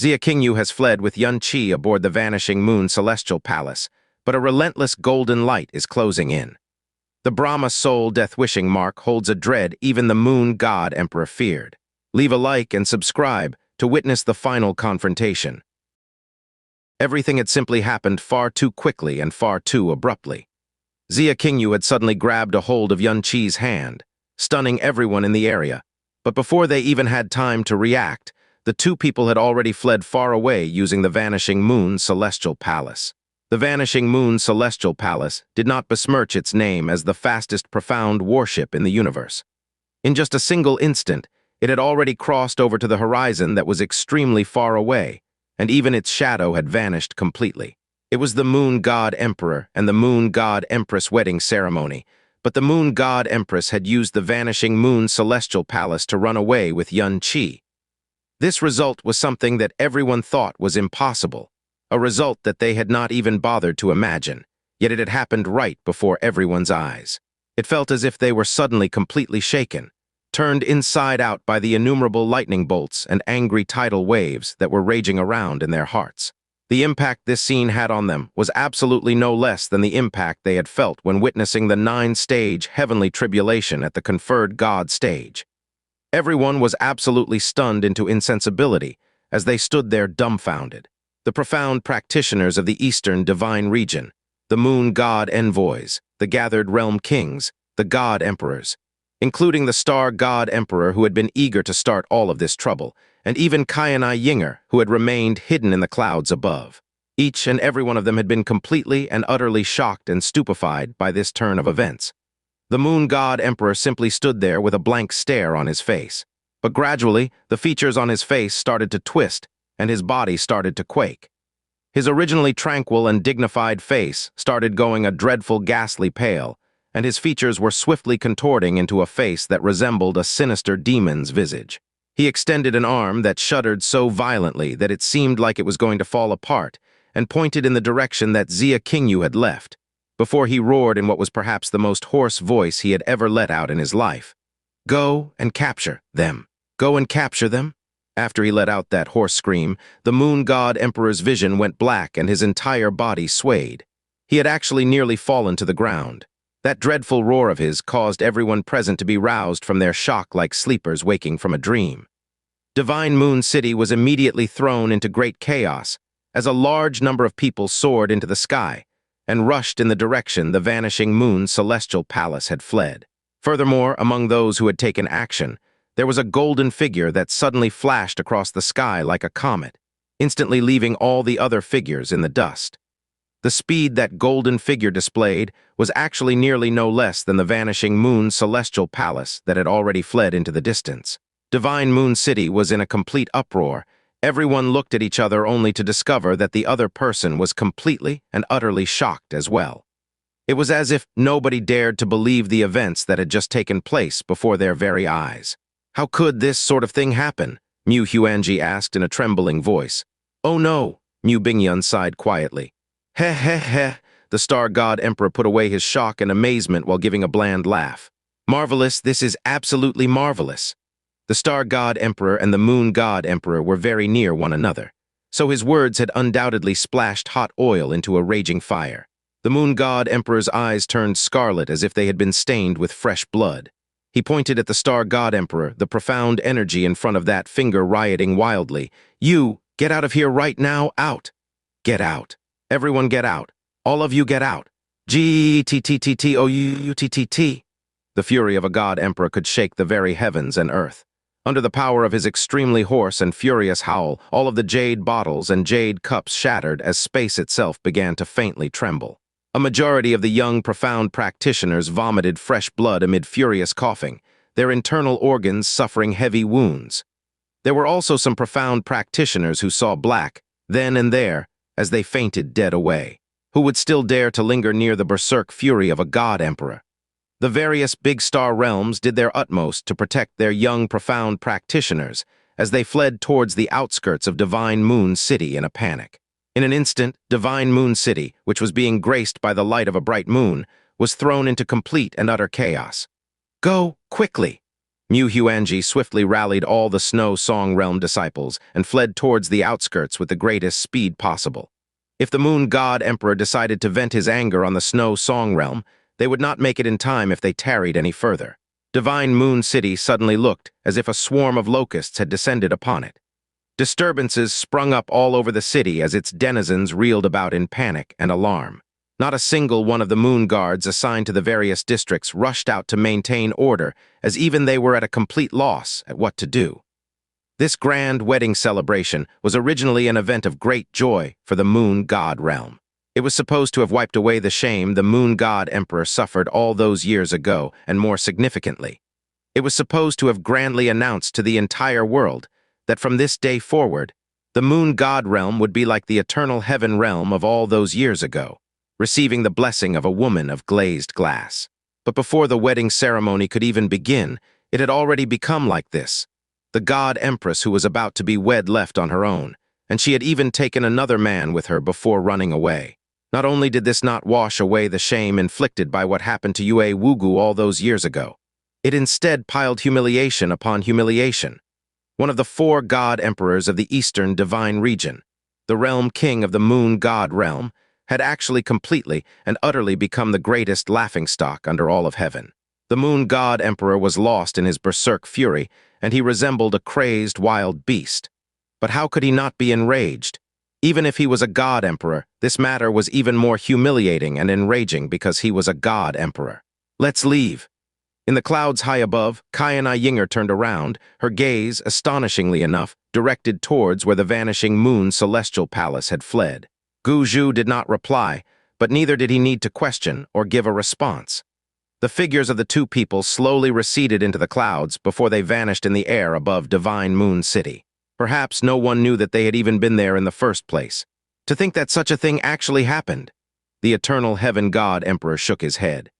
Xianxia has fled with Yun-Chi aboard the Vanishing Moon Celestial Palace, but a relentless golden light is closing in. The Brahma Soul Death-Wishing mark holds a dread even the Moon God Emperor feared. Leave a like and subscribe to witness the final confrontation. Everything had simply happened far too quickly and far too abruptly. Xianxia had suddenly grabbed a hold of Yun-Chi's hand, stunning everyone in the area. But before they even had time to react, the two people had already fled far away using the Vanishing Moon Celestial Palace. The Vanishing Moon Celestial Palace did not besmirch its name as the fastest profound warship in the universe. In just a single instant, it had already crossed over to the horizon that was extremely far away, and even its shadow had vanished completely. It was the Moon God Emperor and the Moon God Empress wedding ceremony, but the Moon God Empress had used the Vanishing Moon Celestial Palace to run away with Yun-Chi. This result was something that everyone thought was impossible, a result that they had not even bothered to imagine, yet it had happened right before everyone's eyes. It felt as if they were suddenly completely shaken, turned inside out by the innumerable lightning bolts and angry tidal waves that were raging around in their hearts. The impact this scene had on them was absolutely no less than the impact they had felt when witnessing the 9-stage heavenly tribulation at the conferred God stage. Everyone was absolutely stunned into insensibility as they stood there dumbfounded. The profound practitioners of the Eastern Divine Region, the Moon God Envoys, the Gathered Realm Kings, the God Emperors, including the Star God Emperor who had been eager to start all of this trouble, and even Qianai Yinger, who had remained hidden in the clouds above. Each and every one of them had been completely and utterly shocked and stupefied by this turn of events. The Moon God Emperor simply stood there with a blank stare on his face. But gradually, the features on his face started to twist, and his body started to quake. His originally tranquil and dignified face started going a dreadful ghastly pale, and his features were swiftly contorting into a face that resembled a sinister demon's visage. He extended an arm that shuddered so violently that it seemed like it was going to fall apart, and pointed in the direction that Xianxia had left, before he roared in what was perhaps the most hoarse voice he had ever let out in his life. "Go and capture them. Go and capture them." After he let out that hoarse scream, the Moon God Emperor's vision went black and his entire body swayed. He had actually nearly fallen to the ground. That dreadful roar of his caused everyone present to be roused from their shock like sleepers waking from a dream. Divine Moon City was immediately thrown into great chaos as a large number of people soared into the sky and rushed in the direction the Vanishing Moon Celestial Palace had fled. Furthermore, among those who had taken action, there was a golden figure that suddenly flashed across the sky like a comet, instantly leaving all the other figures in the dust. The speed that golden figure displayed was actually nearly no less than the Vanishing Moon Celestial Palace that had already fled into the distance. Divine Moon City was in a complete uproar. Everyone looked at each other only to discover that the other person was completely and utterly shocked as well. It was as if nobody dared to believe the events that had just taken place before their very eyes. "How could this sort of thing happen?" Mu Huanji asked in a trembling voice. "Oh no," Mu Bingyun sighed quietly. "Heh heh heh," the Star God Emperor put away his shock and amazement while giving a bland laugh. "Marvelous, this is absolutely marvelous." The Star God Emperor and the Moon God Emperor were very near one another, so his words had undoubtedly splashed hot oil into a raging fire. The Moon God Emperor's eyes turned scarlet as if they had been stained with fresh blood. He pointed at the Star God Emperor, the profound energy in front of that finger rioting wildly. "You, get out of here right now, out. Get out. Everyone get out. All of you get out. G-T-T-T-O-U-T-T-T." The fury of a God Emperor could shake the very heavens and earth. Under the power of his extremely hoarse and furious howl, all of the jade bottles and jade cups shattered as space itself began to faintly tremble. A majority of the young, profound practitioners vomited fresh blood amid furious coughing, their internal organs suffering heavy wounds. There were also some profound practitioners who saw black, then and there, as they fainted dead away. Who would still dare to linger near the berserk fury of a God Emperor? The various big star realms did their utmost to protect their young, profound practitioners as they fled towards the outskirts of Divine Moon City in a panic. In an instant, Divine Moon City, which was being graced by the light of a bright moon, was thrown into complete and utter chaos. "Go, quickly! Mu Huanji swiftly rallied all the Snow Song Realm disciples and fled towards the outskirts with the greatest speed possible. If the Moon God Emperor decided to vent his anger on the Snow Song Realm, they would not make it in time if they tarried any further. Divine Moon City suddenly looked as if a swarm of locusts had descended upon it. Disturbances sprung up all over the city as its denizens reeled about in panic and alarm. Not a single one of the moon guards assigned to the various districts rushed out to maintain order, as even they were at a complete loss at what to do. This grand wedding celebration was originally an event of great joy for the Moon God realm. It was supposed to have wiped away the shame the Moon God Emperor suffered all those years ago, and more significantly, it was supposed to have grandly announced to the entire world that from this day forward, the Moon God realm would be like the eternal heaven realm of all those years ago, receiving the blessing of a woman of glazed glass. But before the wedding ceremony could even begin, it had already become like this. The God Empress who was about to be wed left on her own, and she had even taken another man with her before running away. Not only did this not wash away the shame inflicted by what happened to Yue Wugu all those years ago, it instead piled humiliation upon humiliation. One of the 4 God Emperors of the Eastern Divine Region, the realm king of the Moon God realm, had actually completely and utterly become the greatest laughingstock under all of heaven. The Moon God Emperor was lost in his berserk fury, and he resembled a crazed wild beast. But how could he not be enraged? Even if he was a God Emperor, this matter was even more humiliating and enraging because he was a God Emperor. Let's leave. In the clouds high above, Kayana Yinger turned around, her gaze, astonishingly enough, directed towards where the vanishing moon celestial palace had fled. Gu Zhu did not reply, but neither did he need to question or give a response. The figures of the 2 people slowly receded into the clouds before they vanished in the air above Divine Moon City. Perhaps no one knew that they had even been there in the first place. To think that such a thing actually happened. The eternal heaven God Emperor shook his head.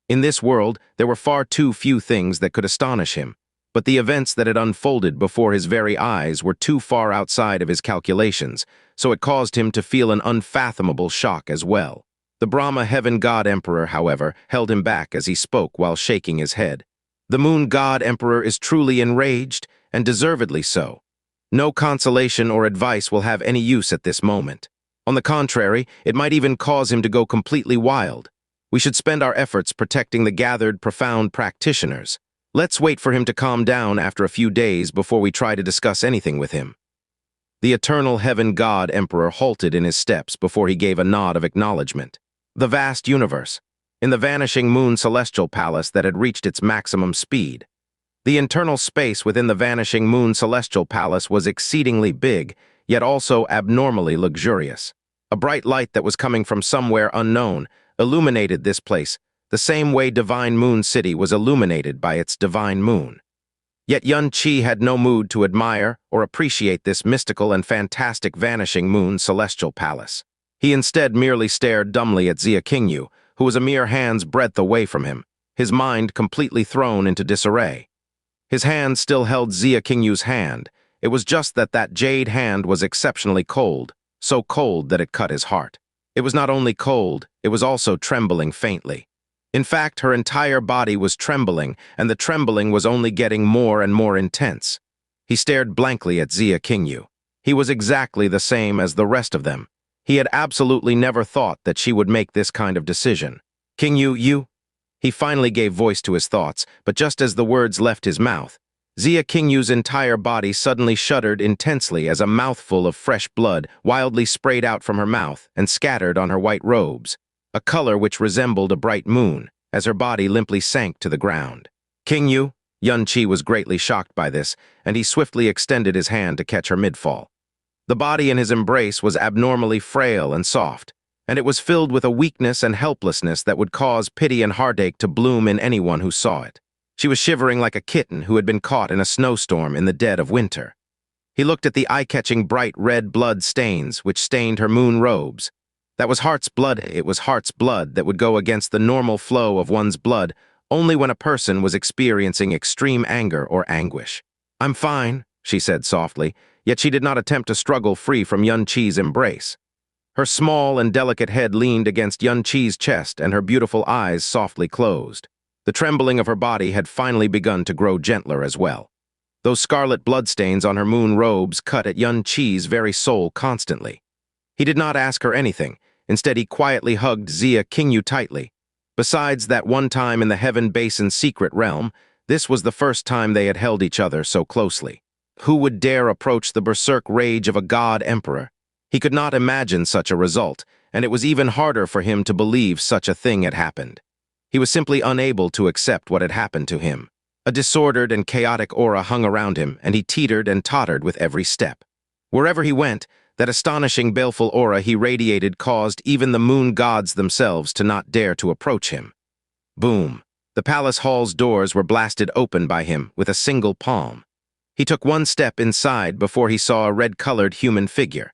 In this world, there were far too few things that could astonish him, but the events that had unfolded before his very eyes were too far outside of his calculations, so it caused him to feel an unfathomable shock as well. The Brahma Heaven God Emperor, however, held him back as he spoke while shaking his head. The Moon God Emperor is truly enraged, and deservedly so. No consolation or advice will have any use at this moment. On the contrary, it might even cause him to go completely wild. We should spend our efforts protecting the gathered, profound practitioners. Let's wait for him to calm down after a few days before we try to discuss anything with him. The eternal heaven God Emperor halted in his steps before he gave a nod of acknowledgement. The vast universe, in the vanishing moon celestial palace that had reached its maximum speed. The internal space within the vanishing moon celestial palace was exceedingly big, yet also abnormally luxurious. A bright light that was coming from somewhere unknown illuminated this place, the same way Divine Moon City was illuminated by its divine moon. Yet Yun Qi had no mood to admire or appreciate this mystical and fantastic vanishing moon celestial palace. He instead merely stared dumbly at Xia Qingyu, who was a mere hand's breadth away from him, his mind completely thrown into disarray. His hand still held Xia Qingyu's hand. It was just that that jade hand was exceptionally cold, so cold that it cut his heart. It was not only cold, it was also trembling faintly. In fact, her entire body was trembling, and the trembling was only getting more and more intense. He stared blankly at Xia Qingyu. He was exactly the same as the rest of them. He had absolutely never thought that she would make this kind of decision. Qingyu, you? He finally gave voice to his thoughts, but just as the words left his mouth, Xia Qingyu's entire body suddenly shuddered intensely as a mouthful of fresh blood wildly sprayed out from her mouth and scattered on her white robes, a color which resembled a bright moon, as her body limply sank to the ground. Qingyu? Yun Qi was greatly shocked by this, and he swiftly extended his hand to catch her midfall. The body in his embrace was abnormally frail and soft, and it was filled with a weakness and helplessness that would cause pity and heartache to bloom in anyone who saw it. She was shivering like a kitten who had been caught in a snowstorm in the dead of winter. He looked at the eye-catching bright red blood stains which stained her moon robes. That was heart's blood. It was heart's blood that would go against the normal flow of one's blood only when a person was experiencing extreme anger or anguish. "I'm fine," she said softly, yet she did not attempt to struggle free from Yun Qi's embrace. Her small and delicate head leaned against Yun Qi's chest and her beautiful eyes softly closed. The trembling of her body had finally begun to grow gentler as well. Those scarlet bloodstains on her moon robes cut at Xianxia's very soul constantly. He did not ask her anything. Instead, he quietly hugged Xia Qingyu tightly. Besides that one time in the Heaven Basin's secret realm, this was the first time they had held each other so closely. Who would dare approach the berserk rage of a god emperor? He could not imagine such a result, and it was even harder for him to believe such a thing had happened. He was simply unable to accept what had happened to him. A disordered and chaotic aura hung around him, and he teetered and tottered with every step. Wherever he went, that astonishing baleful aura he radiated caused even the moon gods themselves to not dare to approach him. Boom! The palace hall's doors were blasted open by him with a single palm. He took one step inside before he saw a red-colored human figure.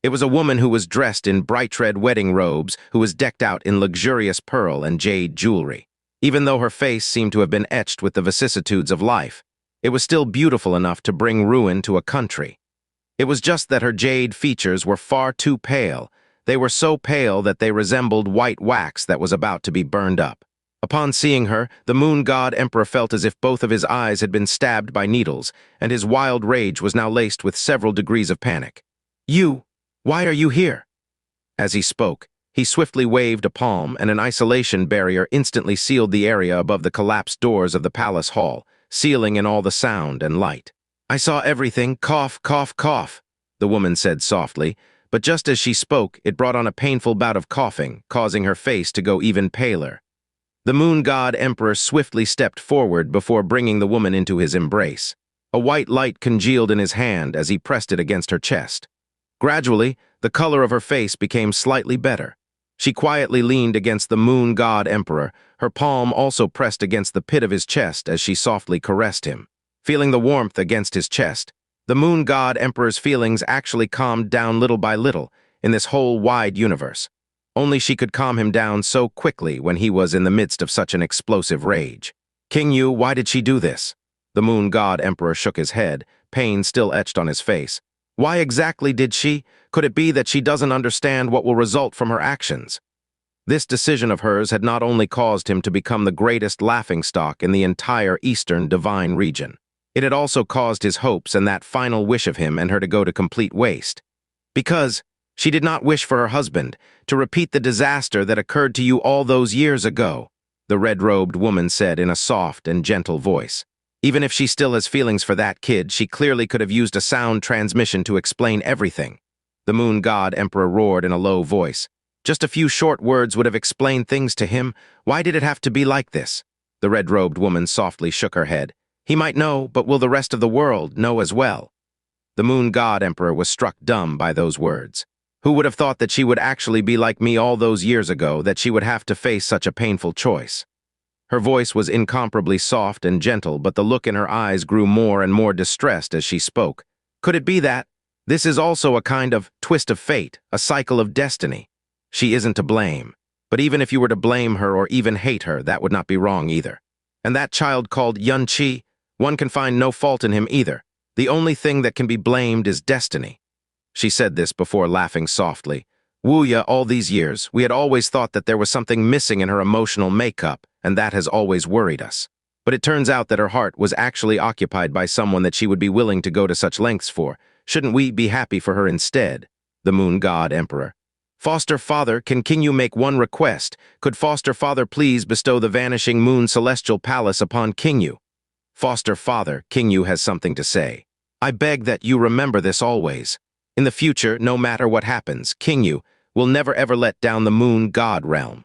It was a woman who was dressed in bright red wedding robes, who was decked out in luxurious pearl and jade jewelry. Even though her face seemed to have been etched with the vicissitudes of life, it was still beautiful enough to bring ruin to a country. It was just that her jade features were far too pale. They were so pale that they resembled white wax that was about to be burned up. Upon seeing her, the moon god emperor felt as if both of his eyes had been stabbed by needles, and his wild rage was now laced with several degrees of panic. "You! Why are you here?" As he spoke, he swiftly waved a palm, and an isolation barrier instantly sealed the area above the collapsed doors of the palace hall, sealing in all the sound and light. "I saw everything, cough, cough, cough," the woman said softly, but just as she spoke, it brought on a painful bout of coughing, causing her face to go even paler. The moon god emperor swiftly stepped forward before bringing the woman into his embrace. A white light congealed in his hand as he pressed it against her chest. Gradually, the color of her face became slightly better. She quietly leaned against the moon god emperor, her palm also pressed against the pit of his chest as she softly caressed him. Feeling the warmth against his chest, the moon god emperor's feelings actually calmed down little by little in this whole wide universe. Only she could calm him down so quickly when he was in the midst of such an explosive rage. "Qingyu, why did she do this?" The moon god emperor shook his head, pain still etched on his face. "Why exactly did she? Could it be that she doesn't understand what will result from her actions?" This decision of hers had not only caused him to become the greatest laughingstock in the entire eastern divine region. It had also caused his hopes and that final wish of him and her to go to complete waste. Because she did not wish for her husband to repeat the disaster that occurred to you all those years ago, the red-robed woman said in a soft and gentle voice. Even if she still has feelings for that kid, she clearly could have used a sound transmission to explain everything. The moon god emperor roared in a low voice. Just a few short words would have explained things to him. Why did it have to be like this? The red-robed woman softly shook her head. He might know, but will the rest of the world know as well? The moon god emperor was struck dumb by those words. Who would have thought that she would actually be like me all those years ago, that she would have to face such a painful choice? Her voice was incomparably soft and gentle, but the look in her eyes grew more and more distressed as she spoke. Could it be that this is also a kind of twist of fate, a cycle of destiny? She isn't to blame. But even if you were to blame her or even hate her, that would not be wrong either. And that child called Xianxia, one can find no fault in him either. The only thing that can be blamed is destiny. She said this before laughing softly. "Wuya, all these years, we had always thought that there was something missing in her emotional makeup, and that has always worried us. But it turns out that her heart was actually occupied by someone that she would be willing to go to such lengths for. Shouldn't we be happy for her instead?" The moon god emperor. "Foster father, can Qingyu make one request? Could foster father please bestow the vanishing moon celestial palace upon Qingyu?" "Foster father, Qingyu has something to say. I beg that you remember this always. In the future, no matter what happens, Qingyu will never ever let down the moon god realm.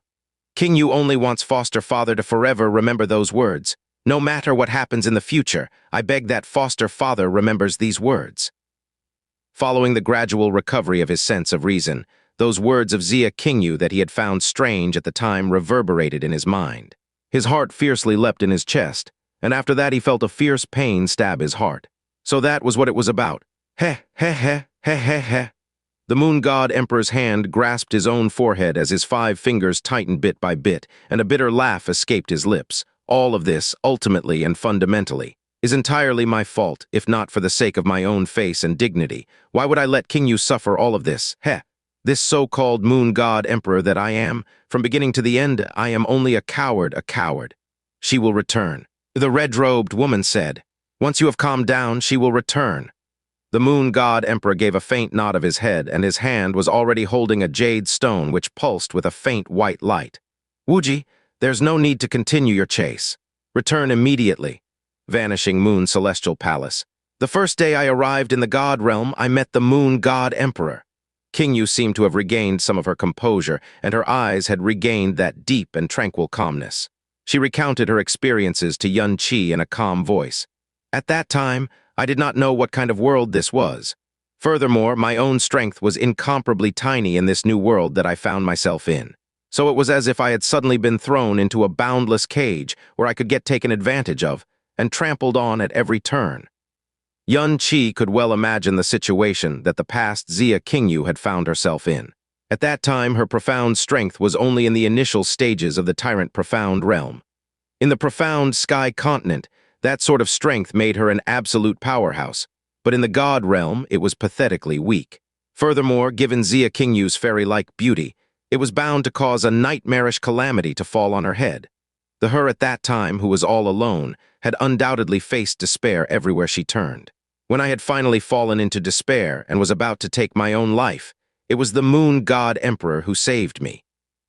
Qingyu only wants foster father to forever remember those words. No matter what happens in the future, I beg that foster father remembers these words." Following the gradual recovery of his sense of reason, those words of Xia Qingyu that he had found strange at the time reverberated in his mind. His heart fiercely leapt in his chest, and after that he felt a fierce pain stab his heart. So that was what it was about. Heh, heh, heh, heh, heh, heh. The moon god emperor's hand grasped his own forehead as his 5 fingers tightened bit by bit, and a bitter laugh escaped his lips. All of this, ultimately and fundamentally, is entirely my fault, if not for the sake of my own face and dignity. Why would I let Qingyu suffer all of this? Heh. This so-called moon god emperor that I am, from beginning to the end, I am only a coward, a coward. She will return. The red-robed woman said, "Once you have calmed down, she will return." The moon god emperor gave a faint nod of his head, and his hand was already holding a jade stone which pulsed with a faint white light. "Wuji, there's no need to continue your chase. Return immediately." Vanishing Moon Celestial Palace. The first day I arrived in the god realm, I met the moon god emperor. Qingyu seemed to have regained some of her composure, and her eyes had regained that deep and tranquil calmness. She recounted her experiences to Xianxia in a calm voice. At that time, I did not know what kind of world this was. Furthermore, my own strength was incomparably tiny in this new world that I found myself in. So it was as if I had suddenly been thrown into a boundless cage where I could get taken advantage of and trampled on at every turn. Xianxia could well imagine the situation that the past Xia Qingyu had found herself in. At that time, her profound strength was only in the initial stages of the Tyrant Profound realm. In the Profound Sky continent, that sort of strength made her an absolute powerhouse, but in the God realm, it was pathetically weak. Furthermore, given Xia Qingyu's fairy-like beauty, it was bound to cause a nightmarish calamity to fall on her head. The her at that time, who was all alone, had undoubtedly faced despair everywhere she turned. When I had finally fallen into despair and was about to take my own life, it was the Moon God Emperor who saved me.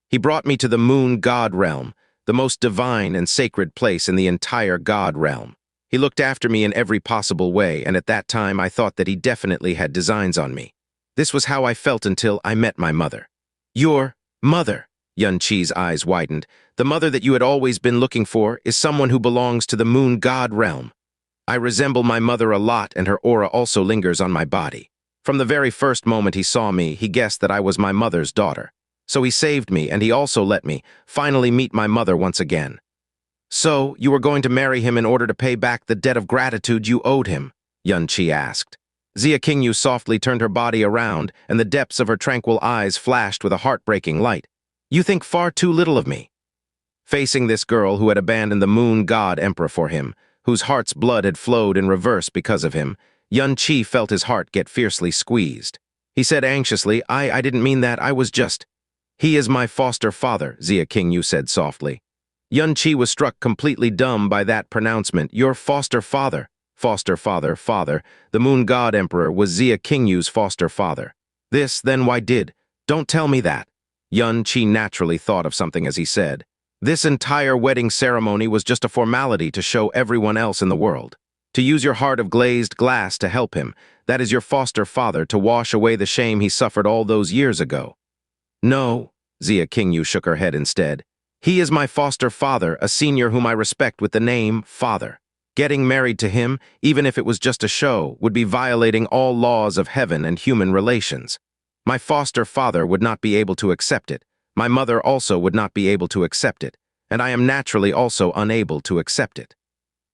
He brought me to the Moon God realm, the most divine and sacred place in the entire God realm. He looked after me in every possible way, and at that time I thought that he definitely had designs on me. This was how I felt until I met my mother. "Your mother," Xianxia's eyes widened. "The mother that you had always been looking for is someone who belongs to the Moon God realm. I resemble my mother a lot, and her aura also lingers on my body. From the very first moment he saw me, he guessed that I was my mother's daughter. So he saved me, and he also let me finally meet my mother once again." "So, you were going to marry him in order to pay back the debt of gratitude you owed him?" Xianxia asked. Xia Qingyu softly turned her body around, and the depths of her tranquil eyes flashed with a heartbreaking light. "You think far too little of me." Facing this girl who had abandoned the Moon God Emperor for him, whose heart's blood had flowed in reverse because of him, Xianxia felt his heart get fiercely squeezed. He said anxiously, I didn't mean that, I was just—" "He is my foster father," Xia Qingyu said softly. Xianxia was struck completely dumb by that pronouncement. "Your foster father." Foster father, father. The Moon God Emperor was Xia Qingyu's foster father. "This, then why did? Don't tell me that." Xianxia naturally thought of something as he said. "This entire wedding ceremony was just a formality to show everyone else in the world. To use your heart of glazed glass to help him, that is your foster father, to wash away the shame he suffered all those years ago." "No," Xia Qingyu shook her head instead. "He is my foster father, a senior whom I respect with the name Father. Getting married to him, even if it was just a show, would be violating all laws of heaven and human relations. My foster father would not be able to accept it. My mother also would not be able to accept it, and I am naturally also unable to accept it.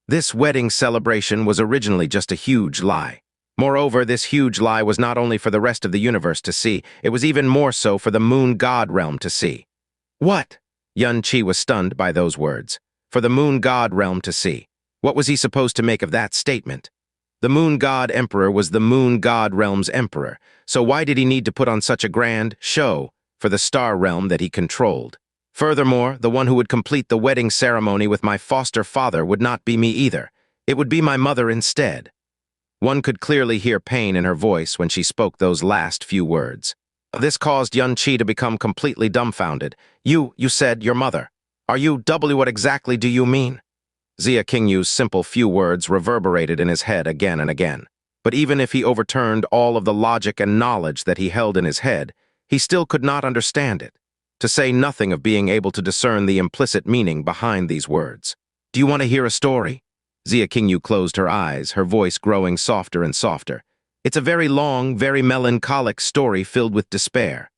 This wedding celebration was originally just a huge lie. Moreover, this huge lie was not only for the rest of the universe to see, it was even more so for the Moon God realm to see." "What?" Xianxia was stunned by those words. "For the Moon God realm to see." What was he supposed to make of that statement? The Moon God Emperor was the Moon God realm's emperor, so why did he need to put on such a grand show for the star realm that he controlled? Furthermore, the one who would complete the wedding ceremony with my foster father would not be me either. It would be my mother instead. One could clearly hear pain in her voice when she spoke those last few words. This caused Xianxia to become completely dumbfounded. You said your mother. Are you doubly what exactly do you mean?" Xia Qingyu's simple few words reverberated in his head again and again. But even if he overturned all of the logic and knowledge that he held in his head, he still could not understand it, to say nothing of being able to discern the implicit meaning behind these words. "Do you want to hear a story?" Xia Qingyu closed her eyes, her voice growing softer and softer. "It's a very long, very melancholic story filled with despair.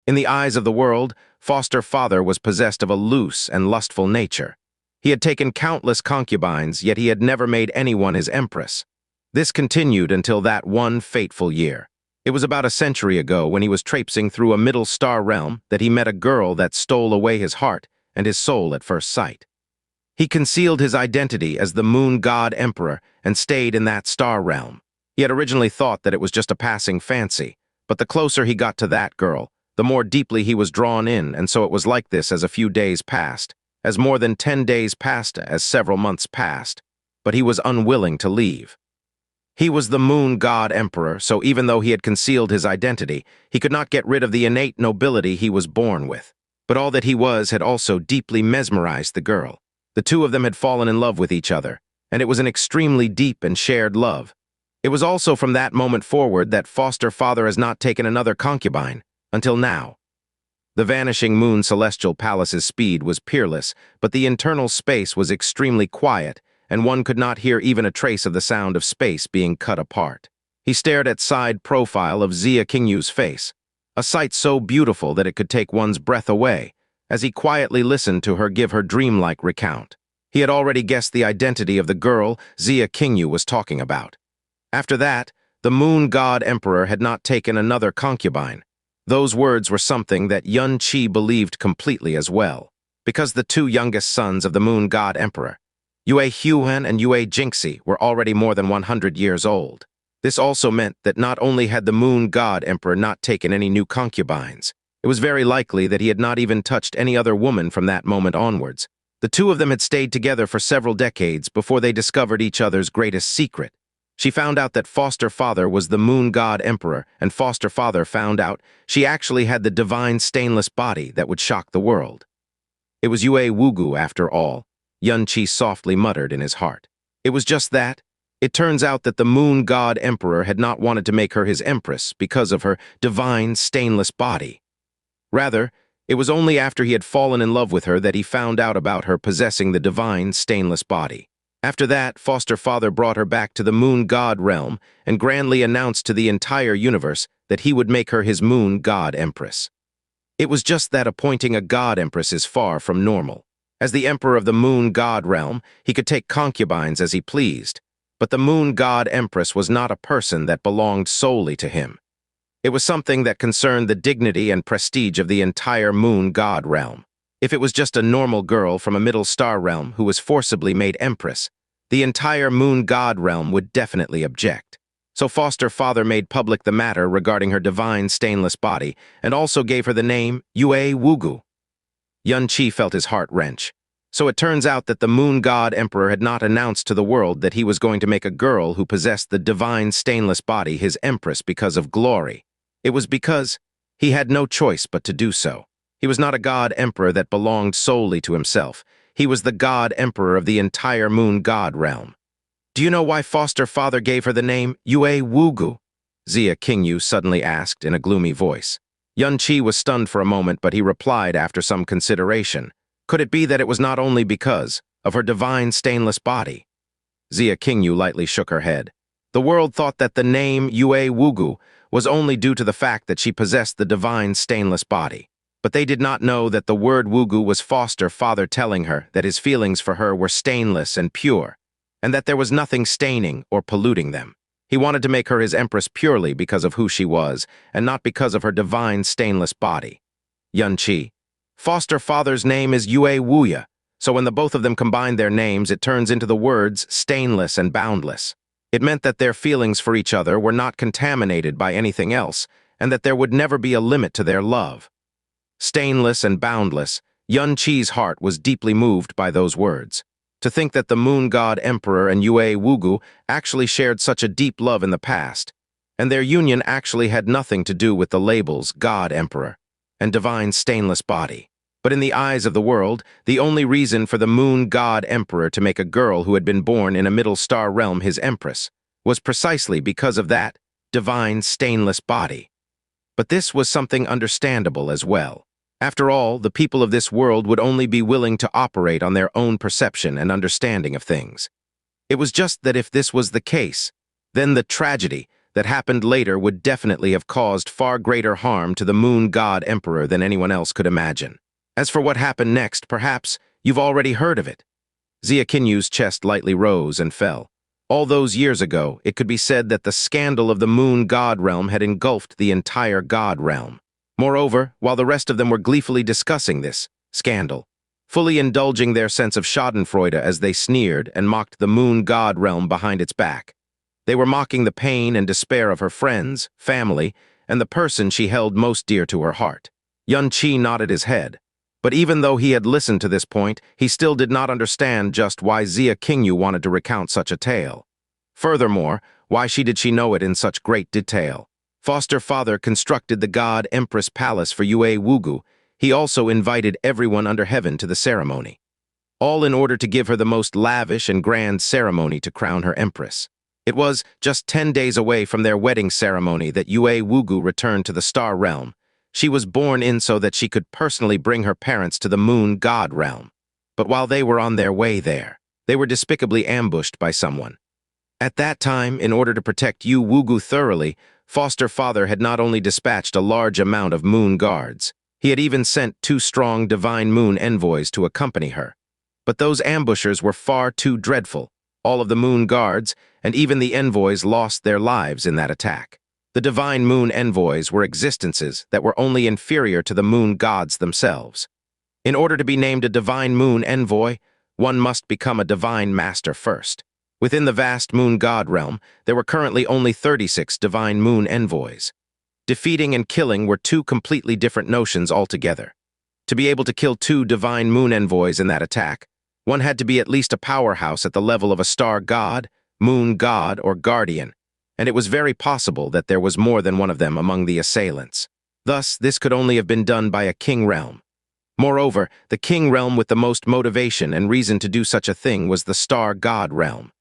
In the eyes of the world, foster father was possessed of a loose and lustful nature. He had taken countless concubines, yet he had never made anyone his empress. This continued until that one fateful year. It was about a century ago, when he was traipsing through a middle star realm, that he met a girl that stole away his heart and his soul at first sight. He concealed his identity as the Moon God Emperor and stayed in that star realm. He had originally thought that it was just a passing fancy, but the closer he got to that girl, the more deeply he was drawn in, and so it was like this as a few days passed, as more than 10 days passed as several months passed, but he was unwilling to leave. He was the moon god emperor, so even though he had concealed his identity, he could not get rid of the innate nobility he was born with. But all that he was had also deeply mesmerized the girl. The two of them had fallen in love with each other, and it was an extremely deep and shared love. It was also from that moment forward that foster father has not taken another concubine, until now. The vanishing moon celestial palace's speed was peerless, but the internal space was extremely quiet, and one could not hear even a trace of the sound of space being cut apart. He stared at side profile of Xia Qingyu's face, a sight so beautiful that it could take one's breath away, as he quietly listened to her give her dreamlike recount. He had already guessed the identity of the girl Xia Qingyu was talking about. After that, the moon god emperor had not taken another concubine. Those words were something that Yun Qi believed completely as well, because the two youngest sons of the moon god emperor, Yue Huan and Yue Jingxi, were already more than 100 years old. This also meant that not only had the moon god emperor not taken any new concubines, it was very likely that he had not even touched any other woman from that moment onwards. The two of them had stayed together for several decades before they discovered each other's greatest secret. She found out that foster father was the moon god emperor, and foster father found out she actually had the divine stainless body that would shock the world. It was Yue Wugu after all, Yun Qi softly muttered in his heart. It was just that. It turns out that the moon god emperor had not wanted to make her his empress because of her divine stainless body. Rather, it was only after he had fallen in love with her that he found out about her possessing the divine stainless body. After that, foster father brought her back to the moon god realm and grandly announced to the entire universe that he would make her his moon god empress. It was just that appointing a god empress is far from normal. As the emperor of the moon god realm, he could take concubines as he pleased, but the moon god empress was not a person that belonged solely to him. It was something that concerned the dignity and prestige of the entire moon god realm. If it was just a normal girl from a middle star realm who was forcibly made empress, the entire moon god realm would definitely object. So foster father made public the matter regarding her divine stainless body and also gave her the name Yue Wugu. Yun Qi felt his heart wrench. So it turns out that the moon god emperor had not announced to the world that he was going to make a girl who possessed the divine stainless body his empress because of glory. It was because he had no choice but to do so. He was not a god emperor that belonged solely to himself. He was the god emperor of the entire moon god realm. Do you know why foster father gave her the name Yue Wugu? Xia Qingyu suddenly asked in a gloomy voice. Yun Qi was stunned for a moment, but he replied after some consideration. Could it be that it was not only because of her divine stainless body? Xia Qingyu lightly shook her head. The world thought that the name Yue Wugu was only due to the fact that she possessed the divine stainless body. But they did not know that the word Wugu was foster father telling her that his feelings for her were stainless and pure, and that there was nothing staining or polluting them. He wanted to make her his empress purely because of who she was, and not because of her divine stainless body. Yun Qi. Foster father's name is Yue Wuya, so when the both of them combined their names, it turns into the words stainless and boundless. It meant that their feelings for each other were not contaminated by anything else, and that there would never be a limit to their love. Stainless and boundless, Yun Qi's heart was deeply moved by those words. To think that the moon god emperor and Yue Wugu actually shared such a deep love in the past, and their union actually had nothing to do with the labels god emperor and divine stainless body. But in the eyes of the world, the only reason for the moon god emperor to make a girl who had been born in a middle star realm his empress was precisely because of that divine stainless body. But this was something understandable as well. After all, the people of this world would only be willing to operate on their own perception and understanding of things. It was just that if this was the case, then the tragedy that happened later would definitely have caused far greater harm to the moon god emperor than anyone else could imagine. As for what happened next, perhaps you've already heard of it. Xia Qinyu's chest lightly rose and fell. All those years ago, it could be said that the scandal of the moon god realm had engulfed the entire god realm. Moreover, while the rest of them were gleefully discussing this scandal, fully indulging their sense of schadenfreude as they sneered and mocked the moon god realm behind its back, they were mocking the pain and despair of her friends, family, and the person she held most dear to her heart. Yun Qi nodded his head. But even though he had listened to this point, he still did not understand just why Xianxia wanted to recount such a tale. Furthermore, why did she know it in such great detail? Foster father constructed the god Empress Palace for Yue Wugu. He also invited everyone under heaven to the ceremony, all in order to give her the most lavish and grand ceremony to crown her empress. It was just 10 days away from their wedding ceremony that Yue Wugu returned to the star realm. She was born in so that she could personally bring her parents to the moon god realm. But while they were on their way there, they were despicably ambushed by someone. At that time, in order to protect Yu Wugu thoroughly, Foster father had not only dispatched a large amount of moon guards, he had even sent 2 strong divine moon envoys to accompany her. But those ambushers were far too dreadful. All of the moon guards, and even the envoys, lost their lives in that attack. The divine moon envoys were existences that were only inferior to the moon gods themselves. In order to be named a divine moon envoy, one must become a divine master first. Within the vast moon god realm, there were currently only 36 divine moon envoys. Defeating and killing were 2 completely different notions altogether. To be able to kill 2 divine moon envoys in that attack, one had to be at least a powerhouse at the level of a star god, moon god, or guardian, and it was very possible that there was more than one of them among the assailants. Thus, this could only have been done by a king realm. Moreover, the king realm with the most motivation and reason to do such a thing was the star god realm.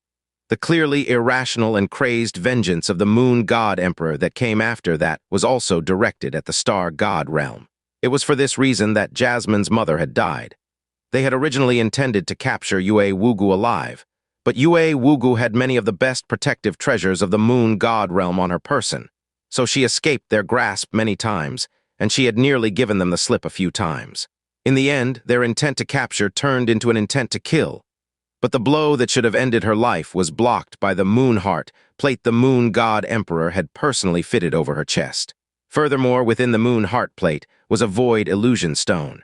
The clearly irrational and crazed vengeance of the moon god emperor that came after that was also directed at the star god realm. It was for this reason that Jasmine's mother had died. They had originally intended to capture Yue Wugu alive, but Yue Wugu had many of the best protective treasures of the moon god realm on her person, so she escaped their grasp many times, and she had nearly given them the slip a few times. In the end, their intent to capture turned into an intent to kill. But the blow that should have ended her life was blocked by the moon heart plate the moon god emperor had personally fitted over her chest. Furthermore, within the moon heart plate was a void illusion stone.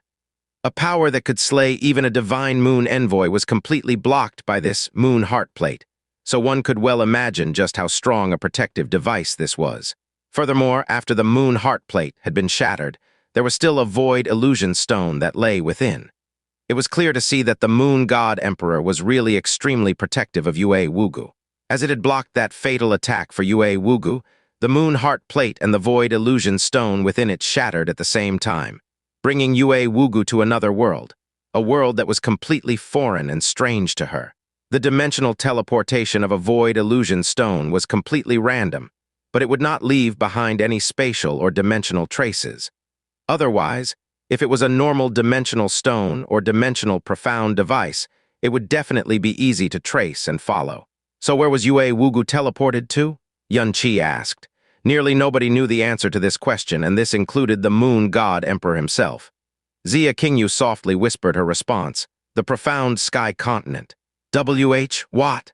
A power that could slay even a divine moon envoy was completely blocked by this moon heart plate, so one could well imagine just how strong a protective device this was. Furthermore, after the moon heart plate had been shattered, there was still a void illusion stone that lay within. It was clear to see that the moon god emperor was really extremely protective of Yue Wugu. As it had blocked that fatal attack for Yue Wugu, the moon heart plate and the void illusion stone within it shattered at the same time, bringing Yue Wugu to another world, a world that was completely foreign and strange to her. The dimensional teleportation of a void illusion stone was completely random, but it would not leave behind any spatial or dimensional traces. Otherwise, if it was a normal dimensional stone or dimensional profound device, it would definitely be easy to trace and follow. So where was Yue Wugu teleported to? Xianxia asked. Nearly nobody knew the answer to this question, and this included the moon god emperor himself. Xianxia softly whispered her response, the profound sky continent. What?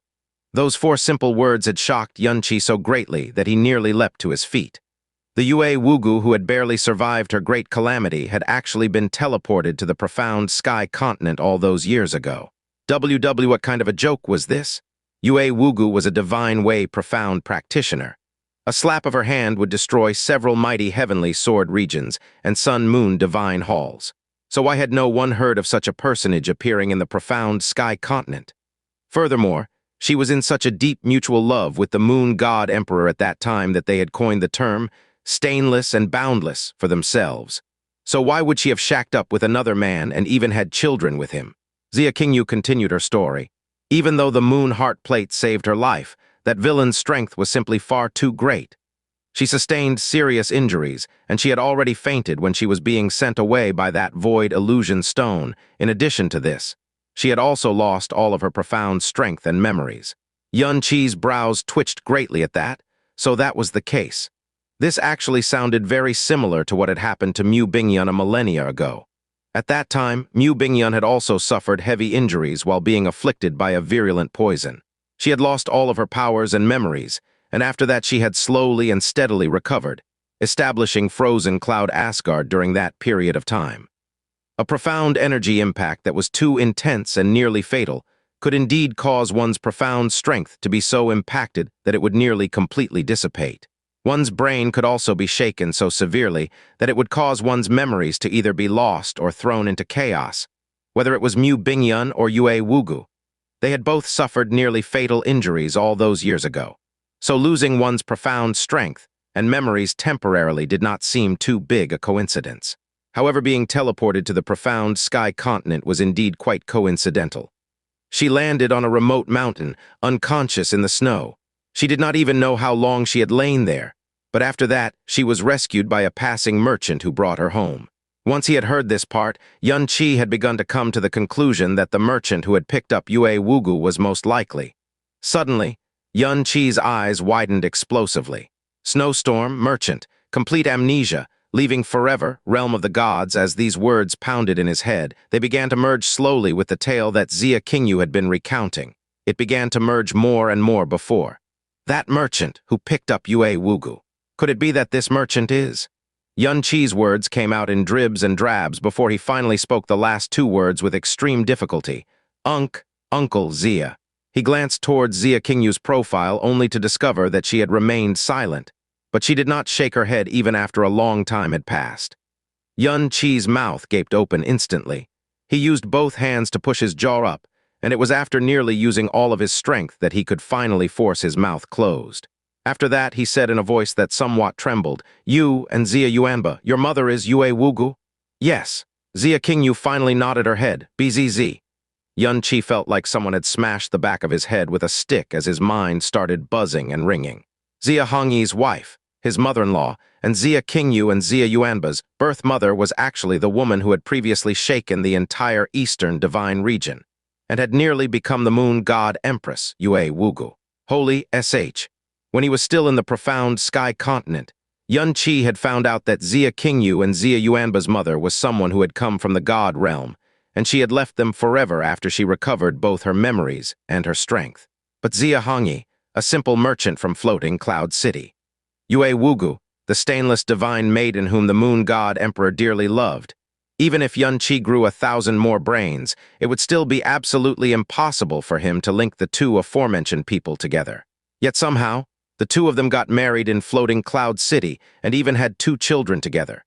Those 4 simple words had shocked Xianxia so greatly that he nearly leapt to his feet. The Yue Wugu who had barely survived her great calamity had actually been teleported to the profound sky continent all those years ago. What kind of a joke was this? Yue Wugu was a divine way profound practitioner. A slap of her hand would destroy several mighty heavenly sword regions and sun-moon divine halls. So why had no one heard of such a personage appearing in the profound sky continent? Furthermore, she was in such a deep mutual love with the moon god emperor at that time that they had coined the term stainless and boundless for themselves. So why would she have shacked up with another man and even had children with him? Xianxia continued her story. Even though the moon heart plate saved her life, that villain's strength was simply far too great. She sustained serious injuries, and she had already fainted when she was being sent away by that void illusion stone. In addition to this, she had also lost all of her profound strength and memories. Xianxia's brows twitched greatly at that, so that was the case. This actually sounded very similar to what had happened to Mu Bingyan a millennia ago. At that time, Mu Bingyan had also suffered heavy injuries while being afflicted by a virulent poison. She had lost all of her powers and memories, and after that she had slowly and steadily recovered, establishing frozen Cloud Asgard during that period of time. A profound energy impact that was too intense and nearly fatal could indeed cause one's profound strength to be so impacted that it would nearly completely dissipate. One's brain could also be shaken so severely that it would cause one's memories to either be lost or thrown into chaos. Whether it was Mu Bingyun or Yue Wugu, they had both suffered nearly fatal injuries all those years ago. So losing one's profound strength and memories temporarily did not seem too big a coincidence. However, being teleported to the profound sky continent was indeed quite coincidental. She landed on a remote mountain, unconscious in the snow. She did not even know how long she had lain there, but after that, she was rescued by a passing merchant who brought her home. Once he had heard this part, Xianxia had begun to come to the conclusion that the merchant who had picked up Yue Wugu was most likely. Suddenly, Xianxia's eyes widened explosively. Snowstorm, merchant, complete amnesia, leaving forever, realm of the gods. As these words pounded in his head, they began to merge slowly with the tale that Xia Qingyu had been recounting. It began to merge more and more before. That merchant who picked up Yue Wugu. Could it be that this merchant is? Xianxia's words came out in dribs and drabs before he finally spoke the last two words with extreme difficulty. Uncle Xia. He glanced towards Xia Qingyu's profile only to discover that she had remained silent, but she did not shake her head even after a long time had passed. Xianxia's mouth gaped open instantly. He used both hands to push his jaw up, and it was after nearly using all of his strength that he could finally force his mouth closed. After that, he said in a voice that somewhat trembled, "You and Xia Yuanba, your mother is Yue Wugu?" "Yes." Xia Qingyu finally nodded her head. "BZZ." Xianxia felt like someone had smashed the back of his head with a stick as his mind started buzzing and ringing. Xia Hongyi's wife, his mother-in-law, and Xia Qingyu and Xia Yuanba's birth mother was actually the woman who had previously shaken the entire eastern divine region, and had nearly become the moon god empress, Yue Wugu. Holy SH. When he was still in the profound sky continent, Xianxia had found out that Xia Qingyu and Xia Yuanba's mother was someone who had come from the god realm, and she had left them forever after she recovered both her memories and her strength. But Xia Hongyi, a simple merchant from floating Cloud City. Yue Wugu, the stainless divine maiden whom the moon god emperor dearly loved. Even if Xianxia grew 1,000 more brains, it would still be absolutely impossible for him to link the two aforementioned people together. Yet somehow, the two of them got married in floating Cloud City and even had 2 children together.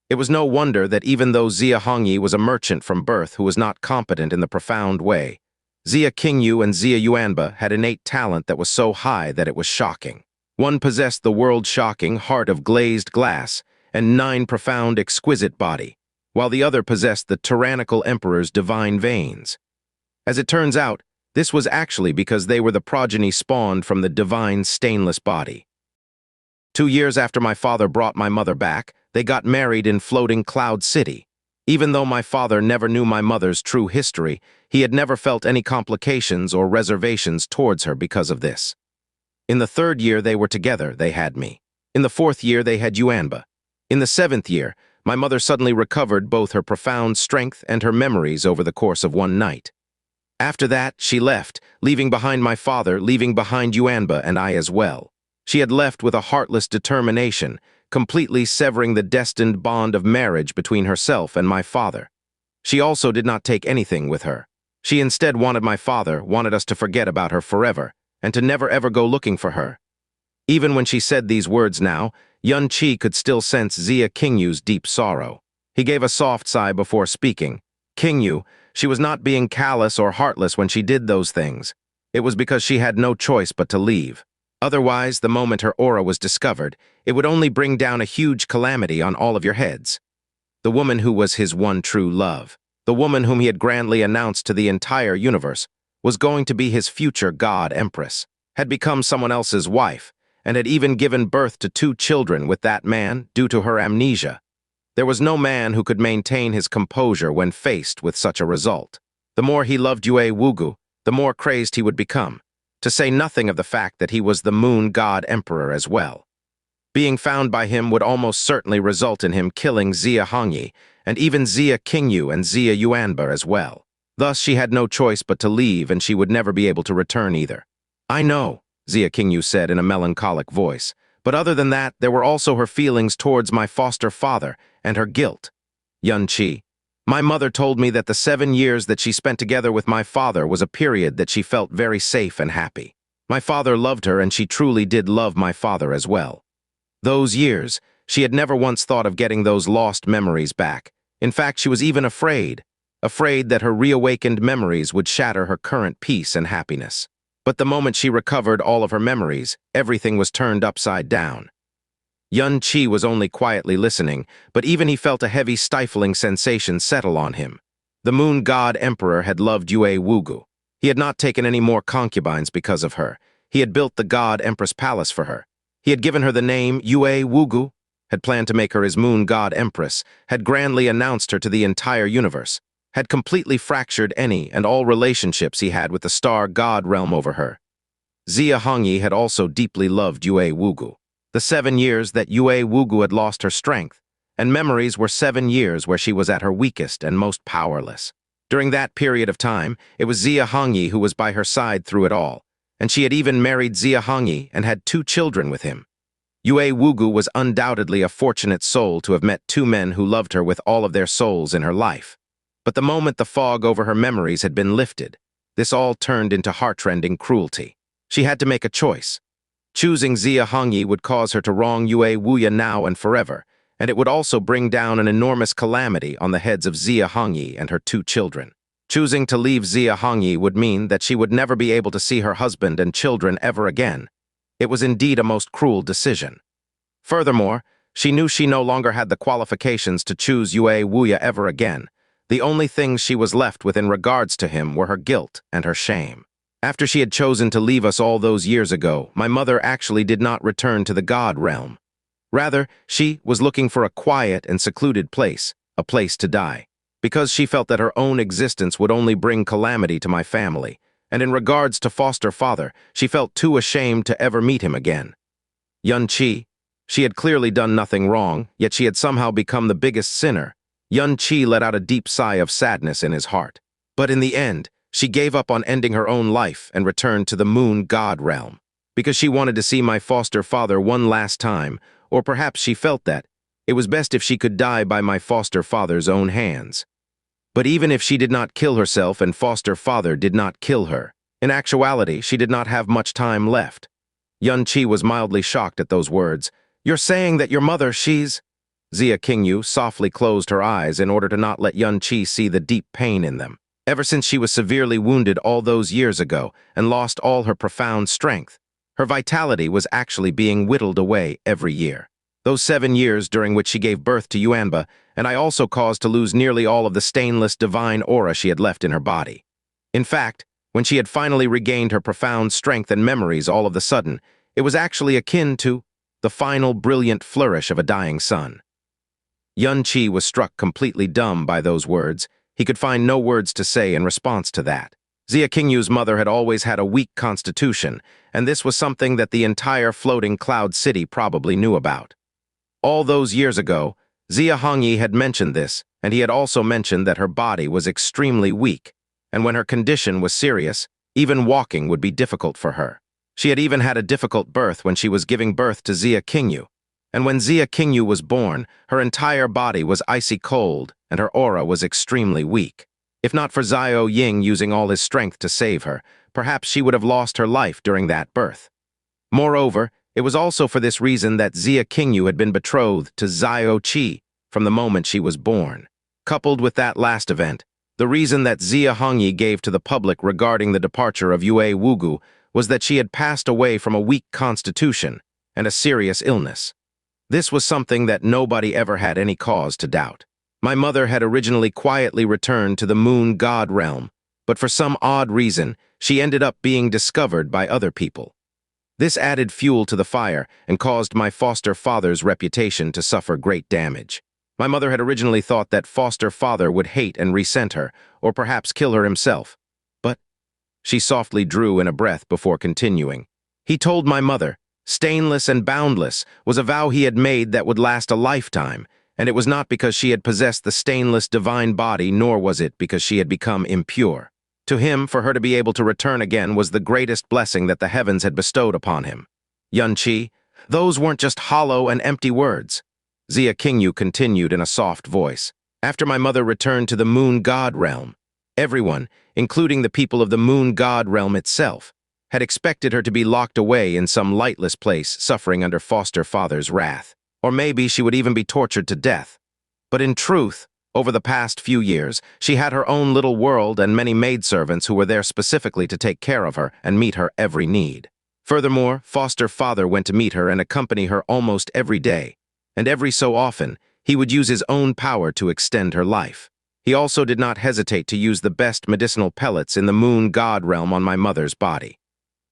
It was no wonder that even though Xia Hongyi was a merchant from birth who was not competent in the profound way, Xia Qingyu and Xia Yuanba had innate talent that was so high that it was shocking. One possessed the world-shocking heart of glazed glass and 9 profound exquisite body, while the other possessed the tyrannical emperor's divine veins. As it turns out, this was actually because they were the progeny spawned from the divine stainless body. 2 years after my father brought my mother back, they got married in floating Cloud City. Even though my father never knew my mother's true history, he had never felt any complications or reservations towards her because of this. In the 3rd year they were together, they had me. In the 4th year they had Yuanba. In the 7th year, my mother suddenly recovered both her profound strength and her memories over the course of one night. After that, she left, leaving behind my father, leaving behind Yuanba and I as well. She had left with a heartless determination, completely severing the destined bond of marriage between herself and my father. She also did not take anything with her. She instead wanted my father, wanted us to forget about her forever, and to never ever go looking for her. Even when she said these words now, Xianxia could still sense Xia Qingyu's deep sorrow. He gave a soft sigh before speaking. "Qingyu, she was not being callous or heartless when she did those things. It was because she had no choice but to leave. Otherwise, the moment her aura was discovered, it would only bring down a huge calamity on all of your heads." The woman who was his one true love, the woman whom he had grandly announced to the entire universe, was going to be his future god empress, had become someone else's wife, and had even given birth to 2 children with that man due to her amnesia. There was no man who could maintain his composure when faced with such a result. The more he loved Yue Wugu, the more crazed he would become, to say nothing of the fact that he was the moon god emperor as well. Being found by him would almost certainly result in him killing Xia Hongyi, and even Xia Qingyu and Xia Yuanba as well. Thus she had no choice but to leave, and she would never be able to return either. "I know," Xia Qingyu said in a melancholic voice, "but other than that, there were also her feelings towards my foster father and her guilt." Xianxia, "My mother told me that the 7 years that she spent together with my father was a period that she felt very safe and happy. My father loved her, and she truly did love my father as well. Those years, she had never once thought of getting those lost memories back. In fact, she was even afraid that her reawakened memories would shatter her current peace and happiness. But the moment she recovered all of her memories, everything was turned upside down. Xianxia was only quietly listening, but even he felt a heavy, stifling sensation settle on him. The moon god emperor had loved Yue Wugu. He had not taken any more concubines because of her. He had built the god empress palace for her. He had given her the name Yue Wugu, had planned to make her his moon god empress, had grandly announced her to the entire universe, had completely fractured any and all relationships he had with the star god realm over her. Xianxia had also deeply loved Yue Wugu. The 7 years that Yue Wugu had lost her strength, and memories were 7 years where she was at her weakest and most powerless. During that period of time, it was Xianxia who was by her side through it all, and she had even married Xianxia and had 2 children with him. Yue Wugu was undoubtedly a fortunate soul to have met 2 men who loved her with all of their souls in her life. But the moment the fog over her memories had been lifted, this all turned into heartrending cruelty. She had to make a choice. Choosing Xianxia would cause her to wrong Yue Wuya now and forever, and it would also bring down an enormous calamity on the heads of Xianxia and her 2 children. Choosing to leave Xianxia would mean that she would never be able to see her husband and children ever again. It was indeed a most cruel decision. Furthermore, she knew she no longer had the qualifications to choose Yue Wuya ever again. The only things she was left with in regards to him were her guilt and her shame. After she had chosen to leave us all those years ago, my mother actually did not return to the god realm. Rather, she was looking for a quiet and secluded place, a place to die, because she felt that her own existence would only bring calamity to my family, and in regards to foster father, she felt too ashamed to ever meet him again. Xianxia, she had clearly done nothing wrong, yet she had somehow become the biggest sinner. Xianxia let out a deep sigh of sadness in his heart. But in the end, she gave up on ending her own life and returned to the moon god realm, because she wanted to see my foster father one last time, or perhaps she felt that it was best if she could die by my foster father's own hands. But even if she did not kill herself and foster father did not kill her, in actuality, she did not have much time left. Xianxia was mildly shocked at those words. "You're saying that your mother, she's—" Xianxia softly closed her eyes in order to not let Xianxia see the deep pain in them. Ever since she was severely wounded all those years ago and lost all her profound strength, her vitality was actually being whittled away every year. Those 7 years during which she gave birth to Yuanba, and I also caused to lose nearly all of the stainless divine aura she had left in her body. In fact, when she had finally regained her profound strength and memories all of a sudden, it was actually akin to the final brilliant flourish of a dying sun. Xianxia was struck completely dumb by those words. He could find no words to say in response to that. Xianxia's mother had always had a weak constitution, and this was something that the entire floating cloud city probably knew about. All those years ago, Xianxia had mentioned this, and he had also mentioned that her body was extremely weak, and when her condition was serious, even walking would be difficult for her. She had even had a difficult birth when she was giving birth to Xianxia. And when Xianxia was born, her entire body was icy cold, and her aura was extremely weak. If not for Xiao Ying using all his strength to save her, perhaps she would have lost her life during that birth. Moreover, it was also for this reason that Xianxia had been betrothed to Xiao Qi from the moment she was born. Coupled with that last event, the reason that Xianxia gave to the public regarding the departure of Yue Wugu was that she had passed away from a weak constitution and a serious illness. This was something that nobody ever had any cause to doubt. My mother had originally quietly returned to the moon god realm, but for some odd reason, she ended up being discovered by other people. This added fuel to the fire and caused my foster father's reputation to suffer great damage. My mother had originally thought that foster father would hate and resent her, or perhaps kill her himself. But she softly drew in a breath before continuing. He told my mother, stainless and boundless was a vow he had made that would last a lifetime, and it was not because she had possessed the stainless divine body, nor was it because she had become impure. To him, for her to be able to return again was the greatest blessing that the heavens had bestowed upon him. Xianxia, those weren't just hollow and empty words. Xianxia continued in a soft voice. After my mother returned to the moon god realm, everyone, including the people of the moon god realm itself, had expected her to be locked away in some lightless place, suffering under foster father's wrath. Or maybe she would even be tortured to death. But in truth, over the past few years, she had her own little world and many maidservants who were there specifically to take care of her and meet her every need. Furthermore, foster father went to meet her and accompany her almost every day, and every so often, he would use his own power to extend her life. He also did not hesitate to use the best medicinal pellets in the moon god realm on my mother's body.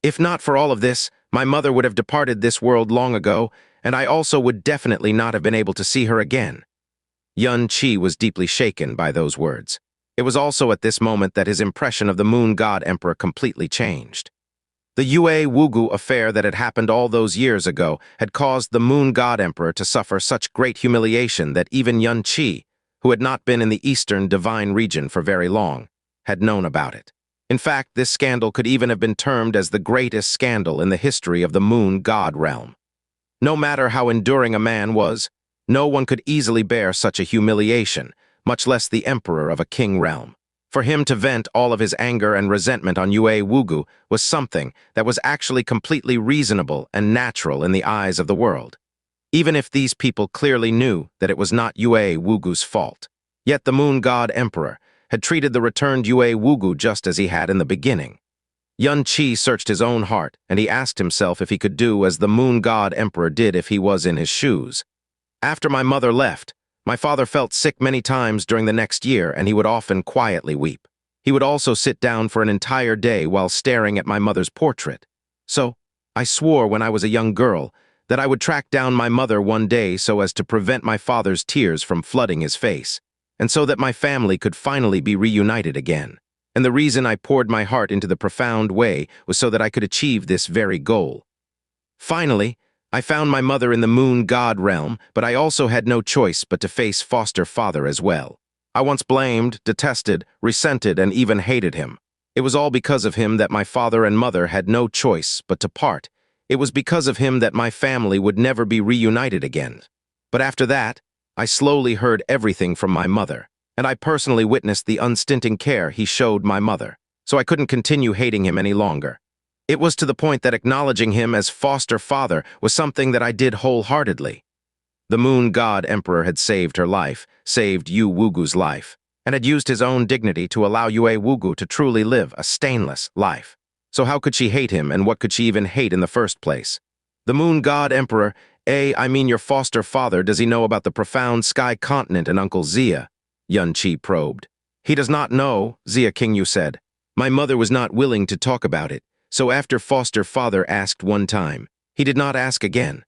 If not for all of this, my mother would have departed this world long ago, and I also would definitely not have been able to see her again. Xianxia was deeply shaken by those words. It was also at this moment that his impression of the moon god emperor completely changed. The Yue Wugu affair that had happened all those years ago had caused the moon god emperor to suffer such great humiliation that even Xianxia, who had not been in the eastern divine region for very long, had known about it. In fact, this scandal could even have been termed as the greatest scandal in the history of the moon god realm. No matter how enduring a man was, no one could easily bear such a humiliation, much less the emperor of a king realm. For him to vent all of his anger and resentment on Yue Wugu was something that was actually completely reasonable and natural in the eyes of the world, even if these people clearly knew that it was not Yue Wugu's fault. Yet the moon god emperor had treated the returned Yue Wugu just as he had in the beginning. Xianxia searched his own heart, and he asked himself if he could do as the moon god emperor did if he was in his shoes. After my mother left, my father felt sick many times during the next year, and he would often quietly weep. He would also sit down for an entire day while staring at my mother's portrait. So, I swore when I was a young girl that I would track down my mother one day so as to prevent my father's tears from flooding his face, and so that my family could finally be reunited again. And the reason I poured my heart into the profound way was so that I could achieve this very goal. Finally, I found my mother in the moon god realm, but I also had no choice but to face foster father as well. I once blamed, detested, resented, and even hated him. It was all because of him that my father and mother had no choice but to part. It was because of him that my family would never be reunited again. But after that, I slowly heard everything from my mother, and I personally witnessed the unstinting care he showed my mother, so I couldn't continue hating him any longer. It was to the point that acknowledging him as foster father was something that I did wholeheartedly. The moon god emperor had saved her life, saved Yue Wugu's life, and had used his own dignity to allow Yue Wugu to truly live a stainless life. So how could she hate him, and what could she even hate in the first place? The moon god emperor, I mean your foster father, does he know about the profound sky continent and Uncle Xia? Xianxia probed. He does not know, Xia Qingyu said. My mother was not willing to talk about it. So after foster father asked one time, he did not ask again.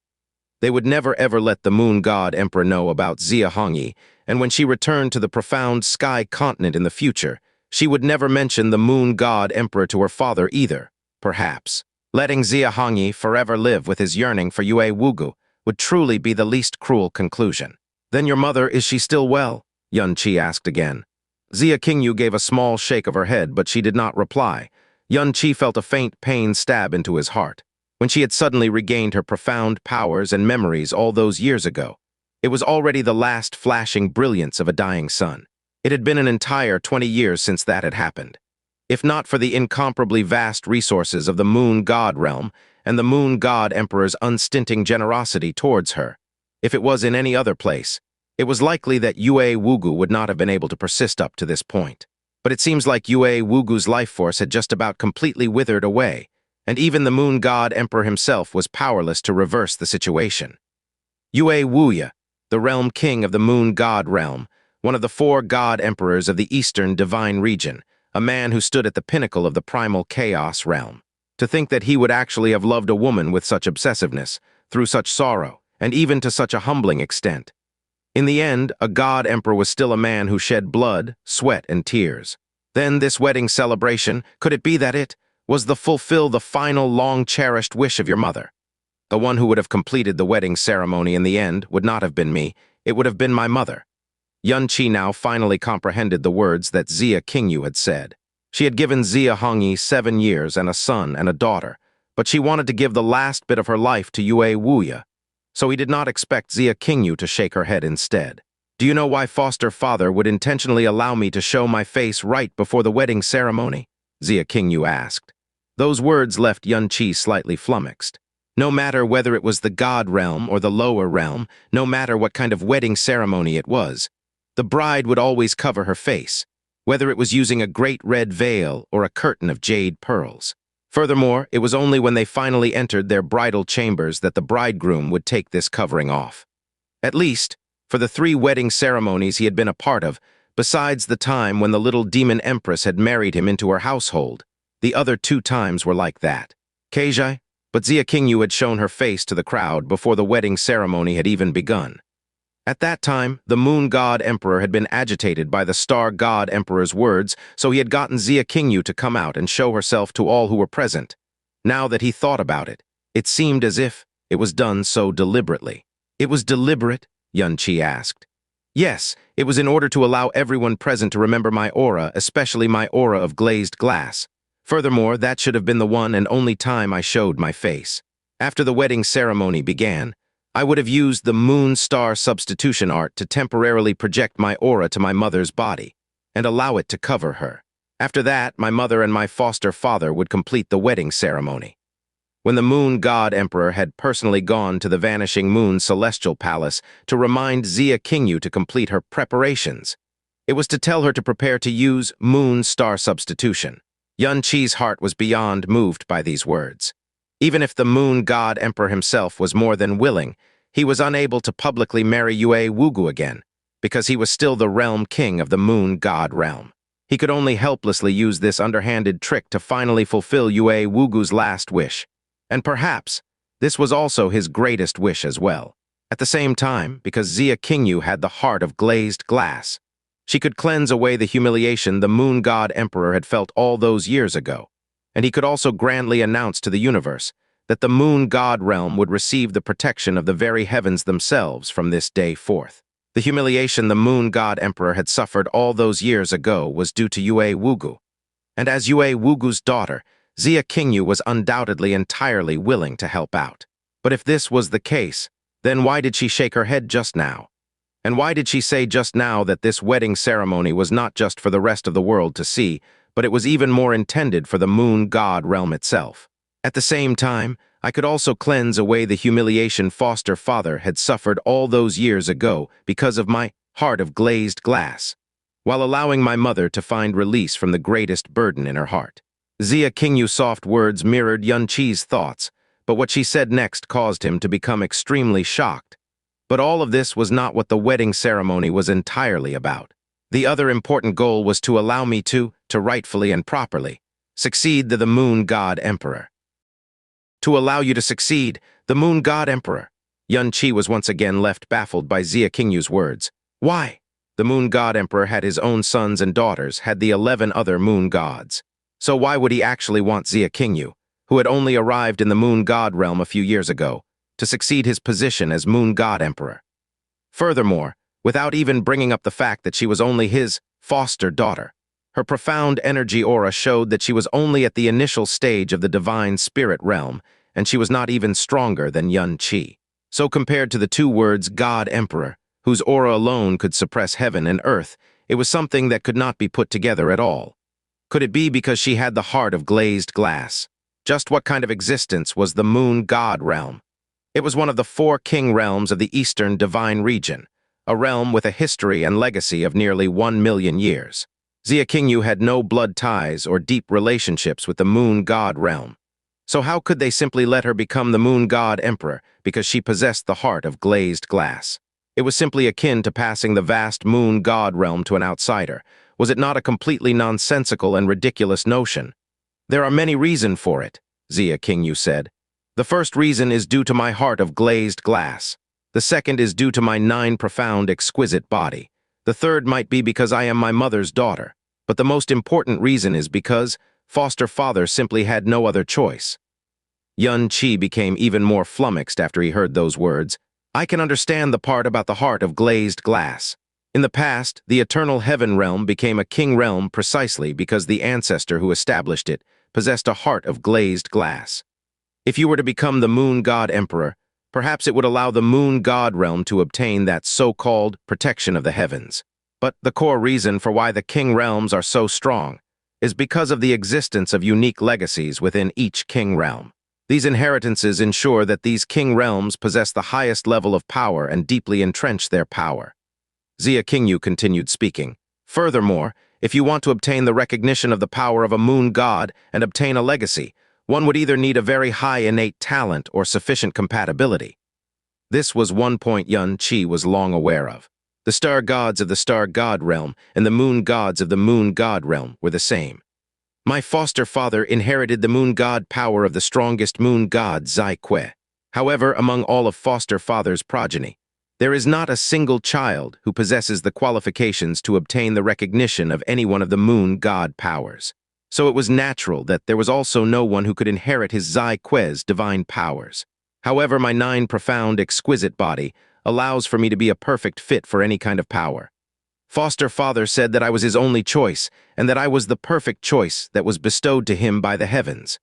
They would never ever let the moon god emperor know about Xia Hongyi, and when she returned to the profound sky continent in the future, she would never mention the moon god emperor to her father either. Perhaps letting Xia Hongyi forever live with his yearning for Yue Wugu would truly be the least cruel conclusion. Then your mother, is she still well? Xianxia asked again. Xia Qingyu gave a small shake of her head, but she did not reply. Xianxia felt a faint pain stab into his heart. When she had suddenly regained her profound powers and memories all those years ago, it was already the last flashing brilliance of a dying sun. It had been an entire 20 years since that had happened. If not for the incomparably vast resources of the moon god realm and the moon god emperor's unstinting generosity towards her, if it was in any other place, it was likely that Yue Wugu would not have been able to persist up to this point. But it seems like Yue Wugu's life force had just about completely withered away, and even the moon god emperor himself was powerless to reverse the situation. Yue Wuya, the realm king of the moon god realm, one of the 4 god emperors of the eastern divine region, a man who stood at the pinnacle of the primal chaos realm. To think that he would actually have loved a woman with such obsessiveness, through such sorrow, and even to such a humbling extent. In the end, a god emperor was still a man who shed blood, sweat, and tears. Then this wedding celebration, could it be that it was to fulfill the final long-cherished wish of your mother? The one who would have completed the wedding ceremony in the end would not have been me, it would have been my mother. Xianxia now finally comprehended the words that Xia Qingyu had said. She had given Xia Hongyi 7 years and a son and a daughter, but she wanted to give the last bit of her life to Yue Wuya. So he did not expect Xia Qingyu to shake her head instead. Do you know why foster father would intentionally allow me to show my face right before the wedding ceremony? Xia Qingyu asked. Those words left Yun-Chi slightly flummoxed. No matter whether it was the God realm or the lower realm, no matter what kind of wedding ceremony it was, the bride would always cover her face, whether it was using a great red veil or a curtain of jade pearls. Furthermore, it was only when they finally entered their bridal chambers that the bridegroom would take this covering off. At least, for the 3 wedding ceremonies he had been a part of, besides the time when the little demon empress had married him into her household, the other 2 times were like that. Keijai, but Xia Qingyu had shown her face to the crowd before the wedding ceremony had even begun. At that time, the Moon God Emperor had been agitated by the Star God Emperor's words, so he had gotten Xia Qingyu to come out and show herself to all who were present. Now that he thought about it, it seemed as if it was done so deliberately. It was deliberate? Yun-Chi asked. Yes, it was in order to allow everyone present to remember my aura, especially my aura of glazed glass. Furthermore, that should have been the one and only time I showed my face. After the wedding ceremony began, I would have used the moon-star substitution art to temporarily project my aura to my mother's body and allow it to cover her. After that, my mother and my foster father would complete the wedding ceremony. When the Moon God Emperor had personally gone to the Vanishing Moon Celestial Palace to remind Xia Qingyu to complete her preparations, it was to tell her to prepare to use moon-star substitution. Yun-Chi's heart was beyond moved by these words. Even if the Moon God Emperor himself was more than willing, he was unable to publicly marry Yue Wugu again, because he was still the realm king of the Moon God realm. He could only helplessly use this underhanded trick to finally fulfill Yue Wugu's last wish. And perhaps this was also his greatest wish as well. At the same time, because Xia Qingyu had the heart of glazed glass, she could cleanse away the humiliation the Moon God Emperor had felt all those years ago, and he could also grandly announce to the universe that the Moon God realm would receive the protection of the very heavens themselves from this day forth. The humiliation the Moon God Emperor had suffered all those years ago was due to Yue Wugu, and as Yue Wugu's daughter, Xia Qingyu was undoubtedly entirely willing to help out. But if this was the case, then why did she shake her head just now? And why did she say just now that this wedding ceremony was not just for the rest of the world to see, but it was even more intended for the Moon God realm itself? At the same time, I could also cleanse away the humiliation foster father had suffered all those years ago because of my heart of glazed glass, while allowing my mother to find release from the greatest burden in her heart. Xia Qingyu's soft words mirrored Yun-Chi's thoughts, but what she said next caused him to become extremely shocked. But all of this was not what the wedding ceremony was entirely about. The other important goal was to allow me to rightfully and properly, succeed the Moon God Emperor. To allow you to succeed, the Moon God Emperor. Yun-Chi was once again left baffled by Xia Qingyu's words. Why? The Moon God Emperor had his own sons and daughters, had the 11 other moon gods. So why would he actually want Xia Qingyu, who had only arrived in the Moon God realm a few years ago, to succeed his position as Moon God Emperor? Furthermore, without even bringing up the fact that she was only his foster daughter, her profound energy aura showed that she was only at the initial stage of the divine spirit realm, and she was not even stronger than Yun-Chi. So compared to the 2 words God Emperor, whose aura alone could suppress heaven and earth, it was something that could not be put together at all. Could it be because she had the heart of glazed glass? Just what kind of existence was the Moon God realm? It was one of the 4 king realms of the Eastern Divine Region, a realm with a history and legacy of nearly 1 million years. Xia Qingyu had no blood ties or deep relationships with the Moon God realm. So how could they simply let her become the Moon God Emperor because she possessed the heart of glazed glass? It was simply akin to passing the vast Moon God realm to an outsider. Was it not a completely nonsensical and ridiculous notion? There are many reasons for it, Xia Qingyu said. The first reason is due to my heart of glazed glass. The second is due to my 9 profound, exquisite body. The third might be because I am my mother's daughter. But the most important reason is because foster father simply had no other choice. Yun-Chi became even more flummoxed after he heard those words. I can understand the part about the heart of glazed glass. In the past, the eternal heaven realm became a king realm precisely because the ancestor who established it possessed a heart of glazed glass. If you were to become the Moon God Emperor, perhaps it would allow the Moon God realm to obtain that so-called protection of the heavens. But the core reason for why the king realms are so strong, is because of the existence of unique legacies within each king realm. These inheritances ensure that these king realms possess the highest level of power and deeply entrench their power. Xianxia continued speaking. Furthermore, if you want to obtain the recognition of the power of a moon god and obtain a legacy, one would either need a very high innate talent or sufficient compatibility. This was one point Xianxia was long aware of. The star gods of the star god realm and the moon gods of the moon god realm were the same. My foster father inherited the moon god power of the strongest moon god Zai Kui. However, among all of foster father's progeny, there is not a single child who possesses the qualifications to obtain the recognition of any one of the moon god powers. So it was natural that there was also no one who could inherit his Zai Kui's divine powers. However, my nine profound, exquisite body allows for me to be a perfect fit for any kind of power. Foster father said that I was his only choice, and that I was the perfect choice that was bestowed to him by the heavens.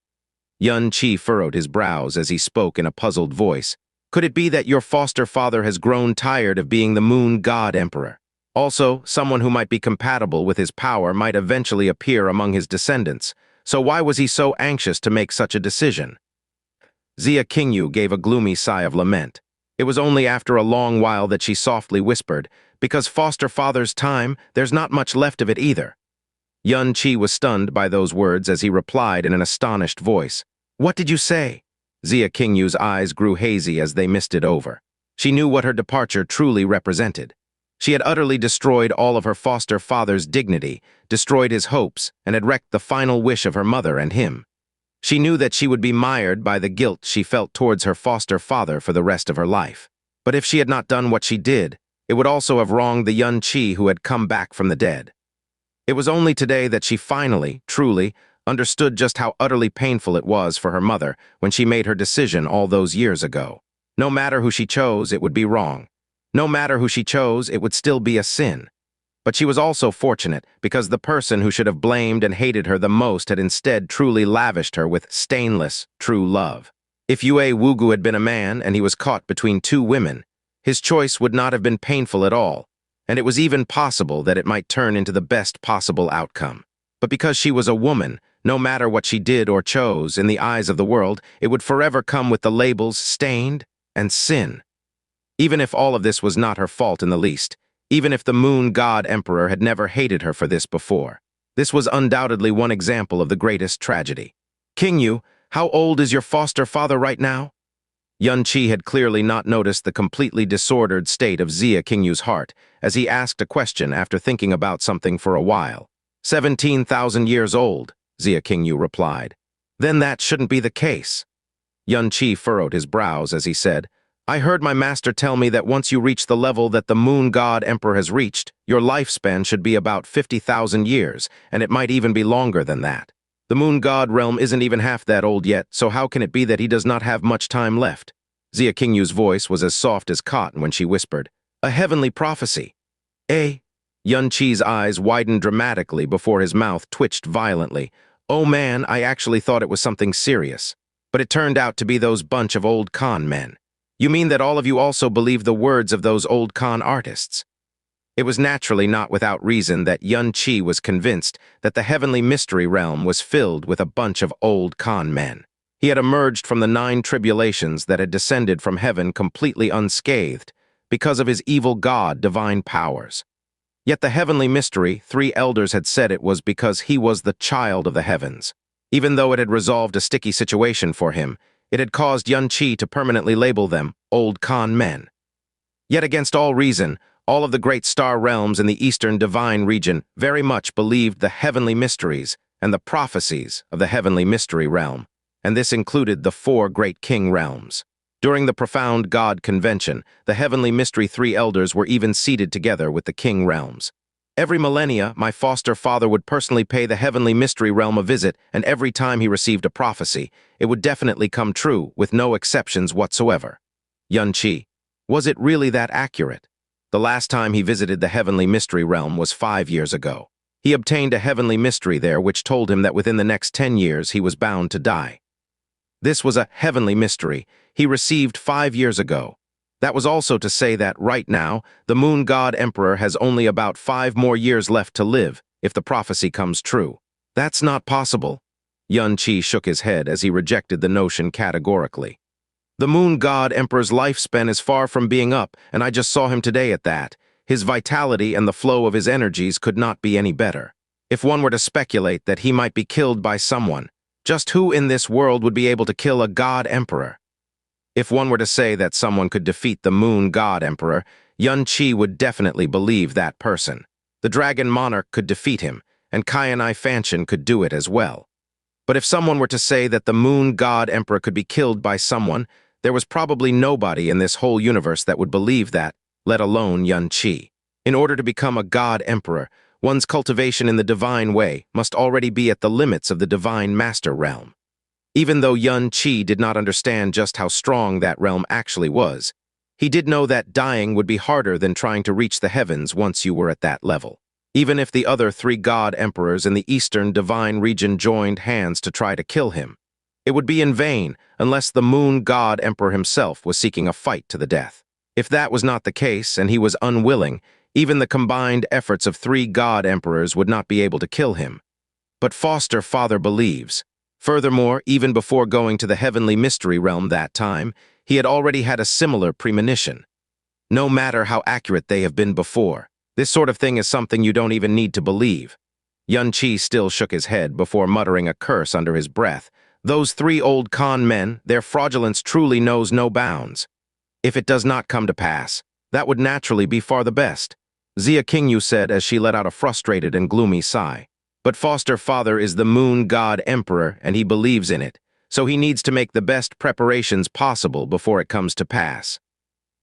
Xianxia furrowed his brows as he spoke in a puzzled voice. Could it be that your foster father has grown tired of being the moon god emperor? Also, someone who might be compatible with his power might eventually appear among his descendants, so why was he so anxious to make such a decision? Xianxia gave a gloomy sigh of lament. It was only after a long while that she softly whispered, because foster father's time, there's not much left of it either. Xianxia was stunned by those words as he replied in an astonished voice. What did you say? Xianxia's eyes grew hazy as they misted over. She knew what her departure truly represented. She had utterly destroyed all of her foster father's dignity, destroyed his hopes, and had wrecked the final wish of her mother and him. She knew that she would be mired by the guilt she felt towards her foster father for the rest of her life. But if she had not done what she did, it would also have wronged the Xianxia who had come back from the dead. It was only today that she finally, truly, understood just how utterly painful it was for her mother when she made her decision all those years ago. No matter who she chose, it would be wrong. No matter who she chose, it would still be a sin. But she was also fortunate because the person who should have blamed and hated her the most had instead truly lavished her with stainless, true love. If Yue Wugu had been a man and he was caught between two women, his choice would not have been painful at all, and it was even possible that it might turn into the best possible outcome. But because she was a woman, no matter what she did or chose, in the eyes of the world, it would forever come with the labels stained and sin. Even if all of this was not her fault in the least, even if the moon god emperor had never hated her for this before, this was undoubtedly one example of the greatest tragedy. King Yu, how old is your foster father right now? Xianxia had clearly not noticed the completely disordered state of Xianxia's heart as he asked a question after thinking about something for a while. 17,000 years old, Xianxia replied. Then that shouldn't be the case. Xianxia furrowed his brows as he said, I heard my master tell me that once you reach the level that the moon god emperor has reached, your lifespan should be about 50,000 years, and it might even be longer than that. The moon god realm isn't even half that old yet, so how can it be that he does not have much time left? Xianxia's voice was as soft as cotton when she whispered, A heavenly prophecy. Eh? Xianxia's eyes widened dramatically before his mouth twitched violently. Oh man, I actually thought it was something serious. But it turned out to be those bunch of old con men. You mean that all of you also believe the words of those old con artists? It was naturally not without reason that Xianxia was convinced that the heavenly mystery realm was filled with a bunch of old con men. He had emerged from the 9 tribulations that had descended from heaven completely unscathed because of his evil god divine powers. Yet the heavenly mystery, 3 elders had said it was because he was the child of the heavens. Even though it had resolved a sticky situation for him, it had caused Xianxia to permanently label them old con men. Yet against all reason, all of the great star realms in the eastern divine region very much believed the heavenly mysteries and the prophecies of the heavenly mystery realm, and this included the 4 great king realms. During the profound God convention, the heavenly mystery 3 elders were even seated together with the king realms. Every millennia, my foster father would personally pay the heavenly mystery realm a visit, and every time he received a prophecy, it would definitely come true, with no exceptions whatsoever. Xianxia, was it really that accurate? The last time he visited the heavenly mystery realm was 5 years ago. He obtained a heavenly mystery there which told him that within the next 10 years he was bound to die. This was a heavenly mystery he received 5 years ago. That was also to say that right now, the moon god emperor has only about 5 more years left to live if the prophecy comes true. That's not possible. Yuan-Chi shook his head as he rejected the notion categorically. The moon god emperor's lifespan is far from being up, and I just saw him today at that. His vitality and the flow of his energies could not be any better. If one were to speculate that he might be killed by someone, just who in this world would be able to kill a god emperor? If one were to say that someone could defeat the moon god emperor, Yuan-Chi would definitely believe that person. The dragon monarch could defeat him, and Qianai Fanshan could do it as well. But if someone were to say that the moon god emperor could be killed by someone, there was probably nobody in this whole universe that would believe that, let alone Yuan-Chi. In order to become a god emperor, one's cultivation in the divine way must already be at the limits of the divine master realm. Even though Yuan-Chi did not understand just how strong that realm actually was, he did know that dying would be harder than trying to reach the heavens once you were at that level. Even if the other 3 god emperors in the eastern divine region joined hands to try to kill him, it would be in vain unless the moon god emperor himself was seeking a fight to the death. If that was not the case and he was unwilling, even the combined efforts of 3 god emperors would not be able to kill him. But Foster Father believes. Furthermore, even before going to the heavenly mystery realm that time, he had already had a similar premonition. No matter how accurate they have been before, this sort of thing is something you don't even need to believe. Yuan-Chi still shook his head before muttering a curse under his breath. Those 3 old con men, their fraudulence truly knows no bounds. If it does not come to pass, that would naturally be far the best, Xia Qingyu said as she let out a frustrated and gloomy sigh. But Foster Father is the moon god emperor and he believes in it, so he needs to make the best preparations possible before it comes to pass.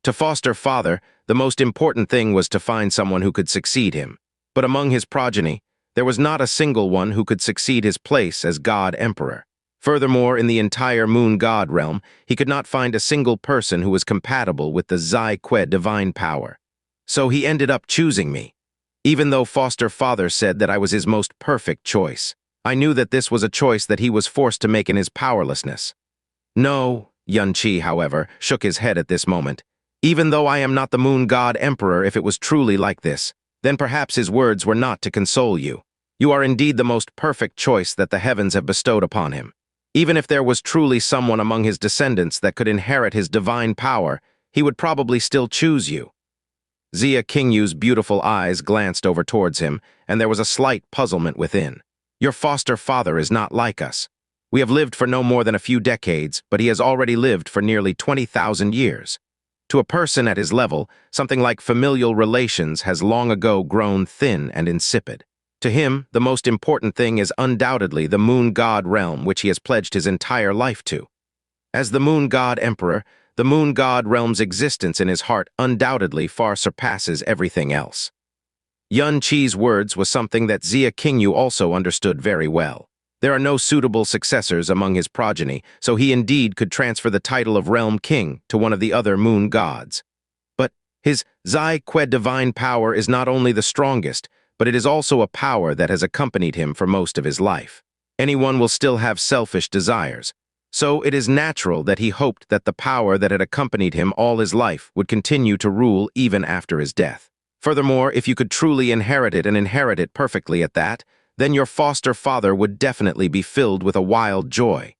To Foster Father, the most important thing was to find someone who could succeed him. But among his progeny, there was not a single one who could succeed his place as god emperor. Furthermore, in the entire moon god realm, he could not find a single person who was compatible with the Zai Que divine power. So he ended up choosing me. Even though Foster Father said that I was his most perfect choice, I knew that this was a choice that he was forced to make in his powerlessness. No, Yuan-Chi, however, shook his head at this moment. Even though I am not the moon god emperor, if it was truly like this, then perhaps his words were not to console you. You are indeed the most perfect choice that the heavens have bestowed upon him. Even if there was truly someone among his descendants that could inherit his divine power, he would probably still choose you. Xia Qingyu's beautiful eyes glanced over towards him, and there was a slight puzzlement within. Your foster father is not like us. We have lived for no more than a few decades, but he has already lived for nearly 20,000 years. To a person at his level, something like familial relations has long ago grown thin and insipid. To him, the most important thing is undoubtedly the moon god realm which he has pledged his entire life to. As the moon god emperor, the moon god realm's existence in his heart undoubtedly far surpasses everything else. Yuan-Chi's words was something that Xia Qingyu also understood very well. There are no suitable successors among his progeny, so he indeed could transfer the title of Realm King to one of the other moon gods. But his Zai Que divine power is not only the strongest, but it is also a power that has accompanied him for most of his life. Anyone will still have selfish desires, so it is natural that he hoped that the power that had accompanied him all his life would continue to rule even after his death. Furthermore, if you could truly inherit it and inherit it perfectly at that, then your foster father would definitely be filled with a wild joy.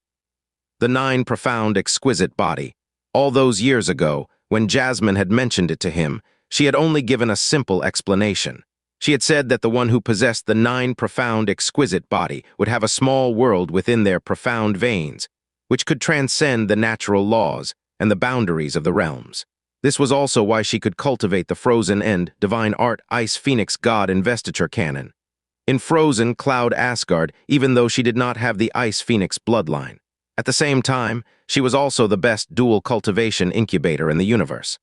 The 9 profound, exquisite body. All those years ago, when Jasmine had mentioned it to him, she had only given a simple explanation. She had said that the one who possessed the 9 profound, exquisite body would have a small world within their profound veins, which could transcend the natural laws and the boundaries of the realms. This was also why she could cultivate the Frozen End, Divine Art, Ice Phoenix God Investiture Canon. In Frozen Cloud Asgard, even though she did not have the Ice Phoenix bloodline. At the same time, she was also the best dual cultivation incubator in the universe.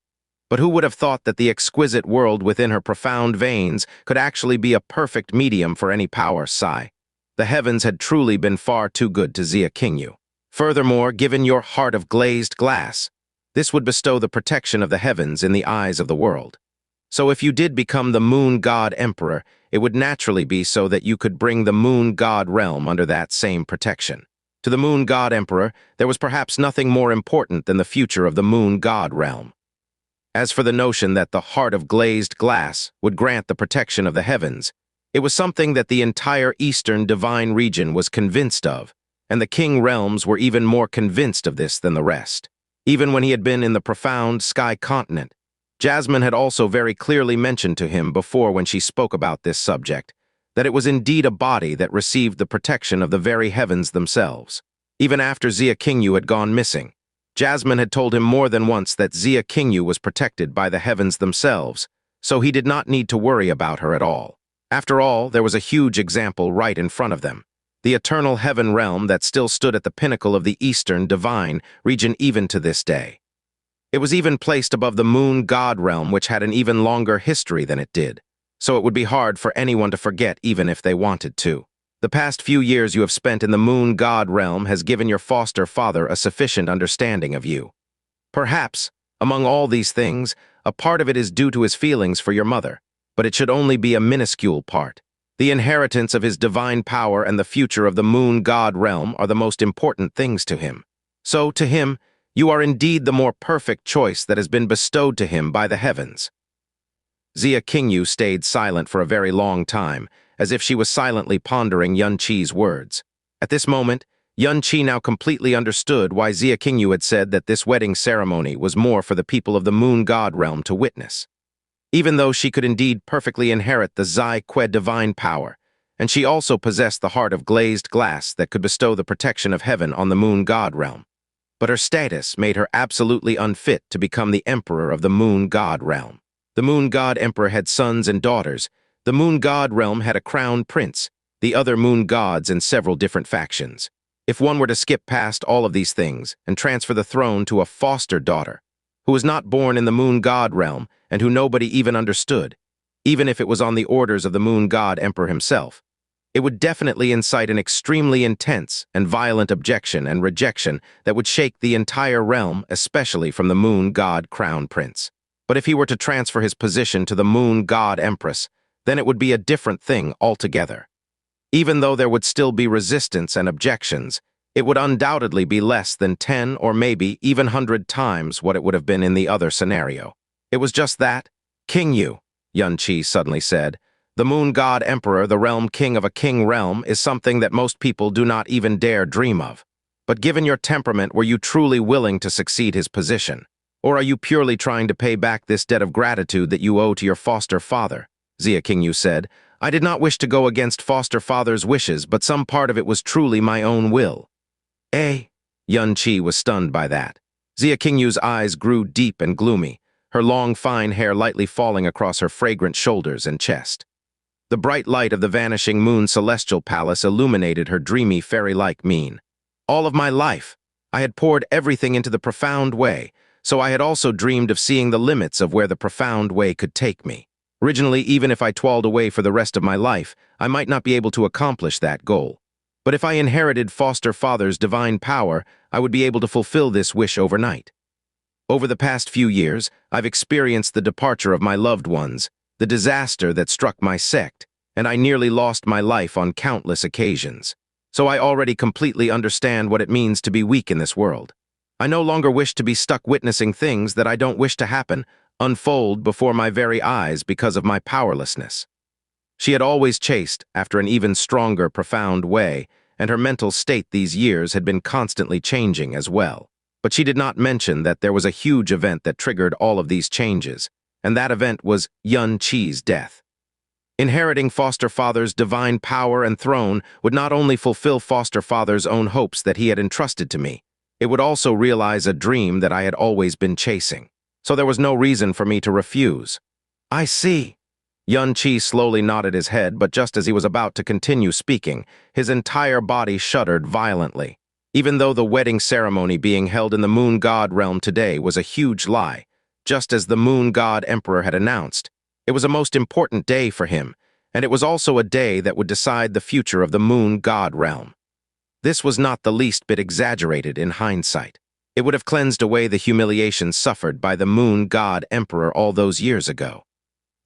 But who would have thought that the exquisite world within her profound veins could actually be a perfect medium for any power psi? The heavens had truly been far too good to Xia Qingyu. Furthermore, given your heart of glazed glass, this would bestow the protection of the heavens in the eyes of the world. So if you did become the moon god emperor, it would naturally be so that you could bring the moon god realm under that same protection. To the moon god emperor, there was perhaps nothing more important than the future of the moon god realm. As for the notion that the heart of glazed glass would grant the protection of the heavens, It was something that the entire Eastern divine region was convinced of, and the king realms were even more convinced of this than the rest. Even when he had been in the profound sky continent, Jasmine had also very clearly mentioned to him before when she spoke about this subject, that it was indeed a body that received the protection of the very heavens themselves. Even after Xia Qingyu had gone missing, Jasmine had told him more than once that Xia Qingyu was protected by the heavens themselves, so he did not need to worry about her at all. After all, there was a huge example right in front of them, the eternal heaven realm that still stood at the pinnacle of the Eastern divine region even to this day. It was even placed above the moon god realm, which had an even longer history than it did, so it would be hard for anyone to forget even if they wanted to. The past few years you have spent in the moon god realm has given your foster father a sufficient understanding of you. Perhaps, among all these things, a part of it is due to his feelings for your mother, but it should only be a minuscule part. The inheritance of his divine power and the future of the moon god realm are the most important things to him. So, to him, you are indeed the more perfect choice that has been bestowed to him by the heavens. Xia Qingyu stayed silent for a very long time, as if she was silently pondering Yun Qi's words. At this moment, Yun Qi now completely understood why Xia Qingyu had said that this wedding ceremony was more for the people of the moon god realm to witness. Even though she could indeed perfectly inherit the Zai Que divine power, and she also possessed the heart of glazed glass that could bestow the protection of heaven on the moon god realm. But her status made her absolutely unfit to become the emperor of the moon god realm. The moon god emperor had sons and daughters. The moon god realm had a crown prince, the other moon gods and several different factions. If one were to skip past all of these things and transfer the throne to a foster daughter, who was not born in the moon god realm and who nobody even understood, even if it was on the orders of the moon god emperor himself, it would definitely incite an extremely intense and violent objection and rejection that would shake the entire realm, especially from the moon god crown prince. But if he were to transfer his position to the moon god empress, then it would be a different thing altogether. Even though there would still be resistance and objections, it would undoubtedly be less than 10 or maybe even 100 times what it would have been in the other scenario. It was just that, Qingyu, Yun Qi suddenly said, the moon god emperor, the realm king of a king realm, is something that most people do not even dare dream of. But given your temperament, were you truly willing to succeed his position? Or are you purely trying to pay back this debt of gratitude that you owe to your foster father? Xia Qingyu said, I did not wish to go against foster father's wishes, but some part of it was truly my own will. Eh? Yun Qi was stunned by that. Xia Qingyu's eyes grew deep and gloomy, her long fine hair lightly falling across her fragrant shoulders and chest. The bright light of the vanishing moon celestial palace illuminated her dreamy fairy-like mien. All of my life, I had poured everything into the profound way, so I had also dreamed of seeing the limits of where the profound way could take me. Originally, even if I toiled away for the rest of my life, I might not be able to accomplish that goal. But if I inherited foster father's divine power, I would be able to fulfill this wish overnight. Over the past few years, I've experienced the departure of my loved ones, the disaster that struck my sect, and I nearly lost my life on countless occasions. So I already completely understand what it means to be weak in this world. I no longer wish to be stuck witnessing things that I don't wish to happen, unfold before my very eyes because of my powerlessness. She had always chased after an even stronger, profound way, and her mental state these years had been constantly changing as well. But she did not mention that there was a huge event that triggered all of these changes, and that event was Yun Qi's death. Inheriting foster father's divine power and throne would not only fulfill foster father's own hopes that he had entrusted to me, it would also realize a dream that I had always been chasing. So there was no reason for me to refuse. I see. Yun Qi slowly nodded his head, but just as he was about to continue speaking, his entire body shuddered violently. Even though the wedding ceremony being held in the moon god realm today was a huge lie, just as the moon god emperor had announced, it was a most important day for him, and it was also a day that would decide the future of the moon god realm. This was not the least bit exaggerated in hindsight. It would have cleansed away the humiliation suffered by the moon god emperor all those years ago.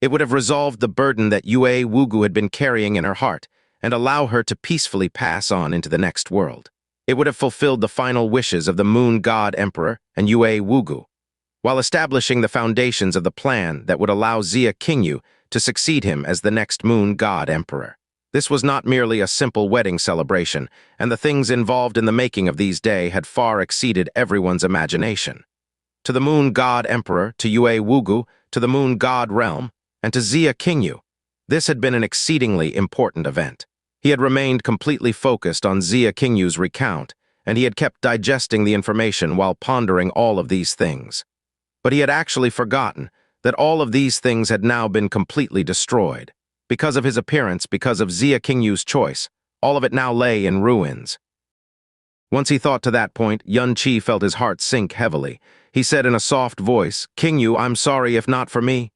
It would have resolved the burden that Yue Wugu had been carrying in her heart and allow her to peacefully pass on into the next world. It would have fulfilled the final wishes of the moon god emperor and Yue Wugu, while establishing the foundations of the plan that would allow Xia Qingyu to succeed him as the next moon god emperor. This was not merely a simple wedding celebration, and the things involved in the making of these days had far exceeded everyone's imagination. To the moon god emperor, to Yue Wugu, to the moon god realm, and to Xia Qingyu, this had been an exceedingly important event. He had remained completely focused on Xia Qingyu's recount, and he had kept digesting the information while pondering all of these things. But he had actually forgotten that all of these things had now been completely destroyed. Because of his appearance, because of Xia Qingyu's choice, all of it now lay in ruins. Once he thought to that point, Yun Qi felt his heart sink heavily. He said in a soft voice, "Qingyu, I'm sorry if not for me."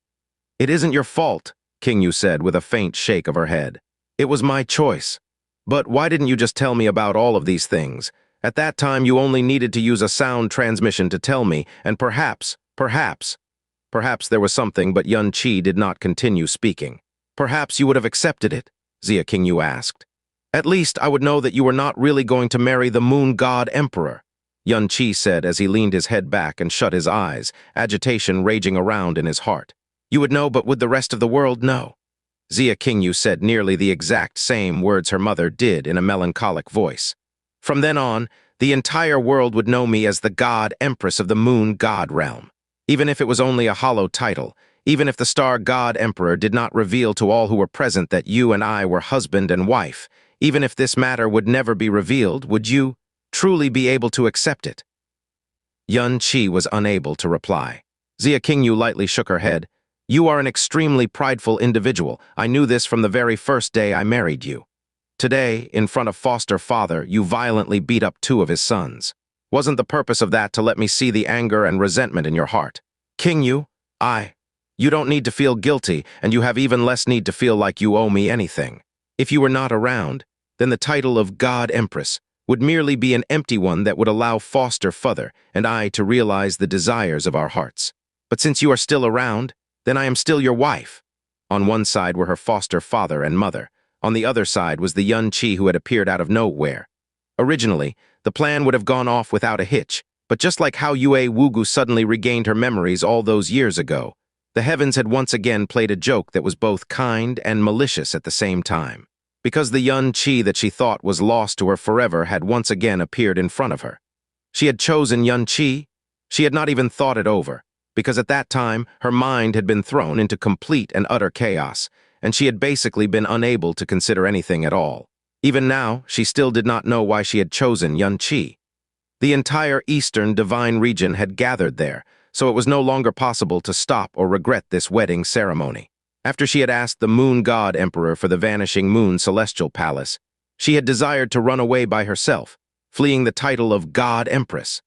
"It isn't your fault," Qingyu said with a faint shake of her head. "It was my choice. But why didn't you just tell me about all of these things? At that time, you only needed to use a sound transmission to tell me, and perhaps there was something, but Yun Qi did not continue speaking. "Perhaps you would have accepted it," Xia Qingyu asked. "At least I would know that you were not really going to marry the moon god emperor," Yun Qi said as he leaned his head back and shut his eyes, agitation raging around in his heart. "You would know, but would the rest of the world know?" Xia Qingyu said nearly the exact same words her mother did in a melancholic voice. "From then on, the entire world would know me as the god empress of the moon god realm. Even if it was only a hollow title, even if the star god emperor did not reveal to all who were present that you and I were husband and wife, even if this matter would never be revealed, would you truly be able to accept it?" Yun Qi was unable to reply. Xia Qingyu lightly shook her head. "You are an extremely prideful individual. I knew this from the very first day I married you. Today, in front of foster father, you violently beat up 2 of his sons. Wasn't the purpose of that to let me see the anger and resentment in your heart? Qingyu, you don't need to feel guilty, and you have even less need to feel like you owe me anything. If you were not around, then the title of God Empress would merely be an empty one that would allow foster father and I to realize the desires of our hearts. But since you are still around, then I am still your wife." On one side were her foster father and mother. On the other side was the Yun Qi who had appeared out of nowhere. Originally, the plan would have gone off without a hitch, but just like how Yue Wugu suddenly regained her memories all those years ago, the heavens had once again played a joke that was both kind and malicious at the same time. Because the Yun Qi that she thought was lost to her forever had once again appeared in front of her. She had chosen Yun Qi. She had not even thought it over, because at that time her mind had been thrown into complete and utter chaos, and she had basically been unable to consider anything at all. Even now, she still did not know why she had chosen Yun Qi. The entire eastern divine region had gathered there, so it was no longer possible to stop or regret this wedding ceremony. After she had asked the moon god emperor for the vanishing moon celestial palace, she had desired to run away by herself, fleeing the title of god empress.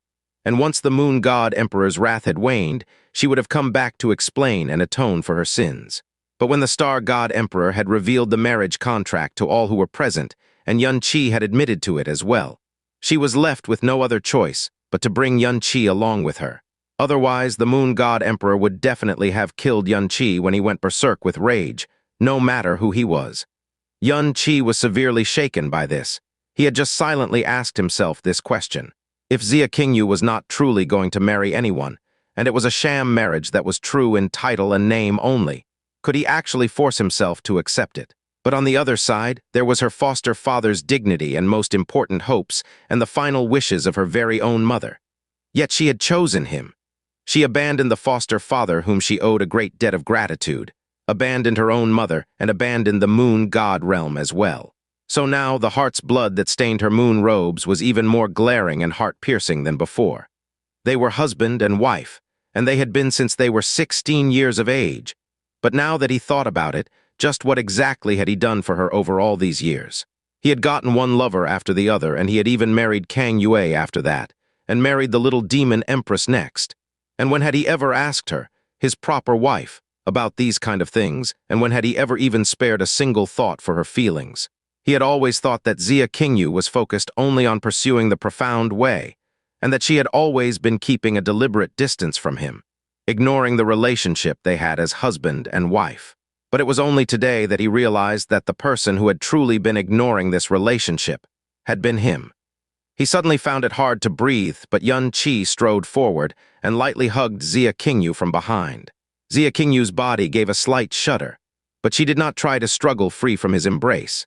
And once the moon god emperor's wrath had waned, she would have come back to explain and atone for her sins. But when the star god emperor had revealed the marriage contract to all who were present, and Yun Qi had admitted to it as well, she was left with no other choice but to bring Yun Qi along with her. Otherwise, the moon god emperor would definitely have killed Yun Qi when he went berserk with rage, no matter who he was. Yun Qi was severely shaken by this. He had just silently asked himself this question. If Xia Qingyu was not truly going to marry anyone, and it was a sham marriage that was true in title and name only, could he actually force himself to accept it? But on the other side, there was her foster father's dignity and most important hopes and the final wishes of her very own mother. Yet she had chosen him. She abandoned the foster father whom she owed a great debt of gratitude, abandoned her own mother, and abandoned the moon god realm as well. So now the heart's blood that stained her moon robes was even more glaring and heart-piercing than before. They were husband and wife, and they had been since they were 16 years of age. But now that he thought about it, just what exactly had he done for her over all these years? He had gotten one lover after the other, and he had even married Kang Yue after that, and married the little demon empress next. And when had he ever asked her, his proper wife, about these kind of things, and when had he ever even spared a single thought for her feelings? He had always thought that Xia Qingyu was focused only on pursuing the profound way, and that she had always been keeping a deliberate distance from him, ignoring the relationship they had as husband and wife. But it was only today that he realized that the person who had truly been ignoring this relationship had been him. He suddenly found it hard to breathe, but Yun Qi strode forward and lightly hugged Xia Qingyu from behind. Xia Qingyu's body gave a slight shudder, but she did not try to struggle free from his embrace.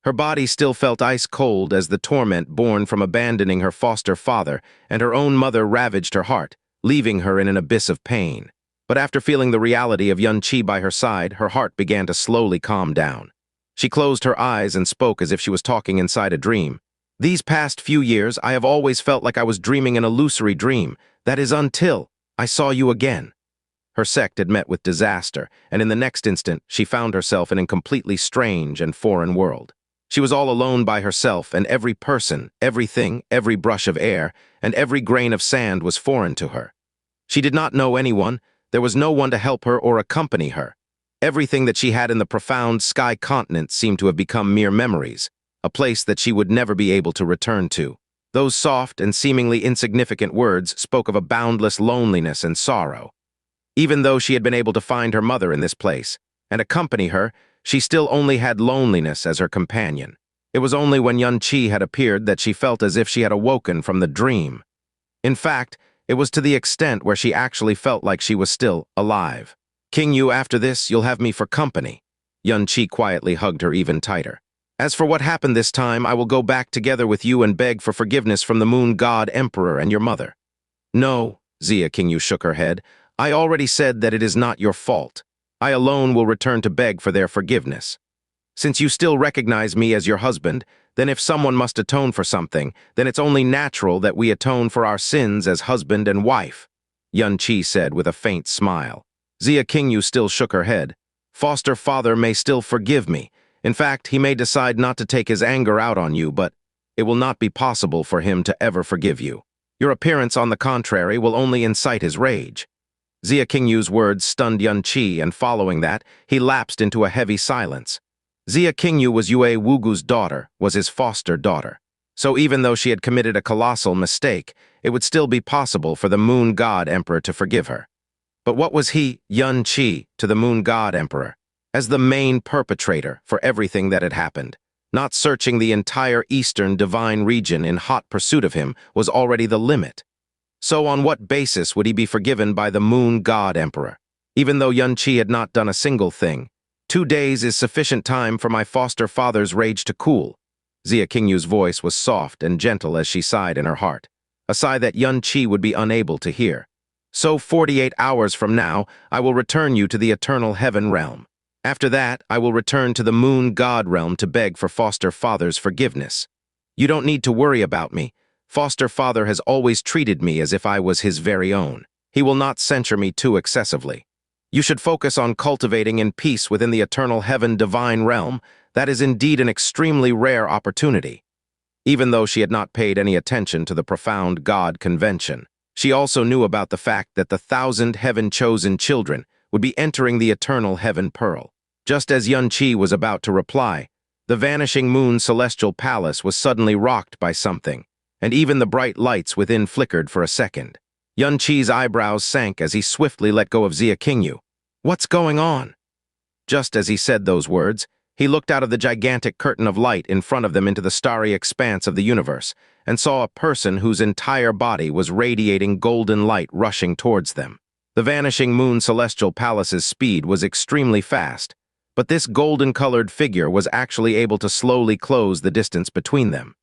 Her body still felt ice-cold as the torment born from abandoning her foster father and her own mother ravaged her heart, leaving her in an abyss of pain. But after feeling the reality of Xianxia by her side, her heart began to slowly calm down. She closed her eyes and spoke as if she was talking inside a dream. These past few years, I have always felt like I was dreaming an illusory dream. That is until I saw you again. Her sect had met with disaster, and in the next instant, she found herself in a completely strange and foreign world. She was all alone by herself, and every person, everything, every brush of air, and every grain of sand was foreign to her. She did not know anyone. There was no one to help her or accompany her. Everything that she had in the profound sky continent seemed to have become mere memories, a place that she would never be able to return to. Those soft and seemingly insignificant words spoke of a boundless loneliness and sorrow. Even though she had been able to find her mother in this place and accompany her, she still only had loneliness as her companion. It was only when Xianxia had appeared that she felt as if she had awoken from the dream. In fact, it was to the extent where she actually felt like she was still alive. King Yu, after this, you'll have me for company. Xianxia quietly hugged her even tighter. As for what happened this time, I will go back together with you and beg for forgiveness from the Moon God Emperor and your mother. No, King Yu shook her head. I already said that it is not your fault. I alone will return to beg for their forgiveness. Since you still recognize me as your husband, then if someone must atone for something, then it's only natural that we atone for our sins as husband and wife, Xianxia said with a faint smile. King Yu still shook her head. Foster father may still forgive me. In fact, he may decide not to take his anger out on you, but it will not be possible for him to ever forgive you. Your appearance, on the contrary, will only incite his rage. King Yu's words stunned Xianxia, and following that, he lapsed into a heavy silence. King Yu was Yue Wugu's daughter, was his foster daughter. So even though she had committed a colossal mistake, it would still be possible for the Moon God Emperor to forgive her. But what was he, Xianxia, to the Moon God Emperor? As the main perpetrator for everything that had happened, not searching the entire eastern divine region in hot pursuit of him was already the limit. So on what basis would he be forgiven by the Moon God Emperor? Even though Xianxia had not done a single thing, 2 days is sufficient time for my foster father's rage to cool. King Yu's voice was soft and gentle as she sighed in her heart, a sigh that Xianxia would be unable to hear. So 48 hours from now, I will return you to the eternal heaven realm. After that, I will return to the Moon God realm to beg for foster father's forgiveness. You don't need to worry about me. Foster father has always treated me as if I was his very own. He will not censure me too excessively. You should focus on cultivating in peace within the eternal Heaven-Defying realm. That is indeed an extremely rare opportunity. Even though she had not paid any attention to the profound God convention, she also knew about the fact that the 1,000 heaven-chosen children would be entering the eternal heaven pearl. Just as Xianxia was about to reply, the vanishing moon celestial palace was suddenly rocked by something, and even the bright lights within flickered for a second. Xianxia's eyebrows sank as he swiftly let go of King Yu. What's going on? Just as he said those words, he looked out of the gigantic curtain of light in front of them into the starry expanse of the universe, and saw a person whose entire body was radiating golden light rushing towards them. The vanishing moon celestial palace's speed was extremely fast, but this golden-colored figure was actually able to slowly close the distance between them.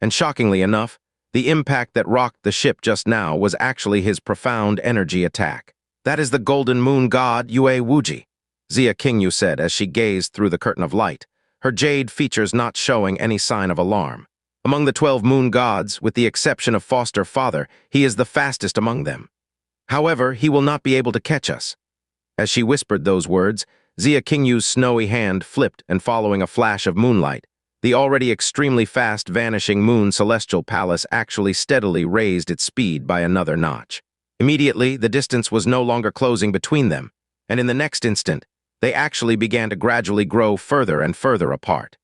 And shockingly enough, the impact that rocked the ship just now was actually his profound energy attack. That is the golden moon god Yue Wuji, King Yu said as she gazed through the curtain of light, her jade features not showing any sign of alarm. Among the 12 moon gods, with the exception of foster father, he is the fastest among them. However, he will not be able to catch us. As she whispered those words, King Yu's snowy hand flipped, and following a flash of moonlight, the already extremely fast vanishing moon celestial palace actually steadily raised its speed by another notch. Immediately, the distance was no longer closing between them, and in the next instant, they actually began to gradually grow further and further apart.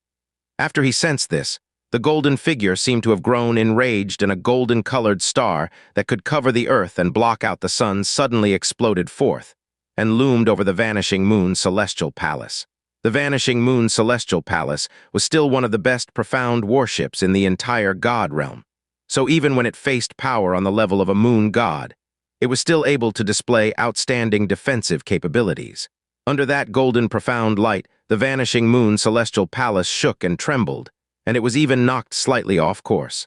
After he sensed this, the golden figure seemed to have grown enraged, and a golden-colored star that could cover the earth and block out the sun suddenly exploded forth and loomed over the vanishing moon celestial palace. The vanishing moon celestial palace was still one of the best profound warships in the entire god realm. So even when it faced power on the level of a moon god, it was still able to display outstanding defensive capabilities. Under that golden profound light, the vanishing moon celestial palace shook and trembled, and it was even knocked slightly off course.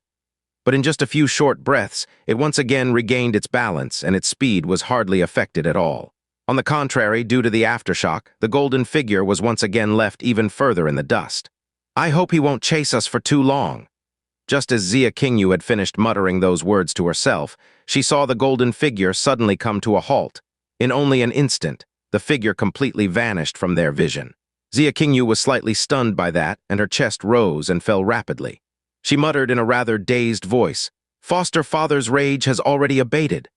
But in just a few short breaths, it once again regained its balance, and its speed was hardly affected at all. On the contrary, due to the aftershock, the golden figure was once again left even further in the dust. "I hope he won't chase us for too long." Just as Xianxia had finished muttering those words to herself, she saw the golden figure suddenly come to a halt. In only an instant, the figure completely vanished from their vision. Xianxia was slightly stunned by that, and her chest rose and fell rapidly. She muttered in a rather dazed voice, "Foster father's rage has already abated."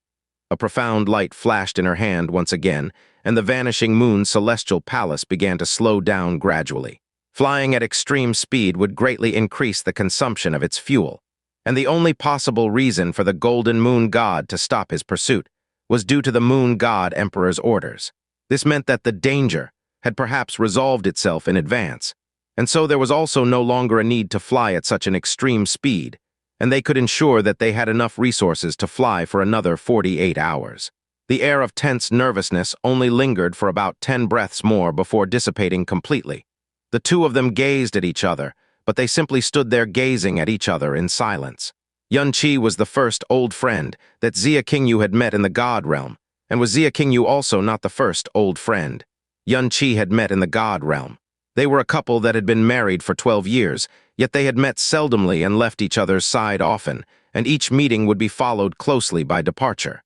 A profound light flashed in her hand once again, and the vanishing moon's celestial palace began to slow down gradually. Flying at extreme speed would greatly increase the consumption of its fuel, and the only possible reason for the golden moon god to stop his pursuit was due to the moon god emperor's orders. This meant that the danger had perhaps resolved itself in advance, and so there was also no longer a need to fly at such an extreme speed, and they could ensure that they had enough resources to fly for another 48 hours. The air of tense nervousness only lingered for about 10 breaths more before dissipating completely. The two of them gazed at each other, but they simply stood there gazing at each other in silence. Xianxia was the first old friend that Xianxia had met in the God realm, and was Xianxia also not the first old friend Xianxia had met in the God realm? They were a couple that had been married for 12 years, yet they had met seldomly and left each other's side often, and each meeting would be followed closely by departure.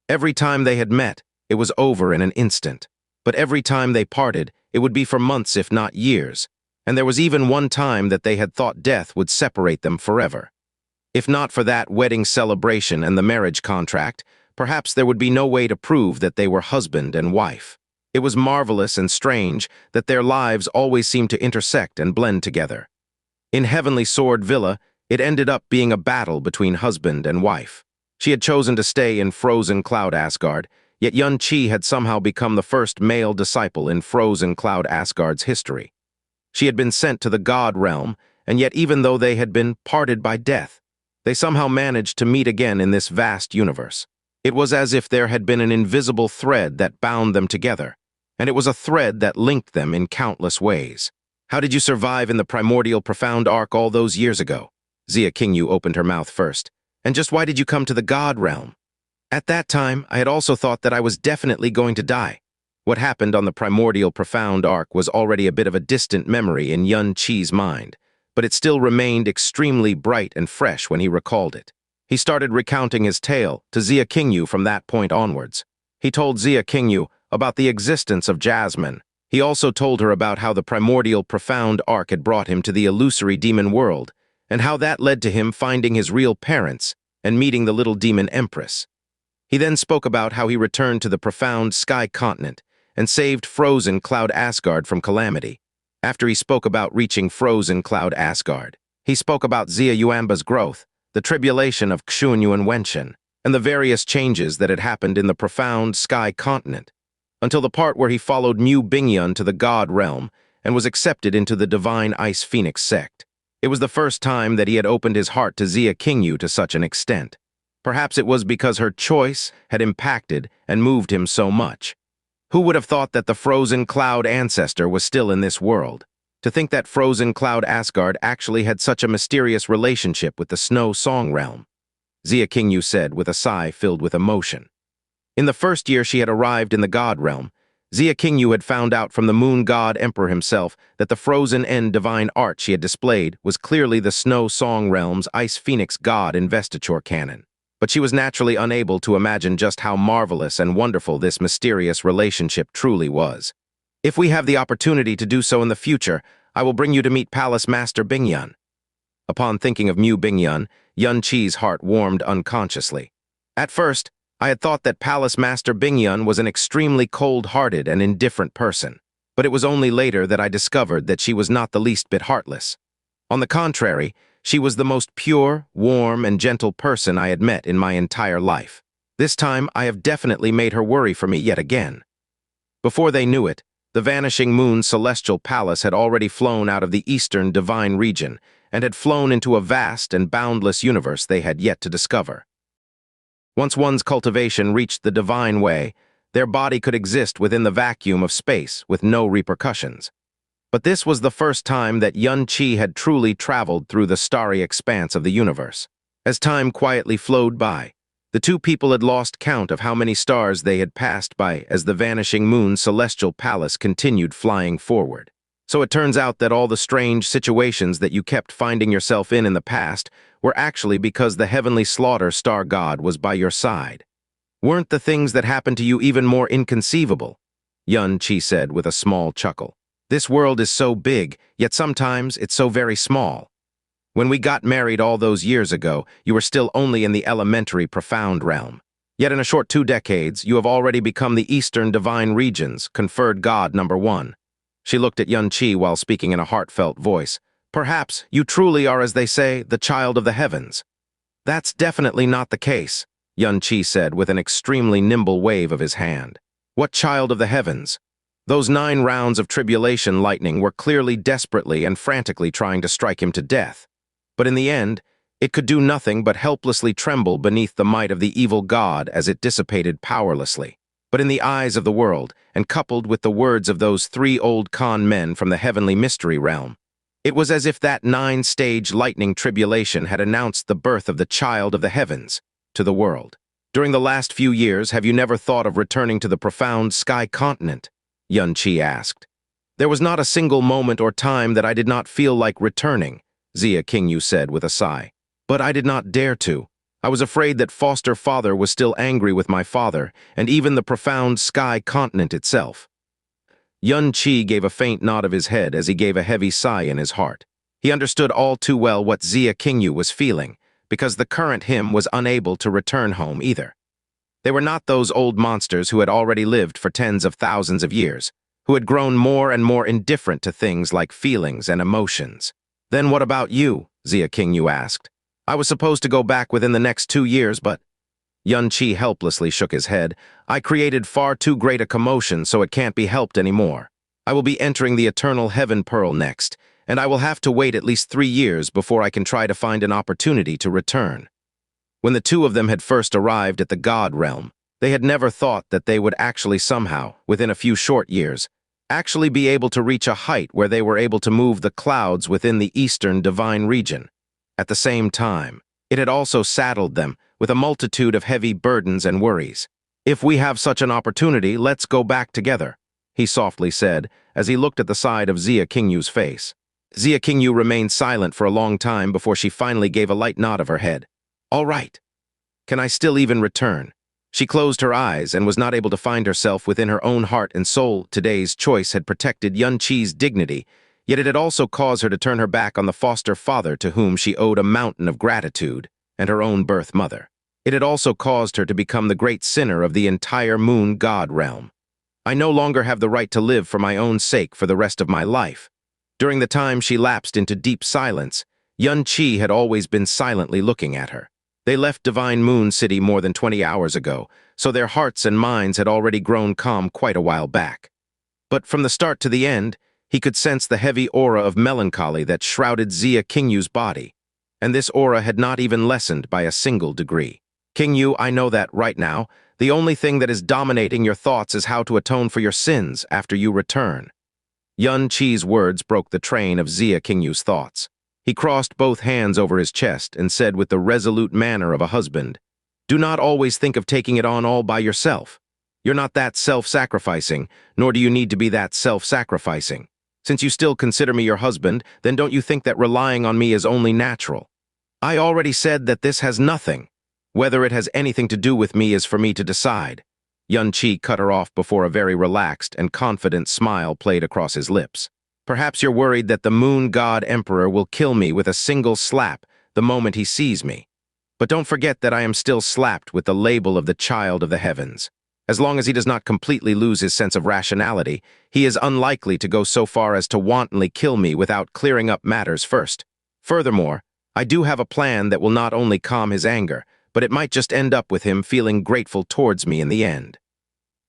Every time they had met, it was over in an instant, but every time they parted, it would be for months if not years, and there was even one time that they had thought death would separate them forever. If not for that wedding celebration and the marriage contract, perhaps there would be no way to prove that they were husband and wife. It was marvelous and strange that their lives always seemed to intersect and blend together. In Heavenly Sword Villa, it ended up being a battle between husband and wife. She had chosen to stay in Frozen Cloud Asgard, yet Xianxia had somehow become the first male disciple in Frozen Cloud Asgard's history. She had been sent to the God realm, and yet even though they had been parted by death, they somehow managed to meet again in this vast universe. It was as if there had been an invisible thread that bound them together, and it was a thread that linked them in countless ways. "How did you survive in the primordial profound arc all those years ago?" Xianxia opened her mouth first. "And just why did you come to the God realm?" "At that time, I had also thought that I was definitely going to die." What happened on the primordial profound arc was already a bit of a distant memory in Xianxia's mind, but it still remained extremely bright and fresh when he recalled it. He started recounting his tale to Xianxia from that point onwards. He told Xianxia about the existence of Jasmine. He also told her about how the primordial profound arc had brought him to the illusory demon world, and how that led to him finding his real parents and meeting the little demon empress. He then spoke about how he returned to the profound sky continent and saved Frozen Cloud Asgard from calamity. After he spoke about reaching Frozen Cloud Asgard, he spoke about Xianxuanba's growth, the tribulation of Xianyuan Wenshin, and the various changes that had happened in the profound sky continent, until the part where he followed Mu Bingyun to the God realm and was accepted into the divine Ice Phoenix sect. It was the first time that he had opened his heart to Xianxia to such an extent. Perhaps it was because her choice had impacted and moved him so much. Who would have thought that the Frozen Cloud ancestor was still in this world? To think that Frozen Cloud Asgard actually had such a mysterious relationship with the Snow Song realm, Xianxia said with a sigh filled with emotion. In the first year she had arrived in the God realm, Xianxia had found out from the Moon God Emperor himself that the frozen end divine art she had displayed was clearly the Snow Song realm's Ice Phoenix God investiture canon. But she was naturally unable to imagine just how marvelous and wonderful this mysterious relationship truly was. "If we have the opportunity to do so in the future, I will bring you to meet Palace Master Bingyun." Upon thinking of Mu Bingyun, Xianxia's heart warmed unconsciously. At first, I had thought that Palace Master Bingyun was an extremely cold-hearted and indifferent person, but it was only later that I discovered that she was not the least bit heartless. On the contrary, she was the most pure, warm, and gentle person I had met in my entire life. This time, I have definitely made her worry for me yet again. Before they knew it, the vanishing moon's celestial palace had already flown out of the eastern divine region and had flown into a vast and boundless universe they had yet to discover. Once one's cultivation reached the divine way, Their body could exist within the vacuum of space with no repercussions. But this was the first time that Xianxia had truly traveled through the starry expanse of the universe. As time quietly flowed by, the two people had lost count of how many stars they had passed by as the vanishing moon's celestial palace continued flying forward. So it turns out that all the strange situations that you kept finding yourself in the past were actually because the heavenly slaughter star god was by your side. Weren't the things that happened to you even more inconceivable? Xianxia said with a small chuckle. This world is so big, yet sometimes it's so very small. When we got married all those years ago, you were still only in the elementary profound realm. Yet in a short 2 decades, you have already become the Eastern Divine Region's conferred God #1. She looked at Xianxia while speaking in a heartfelt voice. Perhaps you truly are, as they say, the child of the heavens. That's definitely not the case, Xianxia said with an extremely nimble wave of his hand. What child of the heavens? Those 9 rounds of tribulation lightning were clearly desperately and frantically trying to strike him to death. But in the end, it could do nothing but helplessly tremble beneath the might of the evil god as it dissipated powerlessly. But in the eyes of the world, and coupled with the words of those 3 old con men from the heavenly mystery realm, it was as if that 9-stage lightning tribulation had announced the birth of the child of the heavens to the world. During the last few years, have you never thought of returning to the profound sky continent? Xianxia asked. There was not a single moment or time that I did not feel like returning, Xianxia said with a sigh. But I did not dare to. I was afraid that foster father was still angry with my father, and even the profound sky continent itself. Xianxia gave a faint nod of his head as he gave a heavy sigh in his heart. He understood all too well what Xianxia was feeling, because the current him was unable to return home either. They were not those old monsters who had already lived for tens of thousands of years, who had grown more and more indifferent to things like feelings and emotions. Then what about you? Xianxia asked. I was supposed to go back within the next 2 years, but... Xianxia helplessly shook his head. I created far too great a commotion, so it can't be helped anymore. I will be entering the eternal heaven pearl next, and I will have to wait at least 3 years before I can try to find an opportunity to return. When the two of them had first arrived at the God realm, they had never thought that they would actually somehow, within a few short years, actually be able to reach a height where they were able to move the clouds within the Eastern Divine Region. At the same time, it had also saddled them with a multitude of heavy burdens and worries. If we have such an opportunity, let's go back together, he softly said as he looked at the side of Xianxia's face. Xianxia remained silent for a long time before she finally gave a light nod of her head. All right. Can I still even return? She closed her eyes and was not able to find herself within her own heart and soul. Today's choice had protected Xianxia's dignity, yet it had also caused her to turn her back on the foster father to whom she owed a mountain of gratitude, and her own birth mother. It had also caused her to become the great sinner of the entire moon god realm. I no longer have the right to live for my own sake for the rest of my life. During the time she lapsed into deep silence, Xianxia had always been silently looking at her. They left Divine Moon City more than 20 hours ago, so their hearts and minds had already grown calm quite a while back. But from the start to the end, he could sense the heavy aura of melancholy that shrouded Xianxia's body, and this aura had not even lessened by a single degree. Qingyu, I know that right now, the only thing that is dominating your thoughts is how to atone for your sins after you return. Xianxia's words broke the train of Xianxia's thoughts. He crossed both hands over his chest and said with the resolute manner of a husband, Do not always think of taking it on all by yourself. You're not that self-sacrificing, nor do you need to be that self-sacrificing. Since you still consider me your husband, then don't you think that relying on me is only natural? I already said that this has nothing. Whether it has anything to do with me is for me to decide. Xianxia cut her off before a very relaxed and confident smile played across his lips. Perhaps you're worried that the moon god emperor will kill me with a single slap the moment he sees me. But don't forget that I am still slapped with the label of the child of the heavens. As long as he does not completely lose his sense of rationality, he is unlikely to go so far as to wantonly kill me without clearing up matters first. Furthermore, I do have a plan that will not only calm his anger, but it might just end up with him feeling grateful towards me in the end.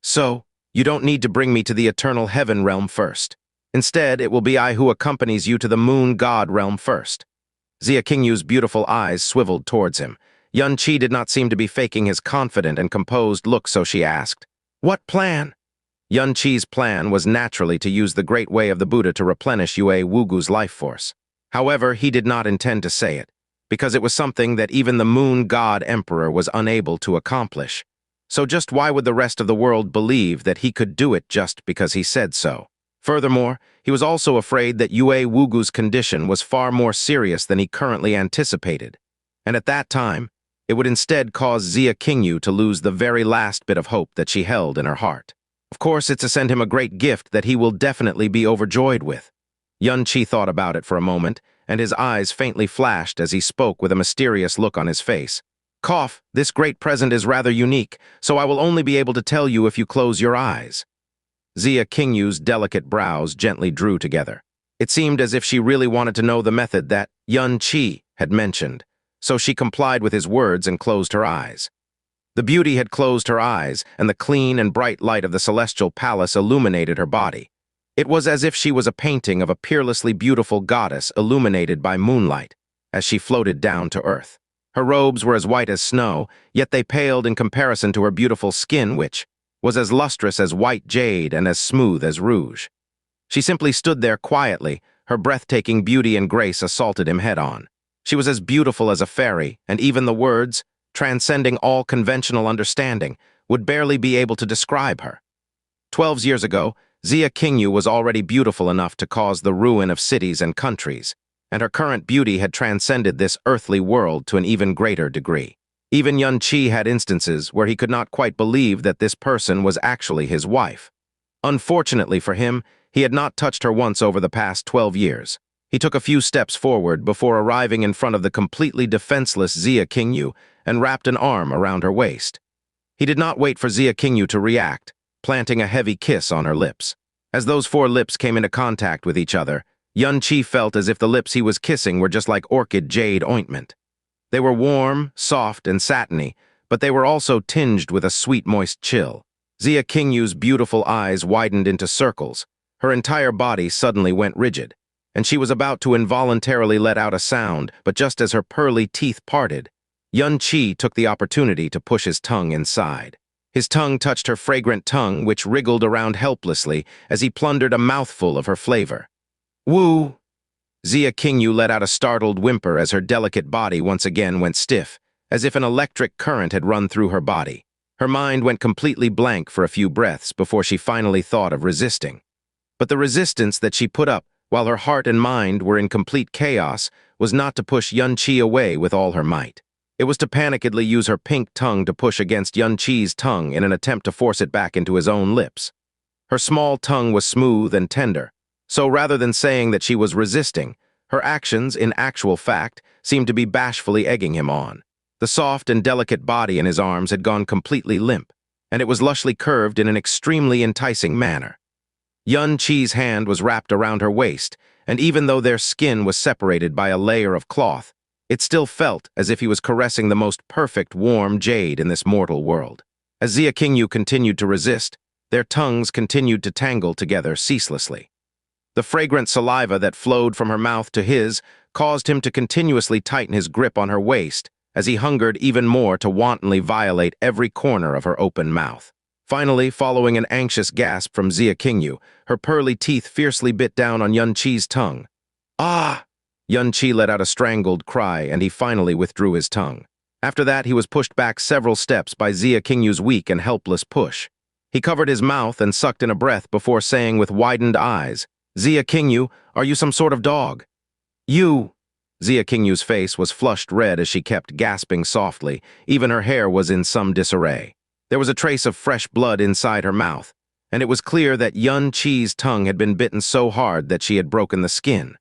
So, you don't need to bring me to the eternal heaven realm first. Instead, it will be I who accompanies you to the moon god realm first. Xianxia's beautiful eyes swiveled towards him. Xianxia did not seem to be faking his confident and composed look, so she asked, What plan? Yun Chi's plan was naturally to use the great way of the Buddha to replenish Yue Wugu's life force. However, he did not intend to say it, because it was something that even the Moon God Emperor was unable to accomplish. So just why would the rest of the world believe that he could do it just because he said so? Furthermore, he was also afraid that Yue Wugu's condition was far more serious than he currently anticipated. And at that time, it would instead cause Xia Qingyu to lose the very last bit of hope that she held in her heart. Of course, it's to send him a great gift that he will definitely be overjoyed with. Yun Chi thought about it for a moment, and his eyes faintly flashed as he spoke with a mysterious look on his face. Cough, this great present is rather unique, so I will only be able to tell you if you close your eyes. Xia Qingyu's delicate brows gently drew together. It seemed as if she really wanted to know the method that Yun Chi had mentioned, so she complied with his words and closed her eyes. The beauty had closed her eyes, and the clean and bright light of the celestial palace illuminated her body. It was as if she was a painting of a peerlessly beautiful goddess illuminated by moonlight, as she floated down to earth. Her robes were as white as snow, yet they paled in comparison to her beautiful skin, which was as lustrous as white jade and as smooth as rouge. She simply stood there quietly, her breathtaking beauty and grace assaulted him head-on. She was as beautiful as a fairy, and even the words, transcending all conventional understanding, would barely be able to describe her. 12 years ago, Xia Qingyu was already beautiful enough to cause the ruin of cities and countries, and her current beauty had transcended this earthly world to an even greater degree. Even Yun Chi had instances where he could not quite believe that this person was actually his wife. Unfortunately for him, he had not touched her once over the past 12 years. He took a few steps forward before arriving in front of the completely defenseless Xia Qingyu and wrapped an arm around her waist. He did not wait for Xia Qingyu to react, planting a heavy kiss on her lips. As those four lips came into contact with each other, Yun Chi felt as if the lips he was kissing were just like orchid jade ointment. They were warm, soft, and satiny, but they were also tinged with a sweet, moist chill. Xia Qingyu's beautiful eyes widened into circles. Her entire body suddenly went rigid, and she was about to involuntarily let out a sound, but just as her pearly teeth parted, Yun Chi took the opportunity to push his tongue inside. His tongue touched her fragrant tongue, which wriggled around helplessly as he plundered a mouthful of her flavor. Woo! Xia Qingyu let out a startled whimper as her delicate body once again went stiff, as if an electric current had run through her body. Her mind went completely blank for a few breaths before she finally thought of resisting. But the resistance that she put up, while her heart and mind were in complete chaos, was not to push Yun Chi away with all her might. It was to panickedly use her pink tongue to push against Yun Chi's tongue in an attempt to force it back into his own lips. Her small tongue was smooth and tender, so rather than saying that she was resisting, her actions, in actual fact, seemed to be bashfully egging him on. The soft and delicate body in his arms had gone completely limp, and it was lushly curved in an extremely enticing manner. Yun Chi's hand was wrapped around her waist, and even though their skin was separated by a layer of cloth, it still felt as if he was caressing the most perfect warm jade in this mortal world. As Xia Qingyu continued to resist, their tongues continued to tangle together ceaselessly. The fragrant saliva that flowed from her mouth to his caused him to continuously tighten his grip on her waist as he hungered even more to wantonly violate every corner of her open mouth. Finally, following an anxious gasp from Xia Qingyu, her pearly teeth fiercely bit down on Yun Chi's tongue. Ah! Yun Chi let out a strangled cry, and he finally withdrew his tongue. After that, he was pushed back several steps by Xia Qingyu's weak and helpless push. He covered his mouth and sucked in a breath before saying with widened eyes, Xia Qingyu, are you some sort of dog? You! Xia Qingyu's face was flushed red as she kept gasping softly. Even her hair was in some disarray. There was a trace of fresh blood inside her mouth, and it was clear that Yun Chi's tongue had been bitten so hard that she had broken the skin.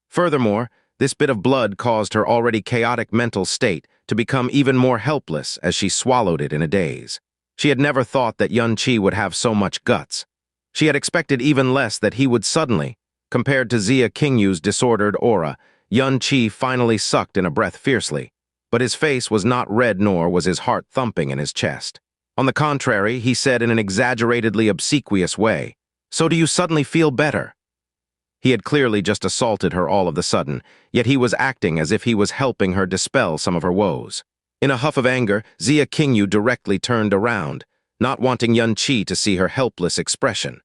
Furthermore, this bit of blood caused her already chaotic mental state to become even more helpless as she swallowed it in a daze. She had never thought that Yun Chi would have so much guts. She had expected even less that he would suddenly, compared to Xia Qingyu's disordered aura. Yun Chi finally sucked in a breath fiercely, but his face was not red nor was his heart thumping in his chest. On the contrary, he said in an exaggeratedly obsequious way, "So do you suddenly feel better?" He had clearly just assaulted her all of the sudden, yet he was acting as if he was helping her dispel some of her woes. In a huff of anger, Xia Qingyu directly turned around. not wanting Xianxia to see her helpless expression.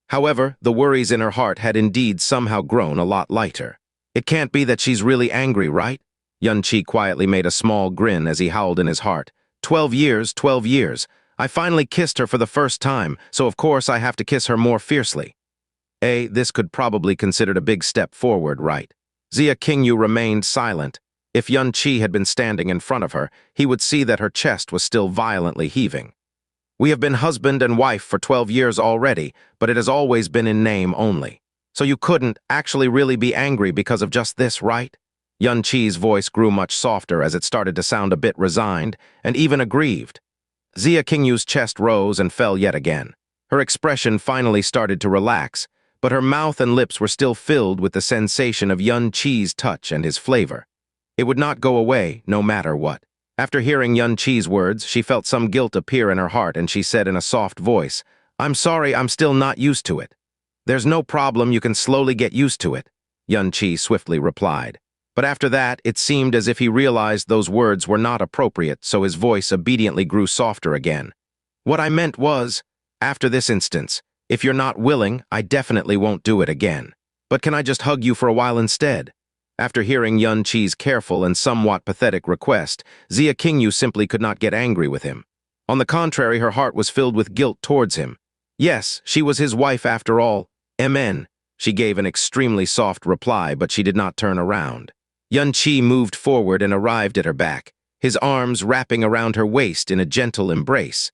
However, the worries in her heart had indeed somehow grown a lot lighter. It can't be that she's really angry, right? Xianxia quietly made a small grin as he howled in his heart. 12 years, 12 years. I finally kissed her for the first time, so of course I have to kiss her more fiercely. This could probably considered a big step forward, right? Xia Qingyu remained silent. If Xianxia had been standing in front of her, he would see that her chest was still violently heaving. We have been husband and wife for 12 years already, but it has always been in name only. So you couldn't actually really be angry because of just this, right? Xianxia's voice grew much softer as it started to sound a bit resigned, and even aggrieved. Xia Qingyu's chest rose and fell yet again. Her expression finally started to relax, but her mouth and lips were still filled with the sensation of Xianxia's touch and his flavor. It would not go away, no matter what. After hearing Xianxia's words, she felt some guilt appear in her heart, and she said in a soft voice, "I'm sorry, I'm still not used to it." "There's no problem, you can slowly get used to it," Xianxia swiftly replied. But after that, it seemed as if he realized those words were not appropriate, so his voice obediently grew softer again. "What I meant was, after this instance, if you're not willing, I definitely won't do it again. But can I just hug you for a while instead?" After hearing Xianxia's careful and somewhat pathetic request, Xia Qingyu simply could not get angry with him. On the contrary, her heart was filled with guilt towards him. Yes, she was his wife after all. Amen. She gave an extremely soft reply, but she did not turn around. Xianxia moved forward and arrived at her back, his arms wrapping around her waist in a gentle embrace.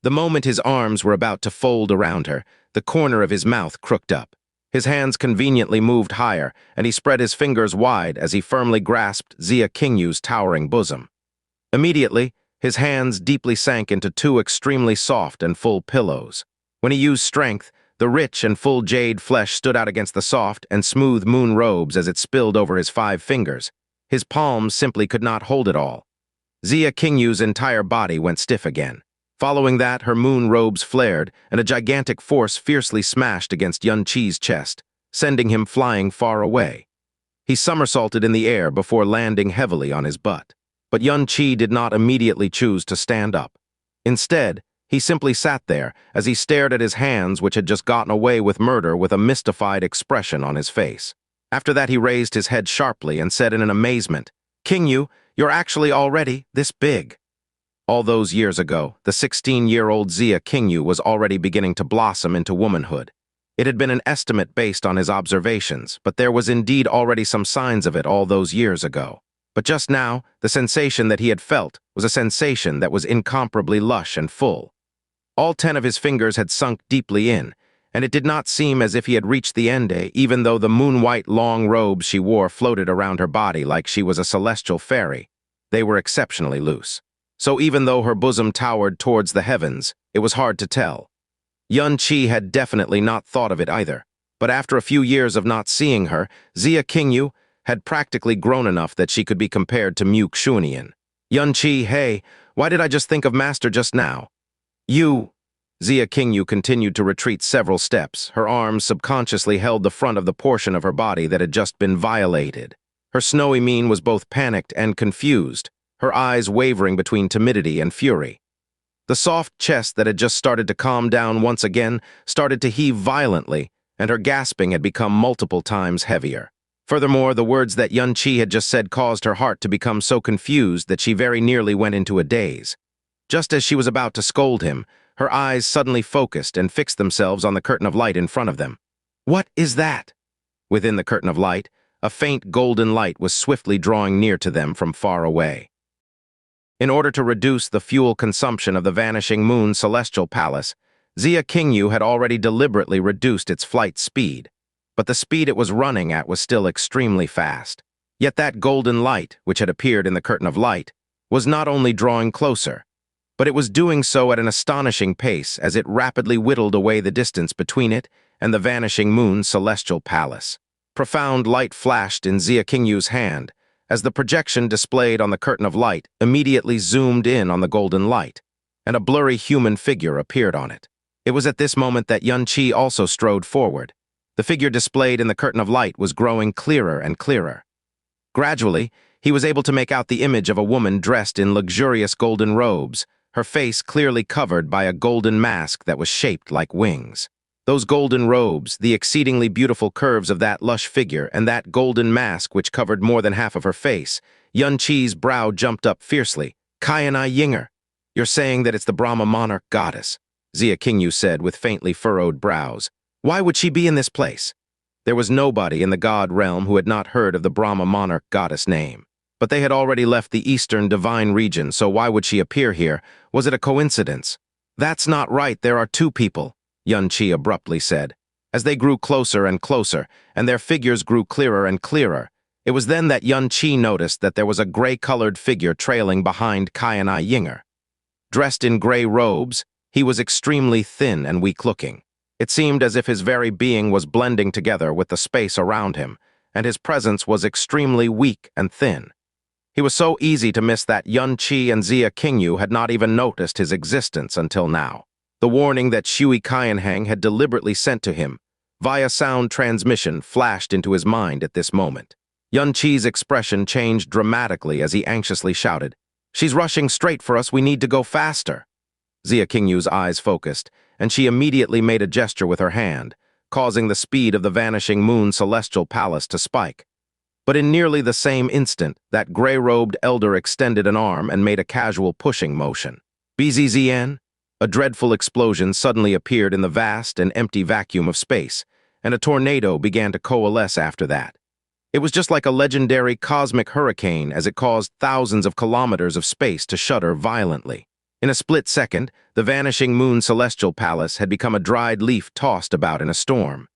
The moment his arms were about to fold around her, the corner of his mouth crooked up. His hands conveniently moved higher, and he spread his fingers wide as he firmly grasped Xia Qingyu's towering bosom. Immediately, his hands deeply sank into two extremely soft and full pillows. When he used strength, the rich and full jade flesh stood out against the soft and smooth moon robes as it spilled over his 5 fingers. His palms simply could not hold it all. Xia Qingyu's entire body went stiff again. Following that, her moon robes flared, and a gigantic force fiercely smashed against Xianxia's chest, sending him flying far away. He somersaulted in the air before landing heavily on his butt. But Xianxia did not immediately choose to stand up. Instead, he simply sat there as he stared at his hands, which had just gotten away with murder, with a mystified expression on his face. After that, he raised his head sharply and said in an amazement, "Qingyu, you're actually already this big." All those years ago, the 16-year-old Xia Qingyu was already beginning to blossom into womanhood. It had been an estimate based on his observations, but there was indeed already some signs of it all those years ago. But just now, the sensation that he had felt was a sensation that was incomparably lush and full. All 10 of his fingers had sunk deeply in, and it did not seem as if he had reached the end, even though the moon-white long robes she wore floated around her body like she was a celestial fairy. They were exceptionally loose. So even though her bosom towered towards the heavens, it was hard to tell. Xianxia had definitely not thought of it either, but after a few years of not seeing her, Xia Qingyu had practically grown enough that she could be compared to Mu Xunian. "Xianxia, hey, why did I just think of Master just now?" "You..." Xia Qingyu continued to retreat several steps. Her arms subconsciously held the front of the portion of her body that had just been violated. Her snowy mien was both panicked and confused, her eyes wavering between timidity and fury. The soft chest that had just started to calm down once again started to heave violently, and her gasping had become multiple times heavier. Furthermore, the words that Xianxia had just said caused her heart to become so confused that she very nearly went into a daze. Just as she was about to scold him, her eyes suddenly focused and fixed themselves on the curtain of light in front of them. "What is that?" Within the curtain of light, a faint golden light was swiftly drawing near to them from far away. In order to reduce the fuel consumption of the Vanishing Moon Celestial Palace, Xia Qingyu had already deliberately reduced its flight speed, but the speed it was running at was still extremely fast. Yet that golden light, which had appeared in the curtain of light, was not only drawing closer, but it was doing so at an astonishing pace as it rapidly whittled away the distance between it and the Vanishing Moon Celestial Palace. Profound light flashed in Xia Qingyu's hand, as the projection displayed on the curtain of light immediately zoomed in on the golden light, and a blurry human figure appeared on it. It was at this moment that Xianxia also strode forward. The figure displayed in the curtain of light was growing clearer and clearer. Gradually, he was able to make out the image of a woman dressed in luxurious golden robes, her face clearly covered by a golden mask that was shaped like wings. Those golden robes, the exceedingly beautiful curves of that lush figure, and that golden mask which covered more than half of her face, Yun-Chi's brow jumped up fiercely. Xianxia Yinger, you're saying that it's the Brahma monarch goddess, Xia Qingyu said with faintly furrowed brows. Why would she be in this place? There was nobody in the god realm who had not heard of the Brahma monarch goddess name. But they had already left the eastern divine region, so why would she appear here? Was it a coincidence? That's not right, there are two people, Yun-Chi abruptly said. As they grew closer and closer, and their figures grew clearer and clearer, it was then that Yun-Chi noticed that there was a gray-colored figure trailing behind Xianxia Yinger. Dressed in gray robes, he was extremely thin and weak-looking. It seemed as if his very being was blending together with the space around him, and his presence was extremely weak and thin. He was so easy to miss that Yun-Chi and Xia Qingyu had not even noticed his existence until now. The warning that Shui Qianhang had deliberately sent to him, via sound transmission, flashed into his mind at this moment. Yun-Chi's expression changed dramatically as he anxiously shouted, "She's rushing straight for us, we need to go faster." Xia Qingyu's eyes focused, and she immediately made a gesture with her hand, causing the speed of the vanishing moon celestial palace to spike. But in nearly the same instant, that gray-robed elder extended an arm and made a casual pushing motion. BZZN? A dreadful explosion suddenly appeared in the vast and empty vacuum of space, and a tornado began to coalesce after that. It was just like a legendary cosmic hurricane as it caused thousands of kilometers of space to shudder violently. In a split second, the vanishing moon celestial palace had become a dried leaf tossed about in a storm.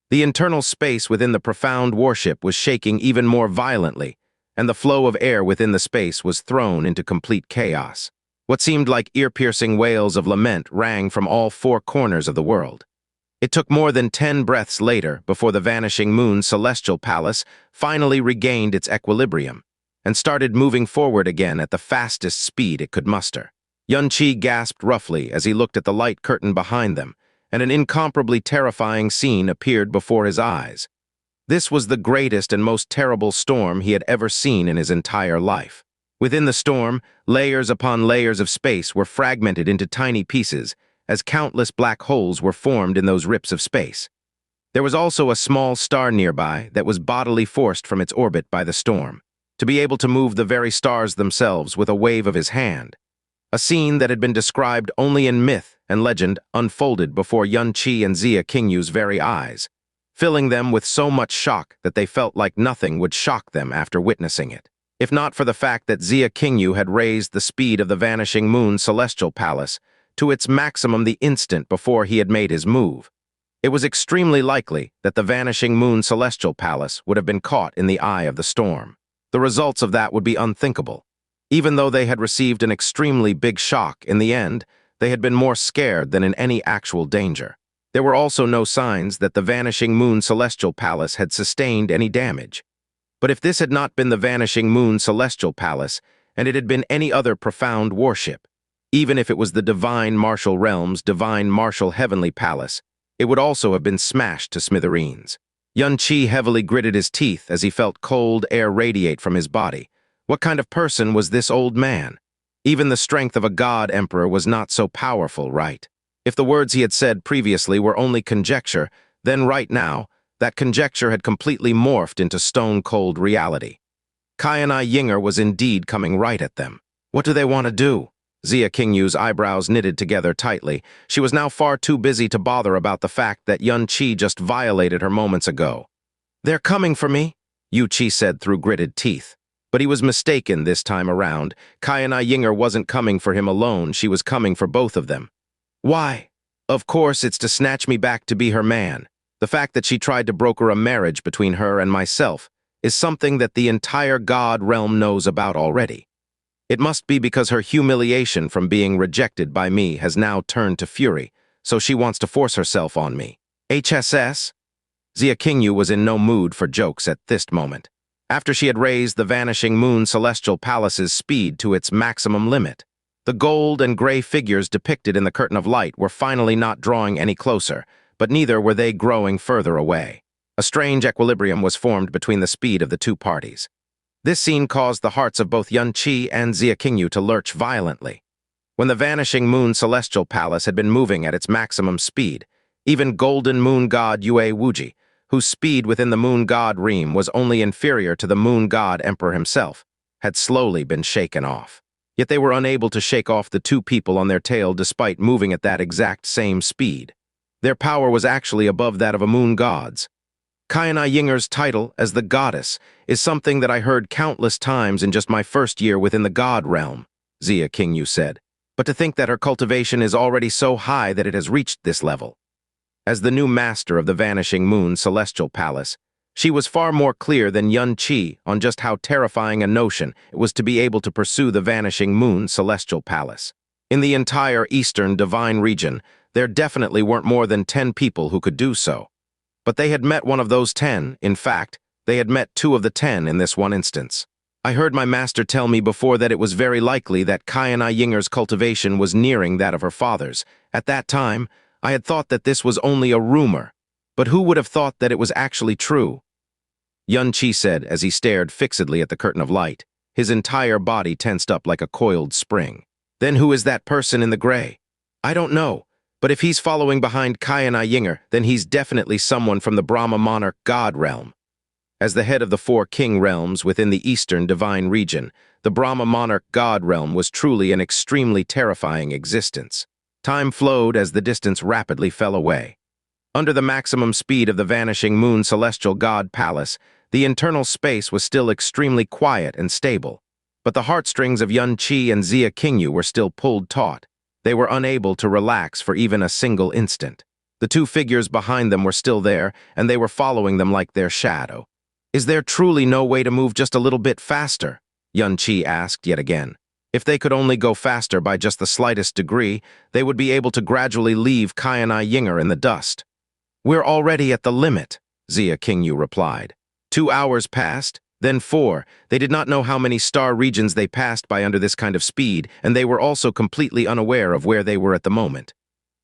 The internal space within the profound warship was shaking even more violently, and the flow of air within the space was thrown into complete chaos. What seemed like ear-piercing wails of lament rang from all four corners of the world. It took more than 10 breaths later before the vanishing moon celestial palace finally regained its equilibrium and started moving forward again at the fastest speed it could muster. Yun-Chi gasped roughly as he looked at the light curtain behind them, and an incomparably terrifying scene appeared before his eyes. This was the greatest and most terrible storm he had ever seen in his entire life. Within the storm, layers upon layers of space were fragmented into tiny pieces, as countless black holes were formed in those rips of space. There was also a small star nearby that was bodily forced from its orbit by the storm, to be able to move the very stars themselves with a wave of his hand. A scene that had been described only in myth and legend unfolded before Yun-Chi and Xia Qingyu's very eyes, filling them with so much shock that they felt like nothing would shock them after witnessing it. If not for the fact that Xia Qingyu had raised the speed of the vanishing moon celestial palace to its maximum the instant before he had made his move, it was extremely likely that the vanishing moon celestial palace would have been caught in the eye of the storm. The results of that would be unthinkable. Even though they had received an extremely big shock, in the end, they had been more scared than in any actual danger. There were also no signs that the vanishing moon celestial palace had sustained any damage. But if this had not been the vanishing moon celestial palace, and it had been any other profound warship, even if it was the divine martial realm's divine martial heavenly palace, it would also have been smashed to smithereens. Yun-Chi heavily gritted his teeth as he felt cold air radiate from his body. What kind of person was this old man? Even the strength of a god emperor was not so powerful, right? If the words he had said previously were only conjecture, then right now, that conjecture had completely morphed into stone-cold reality. Xianxia Yinger was indeed coming right at them. What do they want to do? Xia Qingyu's eyebrows knitted together tightly. She was now far too busy to bother about the fact that Yun-Chi just violated her moments ago. "They're coming for me," Yu-Chi said through gritted teeth. But he was mistaken this time around. Xianxia Yinger wasn't coming for him alone, she was coming for both of them. Why? Of course it's to snatch me back to be her man. The fact that she tried to broker a marriage between her and myself is something that the entire god realm knows about already. It must be because her humiliation from being rejected by me has now turned to fury, so she wants to force herself on me. HSS? Xia Qingyu was in no mood for jokes at this moment. After she had raised the vanishing moon celestial palace's speed to its maximum limit, the gold and gray figures depicted in the curtain of light were finally not drawing any closer, but neither were they growing further away. A strange equilibrium was formed between the speed of the two parties. This scene caused the hearts of both Yun-Chi and Xia Qingyu to lurch violently. When the Vanishing Moon Celestial Palace had been moving at its maximum speed, even Golden Moon God Yue Wuji, whose speed within the Moon God Realm was only inferior to the Moon God Emperor himself, had slowly been shaken off. Yet they were unable to shake off the two people on their tail despite moving at that exact same speed. Their power was actually above that of a moon god's. Xianxia Yinger's title as the goddess is something that I heard countless times in just my first year within the god realm, Xia Qingyu said. But to think that her cultivation is already so high that it has reached this level. As the new master of the Vanishing Moon Celestial Palace, she was far more clear than Yun Qi on just how terrifying a notion it was to be able to pursue the Vanishing Moon Celestial Palace. In the entire Eastern Divine region, there definitely weren't more than 10 people who could do so. But they had met one of those 10. In fact, they had met 2 of the 10 in this one instance. I heard my master tell me before that it was very likely that Xianxia Yinger's cultivation was nearing that of her father's. At that time, I had thought that this was only a rumor, but who would have thought that it was actually true? Yun Qi said as he stared fixedly at the curtain of light, his entire body tensed up like a coiled spring. Then who is that person in the gray? I don't know, but if he's following behind Xianxia Yinger, then he's definitely someone from the Brahma Monarch God realm. As the head of the 4 king realms within the Eastern Divine region, the Brahma Monarch God realm was truly an extremely terrifying existence. Time flowed as the distance rapidly fell away. Under the maximum speed of the Vanishing Moon Celestial God Palace, the internal space was still extremely quiet and stable. But the heartstrings of Yun Qi and Xia Qingyu were still pulled taut. They were unable to relax for even a single instant. The 2 figures behind them were still there, and they were following them like their shadow. Is there truly no way to move just a little bit faster? Yun Qi asked yet again. If they could only go faster by just the slightest degree, they would be able to gradually leave Xianxia Yinger in the dust. We're already at the limit, Xia Qingyu replied. 2 hours passed, then 4. They did not know how many star regions they passed by under this kind of speed, and they were also completely unaware of where they were at the moment.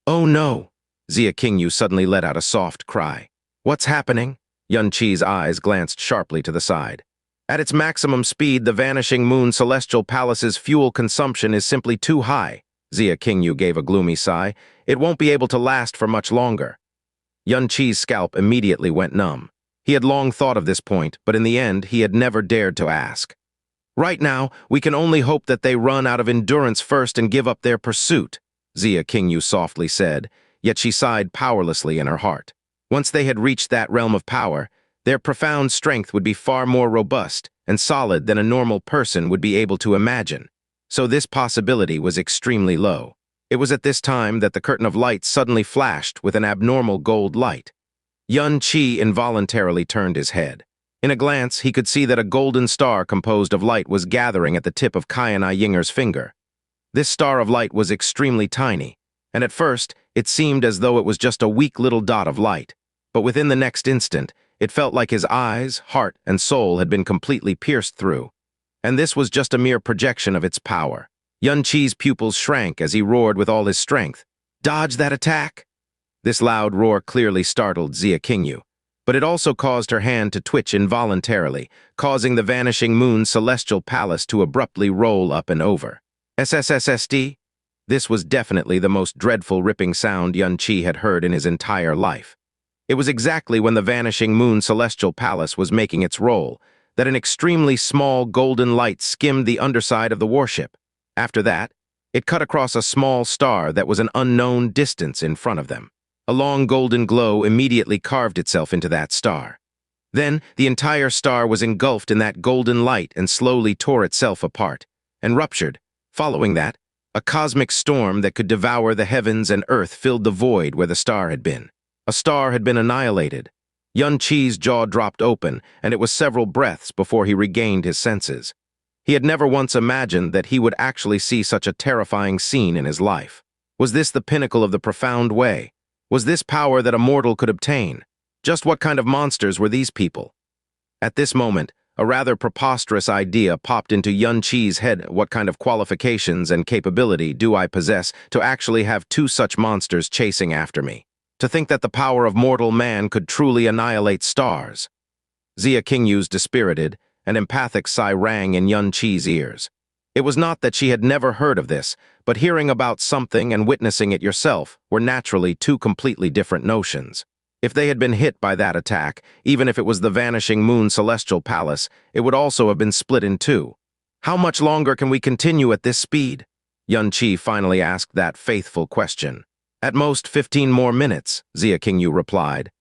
Oh no! Xia Qingyu suddenly let out a soft cry. What's happening? Yun Qi's eyes glanced sharply to the side. At its maximum speed, the Vanishing Moon Celestial Palace's fuel consumption is simply too high. Xia Qingyu gave a gloomy sigh. It won't be able to last for much longer. Yun Qi's scalp immediately went numb. He had long thought of this point, but in the end, he had never dared to ask. Right now, we can only hope that they run out of endurance first and give up their pursuit, Xia Qingyu softly said, yet she sighed powerlessly in her heart. Once they had reached that realm of power, their profound strength would be far more robust and solid than a normal person would be able to imagine. So this possibility was extremely low. It was at this time that the curtain of light suddenly flashed with an abnormal gold light. Yun Qi involuntarily turned his head. In a glance, he could see that a golden star composed of light was gathering at the tip of Xianxia Yinger's finger. This star of light was extremely tiny, and at first, it seemed as though it was just a weak little dot of light. But within the next instant, it felt like his eyes, heart, and soul had been completely pierced through. And this was just a mere projection of its power. Yun Qi's pupils shrank as he roared with all his strength. Dodge that attack! This loud roar clearly startled Xia Qingyu, but it also caused her hand to twitch involuntarily, causing the Vanishing Moon Celestial Palace to abruptly roll up and over. SSSSD? This was definitely the most dreadful ripping sound Yun Qi had heard in his entire life. It was exactly when the Vanishing Moon Celestial Palace was making its roll that an extremely small golden light skimmed the underside of the warship. After that, it cut across a small star that was an unknown distance in front of them. A long golden glow immediately carved itself into that star. Then, the entire star was engulfed in that golden light and slowly tore itself apart, and ruptured. Following that, a cosmic storm that could devour the heavens and earth filled the void where the star had been. A star had been annihilated. Yun Qi's jaw dropped open, and it was several breaths before he regained his senses. He had never once imagined that he would actually see such a terrifying scene in his life. Was this the pinnacle of the profound way? Was this power that a mortal could obtain? Just what kind of monsters were these people? At this moment, a rather preposterous idea popped into Yun Qi's head. What kind of qualifications and capability do I possess to actually have 2 such monsters chasing after me? To think that the power of mortal man could truly annihilate stars. Xia Qingyu's dispirited and empathic sigh rang in Yun Qi's ears. It was not that she had never heard of this, but hearing about something and witnessing it yourself were naturally two completely different notions. If they had been hit by that attack, even if it was the Vanishing Moon Celestial Palace, it would also have been split in two. How much longer can we continue at this speed? Xianxia finally asked that faithful question. At most 15 more minutes, Xianxia replied.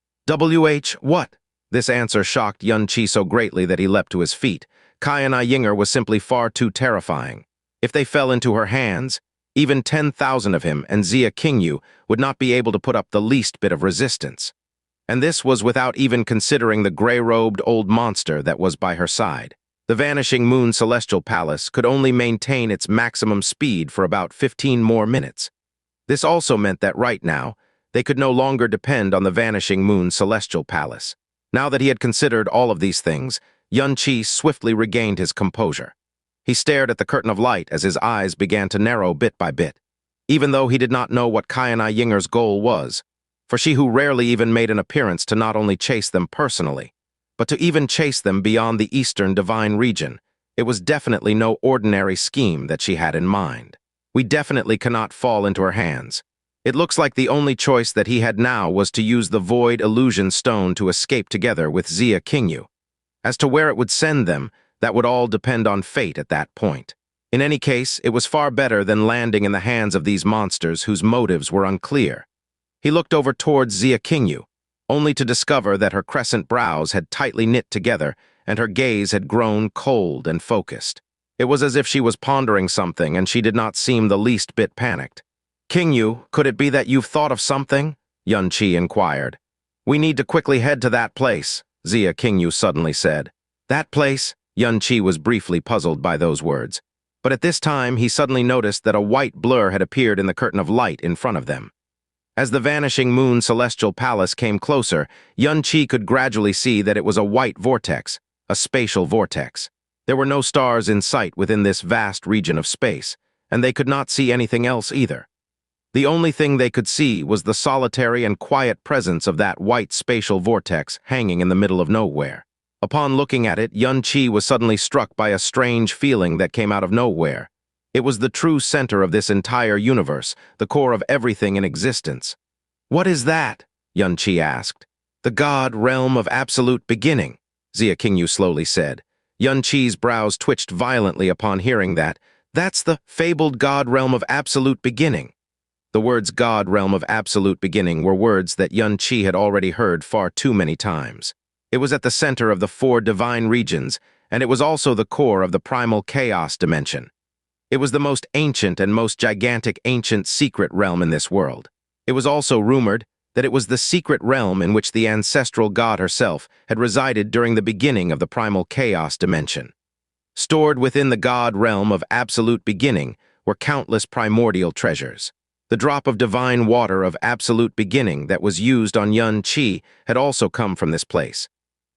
What? This answer shocked Xianxia so greatly that he leapt to his feet. Xianxia was simply far too terrifying. If they fell into her hands, even 10,000 of him and Xianxia would not be able to put up the least bit of resistance. And this was without even considering the gray-robed old monster that was by her side. The Vanishing Moon Celestial Palace could only maintain its maximum speed for about 15 more minutes. This also meant that right now, they could no longer depend on the Vanishing Moon Celestial Palace. Now that he had considered all of these things, Xianxia swiftly regained his composure. He stared at the curtain of light as his eyes began to narrow bit by bit, even though he did not know what Xianxia's goal was, for she who rarely even made an appearance to not only chase them personally, but to even chase them beyond the eastern divine region. It was definitely no ordinary scheme that she had in mind. We definitely cannot fall into her hands. It looks like the only choice that he had now was to use the Void Illusion Stone to escape together with Xianxia. As to where it would send them, that would all depend on fate at that point. In any case, it was far better than landing in the hands of these monsters whose motives were unclear. He looked over towards Xianxia, only to discover that her crescent brows had tightly knit together and her gaze had grown cold and focused. It was as if she was pondering something and she did not seem the least bit panicked. "Qingyu, could it be that you've thought of something?" Xianxia inquired. "We need to quickly head to that place," Xianxia suddenly said. "That place?" Xianxia was briefly puzzled by those words. But at this time, he suddenly noticed that a white blur had appeared in the curtain of light in front of them. As the Vanishing Moon Celestial Palace came closer, Xianxia could gradually see that it was a white vortex, a spatial vortex. There were no stars in sight within this vast region of space, and they could not see anything else either. The only thing they could see was the solitary and quiet presence of that white spatial vortex hanging in the middle of nowhere. Upon looking at it, Xianxia was suddenly struck by a strange feeling that came out of nowhere. It was the true center of this entire universe, the core of everything in existence. "What is that?" Xianxia asked. "The God realm of absolute beginning," Xianxia slowly said. Xianxia's brows twitched violently upon hearing that. "That's the fabled God realm of absolute beginning." The words God realm of absolute beginning were words that Xianxia had already heard far too many times. It was at the center of the 4 divine regions, and it was also the core of the primal chaos dimension. It was the most ancient and most gigantic ancient secret realm in this world. It was also rumored that it was the secret realm in which the ancestral god herself had resided during the beginning of the primal chaos dimension. Stored within the God realm of absolute beginning were countless primordial treasures. The drop of divine water of absolute beginning that was used on Xianxia had also come from this place.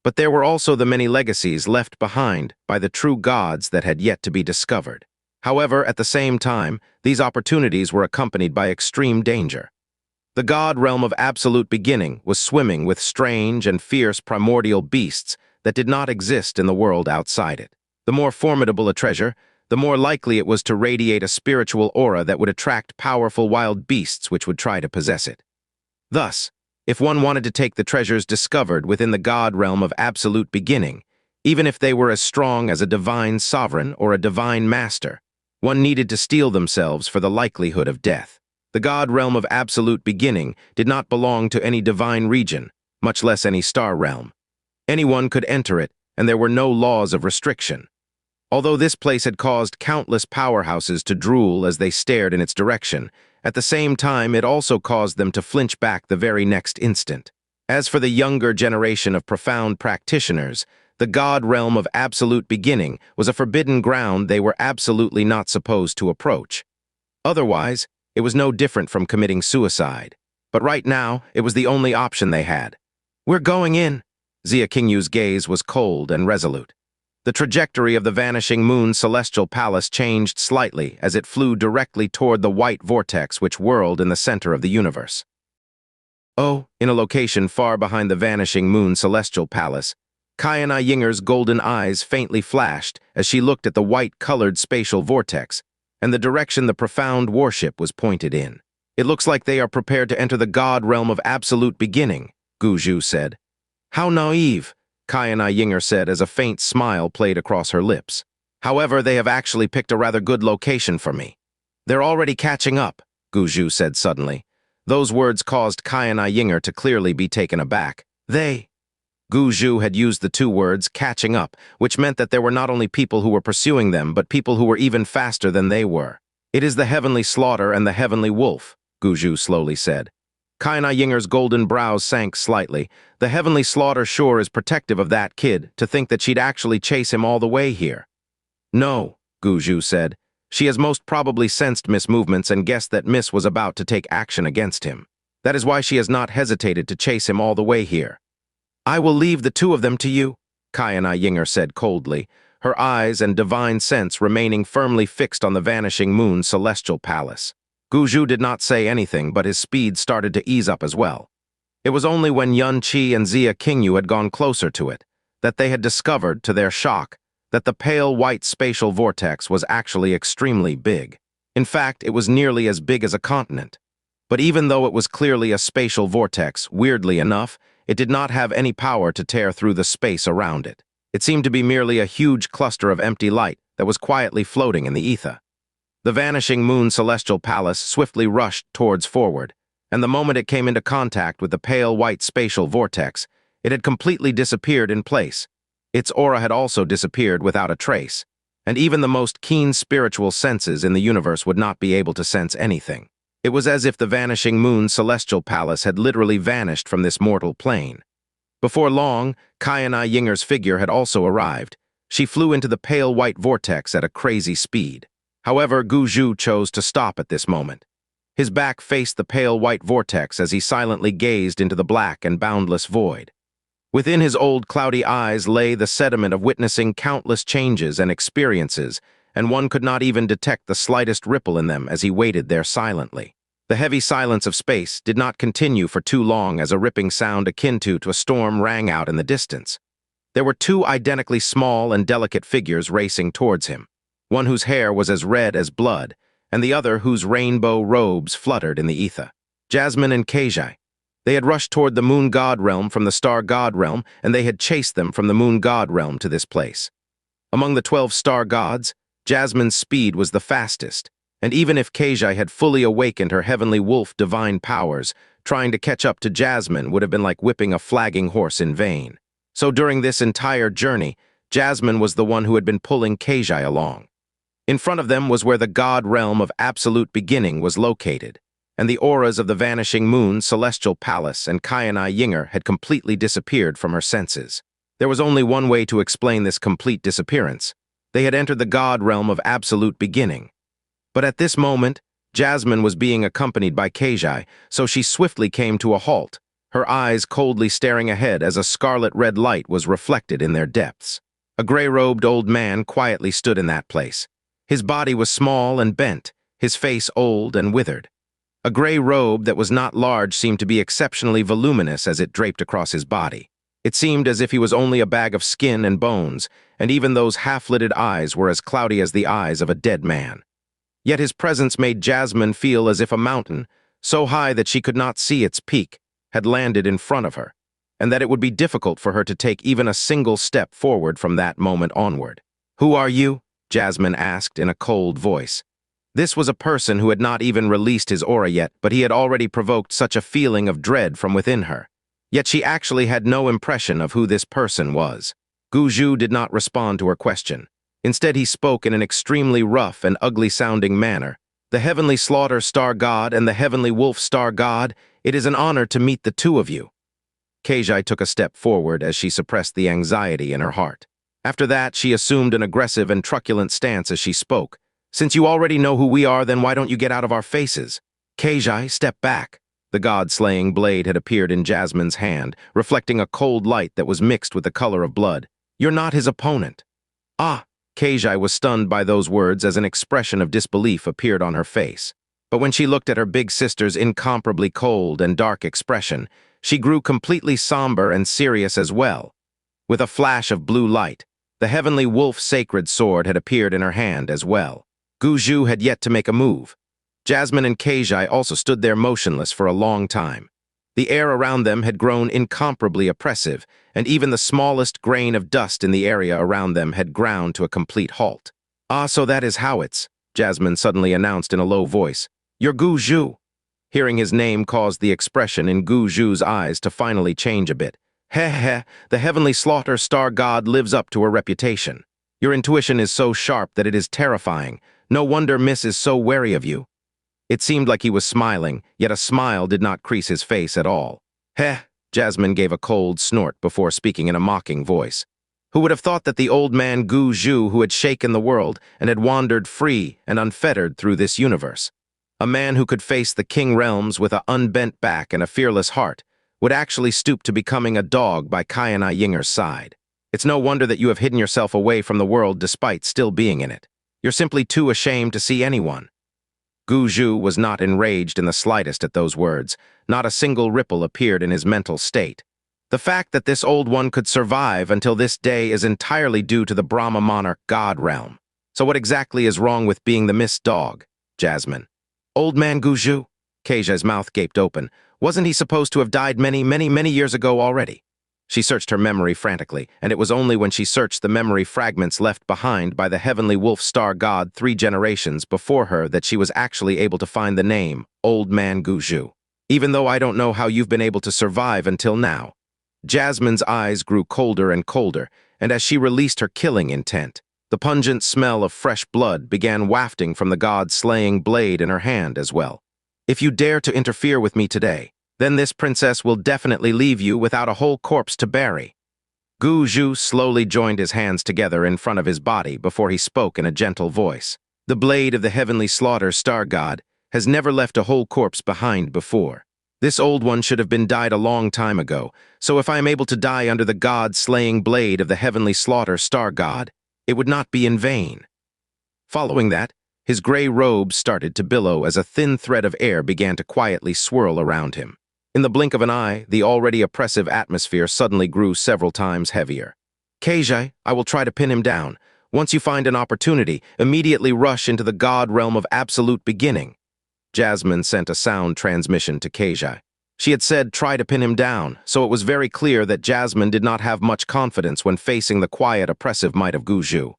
But there were also the many legacies left behind by the true gods that had yet to be discovered. However, at the same time, these opportunities were accompanied by extreme danger. The God realm of absolute beginning was swimming with strange and fierce primordial beasts that did not exist in the world outside it. The more formidable a treasure, the more likely it was to radiate a spiritual aura that would attract powerful wild beasts which would try to possess it. Thus, if one wanted to take the treasures discovered within the God realm of absolute beginning, even if they were as strong as a divine sovereign or a divine master, one needed to steel themselves for the likelihood of death. The God realm of absolute beginning did not belong to any divine region, much less any star realm. Anyone could enter it, and there were no laws of restriction. Although this place had caused countless powerhouses to drool as they stared in its direction, at the same time it also caused them to flinch back the very next instant. As for the younger generation of profound practitioners, the God realm of absolute beginning was a forbidden ground they were absolutely not supposed to approach. Otherwise, it was no different from committing suicide. But right now, it was the only option they had. "We're going in." Xianxia's gaze was cold and resolute. The trajectory of the Vanishing Moon Celestial Palace changed slightly as it flew directly toward the white vortex which whirled in the center of the universe. In a location far behind the Vanishing Moon Celestial Palace, Xianxia Yinger's golden eyes faintly flashed as she looked at the white-colored spatial vortex and the direction the profound warship was pointed in. "It looks like they are prepared to enter the god realm of absolute beginning," Guju said. "How naive," Xianxia Yinger said as a faint smile played across her lips. "However, they have actually picked a rather good location for me." "They're already catching up," Guju said suddenly. Those words caused Xianxia Yinger to clearly be taken aback. Guju had used the two words, catching up, which meant that there were not only people who were pursuing them, but people who were even faster than they were. "It is the Heavenly Slaughter and the Heavenly Wolf," Guju slowly said. Xianxia Yinger's golden brows sank slightly. "The Heavenly Slaughter sure is protective of that kid, to think that she'd actually chase him all the way here." "No," Guju said. "She has most probably sensed Miss' movements and guessed that Miss was about to take action against him. That is why she has not hesitated to chase him all the way here." "I will leave the two of them to you," Xianxia Yinger said coldly, her eyes and divine sense remaining firmly fixed on the vanishing moon's celestial palace. Guju did not say anything, but his speed started to ease up as well. It was only when Yunqi and Xia Qingyu had gone closer to it that they had discovered, to their shock, that the pale white spatial vortex was actually extremely big. In fact, it was nearly as big as a continent. But even though it was clearly a spatial vortex, weirdly enough, it did not have any power to tear through the space around it. It seemed to be merely a huge cluster of empty light that was quietly floating in the ether. The vanishing moon celestial palace swiftly rushed towards forward, and the moment it came into contact with the pale white spatial vortex, it had completely disappeared in place. Its aura had also disappeared without a trace, and even the most keen spiritual senses in the universe would not be able to sense anything. It was as if the vanishing moon celestial palace had literally vanished from this mortal plane. Before long, Xianxia Yinger's figure had also arrived. She flew into the pale white vortex at a crazy speed. However, Guju chose to stop at this moment. His back faced the pale white vortex as he silently gazed into the black and boundless void. Within his old cloudy eyes lay the sediment of witnessing countless changes and experiences, and one could not even detect the slightest ripple in them as he waited there silently. The heavy silence of space did not continue for too long as a ripping sound akin to a storm rang out in the distance. There were two identically small and delicate figures racing towards him, one whose hair was as red as blood, and the other whose rainbow robes fluttered in the ether. Jasmine and Xianxia. They had rushed toward the moon god realm from the star god realm, and they had chased them from the moon god realm to this place. Among the 12 star gods, Jasmine's speed was the fastest, and even if Xianxia had fully awakened her heavenly wolf divine powers, trying to catch up to Jasmine would have been like whipping a flagging horse in vain. So during this entire journey, Jasmine was the one who had been pulling Xianxia along. In front of them was where the god realm of absolute beginning was located, and the auras of the vanishing moon celestial palace and Xianxia Yinger had completely disappeared from her senses. There was only one way to explain this complete disappearance. They had entered the god realm of absolute beginning. But at this moment, Jasmine was being accompanied by Xianxia, so she swiftly came to a halt, her eyes coldly staring ahead as a scarlet-red light was reflected in their depths. A gray-robed old man quietly stood in that place. His body was small and bent, his face old and withered. A gray robe that was not large seemed to be exceptionally voluminous as it draped across his body. It seemed as if he was only a bag of skin and bones, and even those half-lidded eyes were as cloudy as the eyes of a dead man. Yet his presence made Jasmine feel as if a mountain, so high that she could not see its peak, had landed in front of her, and that it would be difficult for her to take even a single step forward from that moment onward. "Who are you?" Jasmine asked in a cold voice. This was a person who had not even released his aura yet, but he had already provoked such a feeling of dread from within her. Yet she actually had no impression of who this person was. Guju did not respond to her question. Instead, he spoke in an extremely rough and ugly-sounding manner. "The Heavenly Slaughter Star God and the Heavenly Wolf Star God, it is an honor to meet the two of you." Xianxia took a step forward as she suppressed the anxiety in her heart. After that, she assumed an aggressive and truculent stance as she spoke. "Since you already know who we are, then why don't you get out of our faces?" "Xianxia, step back." The god-slaying blade had appeared in Jasmine's hand, reflecting a cold light that was mixed with the color of blood. "You're not his opponent." "Ah!" Xianxia was stunned by those words as an expression of disbelief appeared on her face. But when she looked at her big sister's incomparably cold and dark expression, she grew completely somber and serious as well. With a flash of blue light, the heavenly wolf sacred sword had appeared in her hand as well. Gu Zhu had yet to make a move. Jasmine and Keijai also stood there motionless for a long time. The air around them had grown incomparably oppressive, and even the smallest grain of dust in the area around them had ground to a complete halt. "Ah, so that is how it's," Jasmine suddenly announced in a low voice. "You're Gu Zhu." Hearing his name caused the expression in Gu Zhu's eyes to finally change a bit. "Heh heh, the heavenly slaughter star god lives up to her reputation. Your intuition is so sharp that it is terrifying. No wonder Miss is so wary of you." It seemed like he was smiling, yet a smile did not crease his face at all. "Heh," Jasmine gave a cold snort before speaking in a mocking voice. Who would have thought that the old man Gu Zhu, who had shaken the world and had wandered free and unfettered through this universe, a man who could face the king realms with an unbent back and a fearless heart, would actually stoop to becoming a dog by Xianxia Yinger's side? It's no wonder that you have hidden yourself away from the world despite still being in it. You're simply too ashamed to see anyone. Gu Zhu was not enraged in the slightest at those words. Not a single ripple appeared in his mental state. The fact that this old one could survive until this day is entirely due to the Brahma monarch god realm. So what exactly is wrong with being the Miss Dog, Jasmine? Old man Gu Zhu? Keijai's mouth gaped open. Wasn't he supposed to have died many years ago already? She searched her memory frantically, and it was only when she searched the memory fragments left behind by the heavenly wolf star god 3 generations before her that she was actually able to find the name, Old Man Gu Zhu. Even though I don't know how you've been able to survive until now. Jasmine's eyes grew colder and colder, and as she released her killing intent, the pungent smell of fresh blood began wafting from the god's slaying blade in her hand as well. If you dare to interfere with me today, then this princess will definitely leave you without a whole corpse to bury. Gu Zhu slowly joined his hands together in front of his body before he spoke in a gentle voice. The blade of the heavenly slaughter star god has never left a whole corpse behind before. This old one should have been died a long time ago, so if I am able to die under the god-slaying blade of the heavenly slaughter star god, it would not be in vain. Following that, his gray robe started to billow as a thin thread of air began to quietly swirl around him. In the blink of an eye, the already oppressive atmosphere suddenly grew several times heavier. Keijai, I will try to pin him down. Once you find an opportunity, immediately rush into the god realm of absolute beginning. Jasmine sent a sound transmission to Keijai. She had said try to pin him down, so it was very clear that Jasmine did not have much confidence when facing the quiet, oppressive might of Gu Zhu.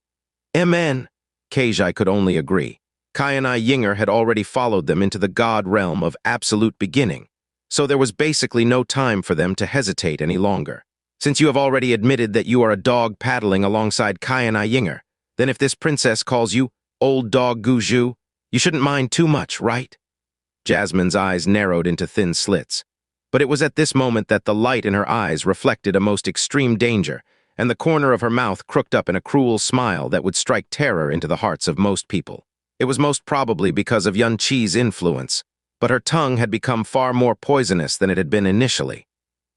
Amen. Keijai could only agree. Xianxia Yinger had already followed them into the god realm of absolute beginning, so there was basically no time for them to hesitate any longer. Since you have already admitted that you are a dog paddling alongside Xianxia Yinger, then if this princess calls you old dog Gu Zhu, you shouldn't mind too much, right? Jasmine's eyes narrowed into thin slits. But it was at this moment that the light in her eyes reflected a most extreme danger, and the corner of her mouth crooked up in a cruel smile that would strike terror into the hearts of most people. It was most probably because of Xianxia's influence, but her tongue had become far more poisonous than it had been initially.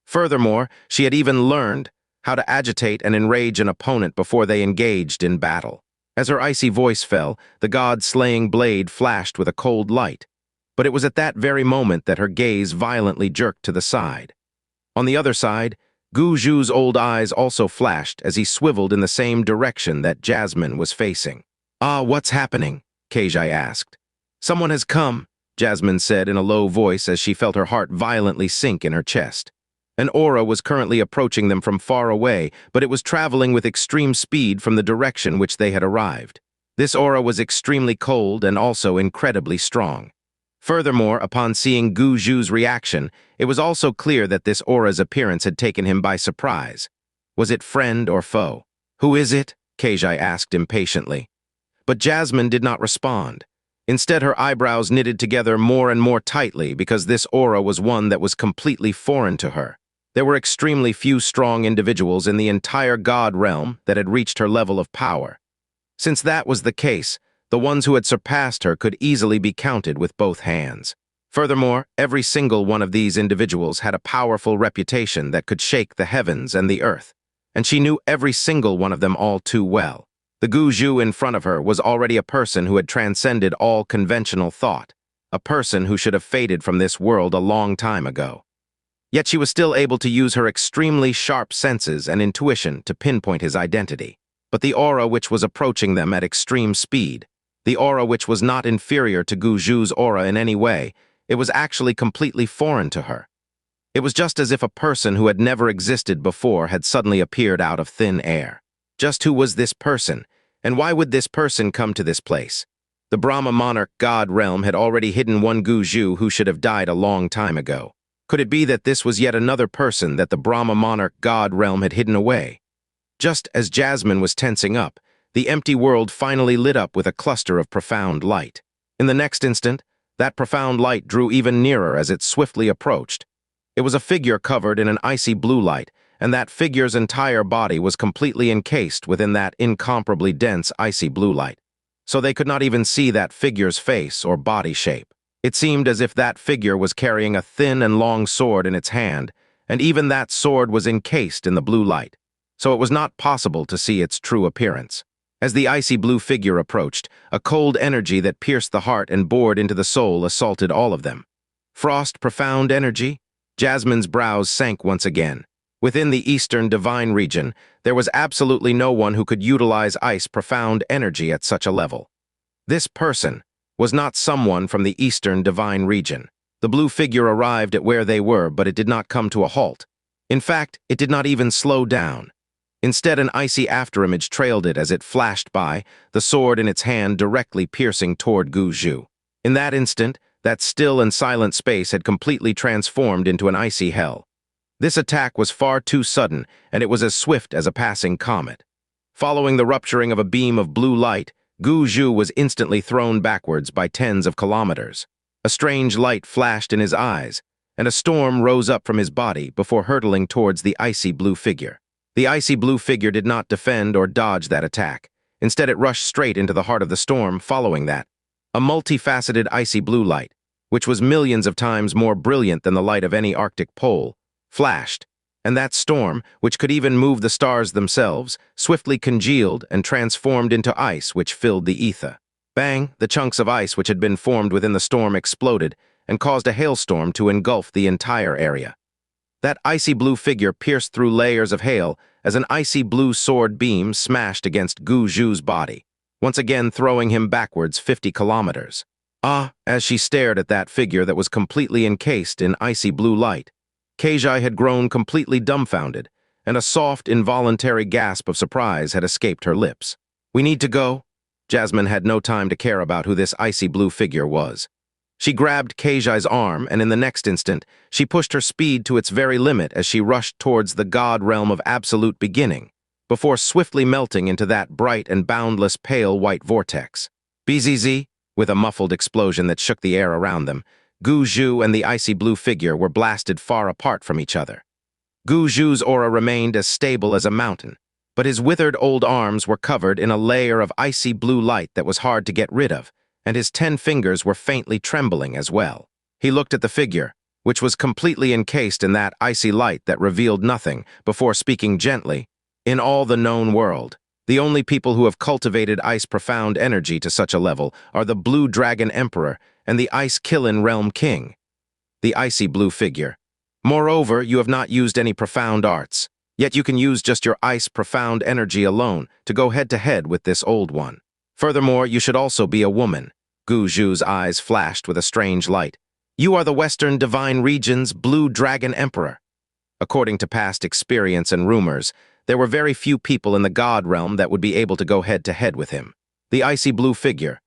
Furthermore, she had even learned how to agitate and enrage an opponent before they engaged in battle. As her icy voice fell, the god-slaying blade flashed with a cold light, but it was at that very moment that her gaze violently jerked to the side. On the other side, Gu Zhu's old eyes also flashed as he swiveled in the same direction that Jasmine was facing. "Ah, what's happening?" Keijai asked. "Someone has come," Jasmine said in a low voice as she felt her heart violently sink in her chest. An aura was currently approaching them from far away, but it was traveling with extreme speed from the direction which they had arrived. This aura was extremely cold and also incredibly strong. Furthermore, upon seeing Gu Zhu's reaction, it was also clear that this aura's appearance had taken him by surprise. Was it friend or foe? "Who is it?" Keijai asked impatiently. But Jasmine did not respond. Instead, her eyebrows knitted together more and more tightly because this aura was one that was completely foreign to her. There were extremely few strong individuals in the entire god realm that had reached her level of power. Since that was the case, the ones who had surpassed her could easily be counted with both hands. Furthermore, every single one of these individuals had a powerful reputation that could shake the heavens and the earth, and she knew every single one of them all too well. The Gu Zhu in front of her was already a person who had transcended all conventional thought, a person who should have faded from this world a long time ago. Yet she was still able to use her extremely sharp senses and intuition to pinpoint his identity. But the aura which was approaching them at extreme speed, the aura which was not inferior to Gu Zhu's aura in any way, it was actually completely foreign to her. It was just as if a person who had never existed before had suddenly appeared out of thin air. Just who was this person, and why would this person come to this place? The Brahma monarch god realm had already hidden one Gu Zhu who should have died a long time ago. Could it be that this was yet another person that the Brahma monarch god realm had hidden away? Just as Jasmine was tensing up, the empty world finally lit up with a cluster of profound light. In the next instant, that profound light drew even nearer as it swiftly approached. It was a figure covered in an icy blue light, and that figure's entire body was completely encased within that incomparably dense icy blue light. So they could not even see that figure's face or body shape. It seemed as if that figure was carrying a thin and long sword in its hand, and even that sword was encased in the blue light, so it was not possible to see its true appearance. As the icy blue figure approached, a cold energy that pierced the heart and bored into the soul assaulted all of them. Frost profound energy? Jasmine's brows sank once again. Within the Eastern Divine region, there was absolutely no one who could utilize ice profound energy at such a level. This person was not someone from the Eastern Divine region. The blue figure arrived at where they were, but it did not come to a halt. In fact, it did not even slow down. Instead, an icy afterimage trailed it as it flashed by, the sword in its hand directly piercing toward Gu Zhu. In that instant, that still and silent space had completely transformed into an icy hell. This attack was far too sudden, and it was as swift as a passing comet. Following the rupturing of a beam of blue light, Gu Zhu was instantly thrown backwards by tens of kilometers. A strange light flashed in his eyes, and a storm rose up from his body before hurtling towards the icy blue figure. The icy blue figure did not defend or dodge that attack. Instead, it rushed straight into the heart of the storm following that. A multifaceted icy blue light, which was millions of times more brilliant than the light of any Arctic pole, flashed, and that storm, which could even move the stars themselves, swiftly congealed and transformed into ice which filled the ether. Bang! The chunks of ice which had been formed within the storm exploded and caused a hailstorm to engulf the entire area. That icy blue figure pierced through layers of hail as an icy blue sword beam smashed against Gu Zhu's body, once again throwing him backwards 50 kilometers. As she stared at that figure that was completely encased in icy blue light, Xianxia had grown completely dumbfounded, and a soft, involuntary gasp of surprise had escaped her lips. "We need to go." Jasmine had no time to care about who this icy blue figure was. She grabbed Xianxia's arm, and in the next instant, she pushed her speed to its very limit as she rushed towards the god realm of absolute beginning, before swiftly melting into that bright and boundless pale white vortex. Bzz, with a muffled explosion that shook the air around them, Gu Zhu and the icy blue figure were blasted far apart from each other. Gu Zhu's aura remained as stable as a mountain, but his withered old arms were covered in a layer of icy blue light that was hard to get rid of, and his 10 fingers were faintly trembling as well. He looked at the figure, which was completely encased in that icy light that revealed nothing, before speaking gently. "In all the known world, the only people who have cultivated ice profound energy to such a level are the Blue Dragon Emperor and the Ice Killin Realm King." The icy blue figure. "Moreover, you have not used any profound arts, yet you can use just your ice profound energy alone to go head-to-head with this old one. Furthermore, you should also be a woman." Gu Zhu's eyes flashed with a strange light. "You are the Western Divine Region's Blue Dragon Emperor." According to past experience and rumors, there were very few people in the god realm that would be able to go head-to-head with him. The icy blue figure.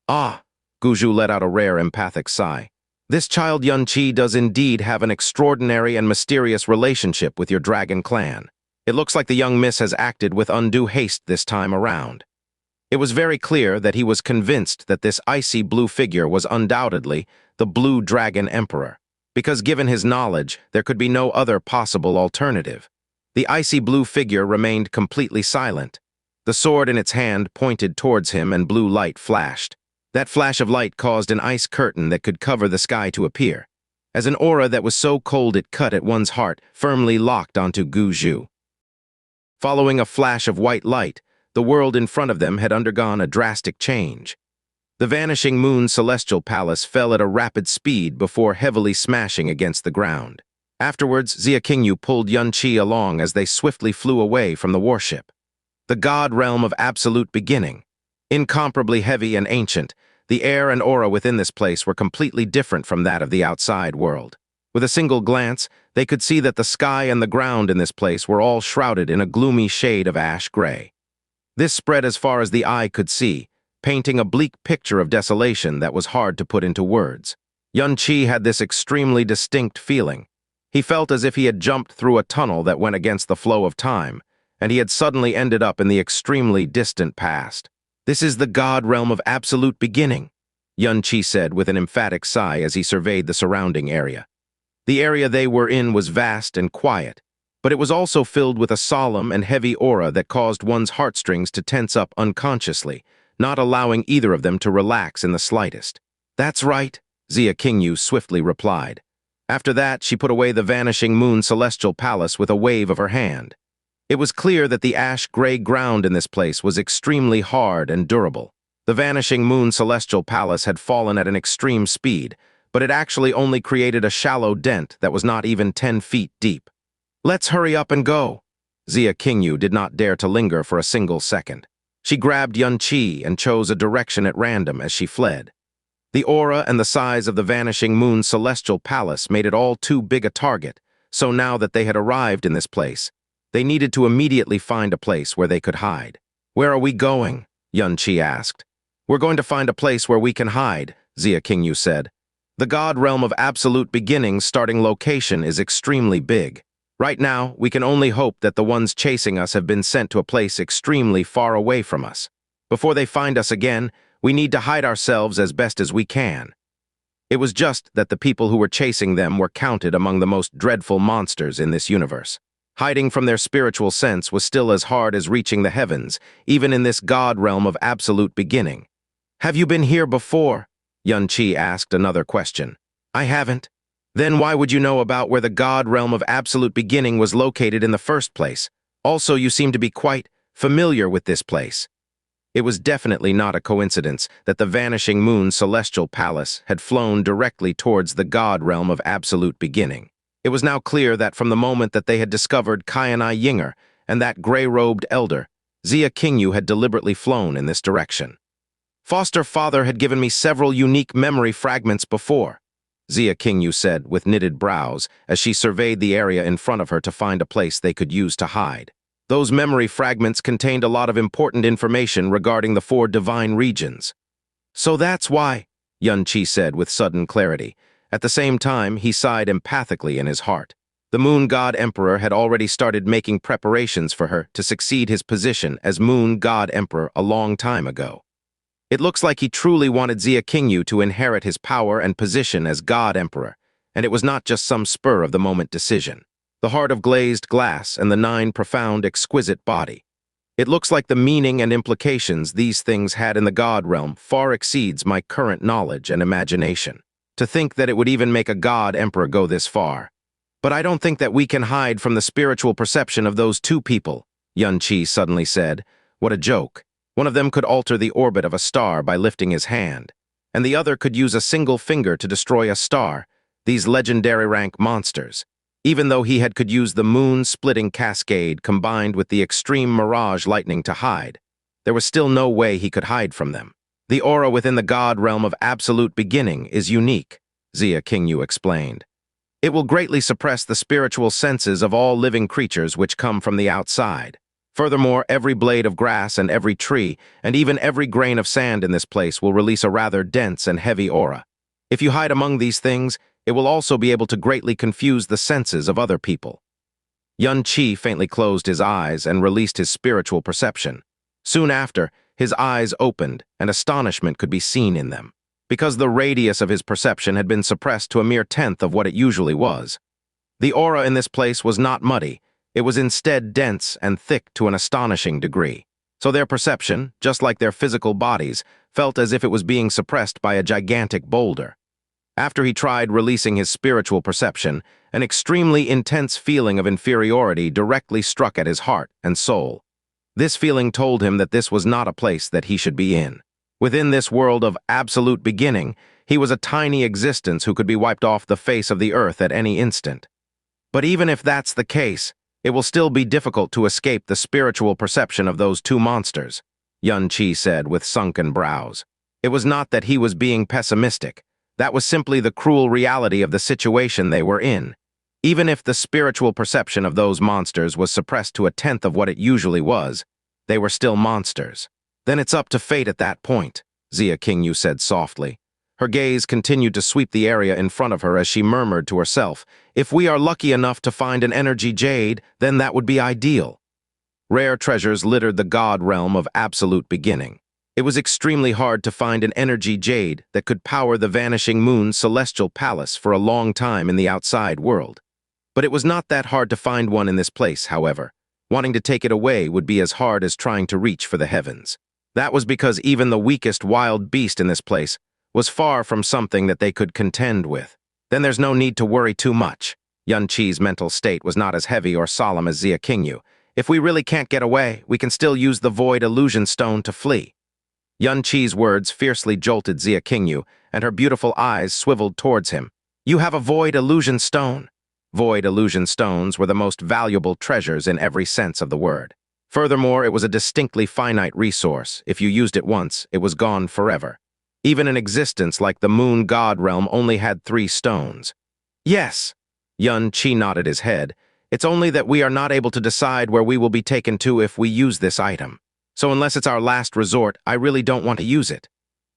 Gu Zhu let out a rare empathic sigh. "This child Xianxia does indeed have an extraordinary and mysterious relationship with your dragon clan. It looks like the young miss has acted with undue haste this time around." It was very clear that he was convinced that this icy blue figure was undoubtedly the Blue Dragon Emperor, because given his knowledge, there could be no other possible alternative. The icy blue figure remained completely silent. The sword in its hand pointed towards him and blue light flashed. That flash of light caused an ice curtain that could cover the sky to appear, as an aura that was so cold it cut at one's heart firmly locked onto Gu Zhu. Following a flash of white light, the world in front of them had undergone a drastic change. The vanishing moon celestial palace fell at a rapid speed before heavily smashing against the ground. Afterwards, Xianxia pulled Xianqi along as they swiftly flew away from the warship. The god realm of absolute beginning. Incomparably heavy and ancient, the air and aura within this place were completely different from that of the outside world. With a single glance, they could see that the sky and the ground in this place were all shrouded in a gloomy shade of ash gray. This spread as far as the eye could see, painting a bleak picture of desolation that was hard to put into words. Xianqi had this extremely distinct feeling. He felt as if he had jumped through a tunnel that went against the flow of time, and he had suddenly ended up in the extremely distant past. "This is the god realm of absolute beginning," Xianqi said with an emphatic sigh as he surveyed the surrounding area. The area they were in was vast and quiet, but it was also filled with a solemn and heavy aura that caused one's heartstrings to tense up unconsciously, not allowing either of them to relax in the slightest. "That's right," Xianqia swiftly replied. After that, she put away the vanishing moon celestial palace with a wave of her hand. It was clear that the ash-gray ground in this place was extremely hard and durable. The vanishing moon celestial palace had fallen at an extreme speed, but it actually only created a shallow dent that was not even 10 feet deep. "Let's hurry up and go." Xianqia did not dare to linger for a single second. She grabbed Xianqi and chose a direction at random as she fled. The aura and the size of the vanishing moon celestial palace made it all too big a target, so now that they had arrived in this place, they needed to immediately find a place where they could hide. "Where are we going?" Xianqi asked. "We're going to find a place where we can hide," Xianqia said. "The god realm of absolute beginning's starting location is extremely big. Right now, we can only hope that the ones chasing us have been sent to a place extremely far away from us. Before they find us again, we need to hide ourselves as best as we can." It was just that the people who were chasing them were counted among the most dreadful monsters in this universe. Hiding from their spiritual sense was still as hard as reaching the heavens, even in this god realm of absolute beginning. "Have you been here before?" Xianqi asked another question. "I haven't." "Then why would you know about where the god realm of absolute beginning was located in the first place? Also, you seem to be quite familiar with this place." It was definitely not a coincidence that the vanishing moon celestial palace had flown directly towards the god realm of absolute beginning. It was now clear that from the moment that they had discovered Qianai Yinger and that gray-robed elder, Xianqia had deliberately flown in this direction. "Foster father had given me several unique memory fragments before," Xianqia said with knitted brows as she surveyed the area in front of her to find a place they could use to hide. Those memory fragments contained a lot of important information regarding the 4 divine regions. "So that's why," Xianqi said with sudden clarity. At the same time, he sighed empathically in his heart. The Moon God Emperor had already started making preparations for her to succeed his position as Moon God Emperor a long time ago. It looks like he truly wanted Xianqia to inherit his power and position as God Emperor, and it was not just some spur-of-the-moment decision. The heart of glazed glass and the 9 profound, exquisite body. It looks like the meaning and implications these things had in the God realm far exceeds my current knowledge and imagination. To think that it would even make a God Emperor go this far. "But I don't think that we can hide from the spiritual perception of those 2 people," Xianqi suddenly said. What a joke. One of them could alter the orbit of a star by lifting his hand, and the other could use a single finger to destroy a star, these legendary rank monsters. Even though he could use the moon-splitting cascade combined with the extreme mirage lightning to hide, there was still no way he could hide from them. "The aura within the god realm of absolute beginning is unique," Xianqia explained. "It will greatly suppress the spiritual senses of all living creatures which come from the outside. Furthermore, every blade of grass and every tree, and even every grain of sand in this place will release a rather dense and heavy aura. If you hide among these things, it will also be able to greatly confuse the senses of other people." Xianqi faintly closed his eyes and released his spiritual perception. Soon after, his eyes opened, and astonishment could be seen in them, because the radius of his perception had been suppressed to a mere 1/10 of what it usually was. The aura in this place was not muddy, it was instead dense and thick to an astonishing degree. So their perception, just like their physical bodies, felt as if it was being suppressed by a gigantic boulder. After he tried releasing his spiritual perception, an extremely intense feeling of inferiority directly struck at his heart and soul. This feeling told him that this was not a place that he should be in. Within this world of absolute beginning, he was a tiny existence who could be wiped off the face of the earth at any instant. But even if that's the case, it will still be difficult to escape the spiritual perception of those two monsters, Xianxia said with sunken brows. It was not that he was being pessimistic. That was simply the cruel reality of the situation they were in. Even if the spiritual perception of those monsters was suppressed to a tenth of what it usually was, they were still monsters. Then it's up to fate at that point, Xianxia said softly. Her gaze continued to sweep the area in front of her as she murmured to herself, "If we are lucky enough to find an energy jade, then that would be ideal." Rare treasures littered the god realm of absolute beginning. It was extremely hard to find an energy jade that could power the Vanishing Moon's celestial palace for a long time in the outside world. But it was not that hard to find one in this place, however. Wanting to take it away would be as hard as trying to reach for the heavens. That was because even the weakest wild beast in this place was far from something that they could contend with. Then there's no need to worry too much. Xianxia's mental state was not as heavy or solemn as Xianxia. If we really can't get away, we can still use the Void Illusion Stone to flee. Xianxia's words fiercely jolted Xianxia, and her beautiful eyes swiveled towards him. You have a Void Illusion Stone. Void Illusion Stones were the most valuable treasures in every sense of the word. Furthermore, it was a distinctly finite resource. If you used it once, it was gone forever. Even an existence like the Moon God Realm only had 3 stones. Yes, Xianxia nodded his head. It's only that we are not able to decide where we will be taken to if we use this item. So unless it's our last resort, I really don't want to use it.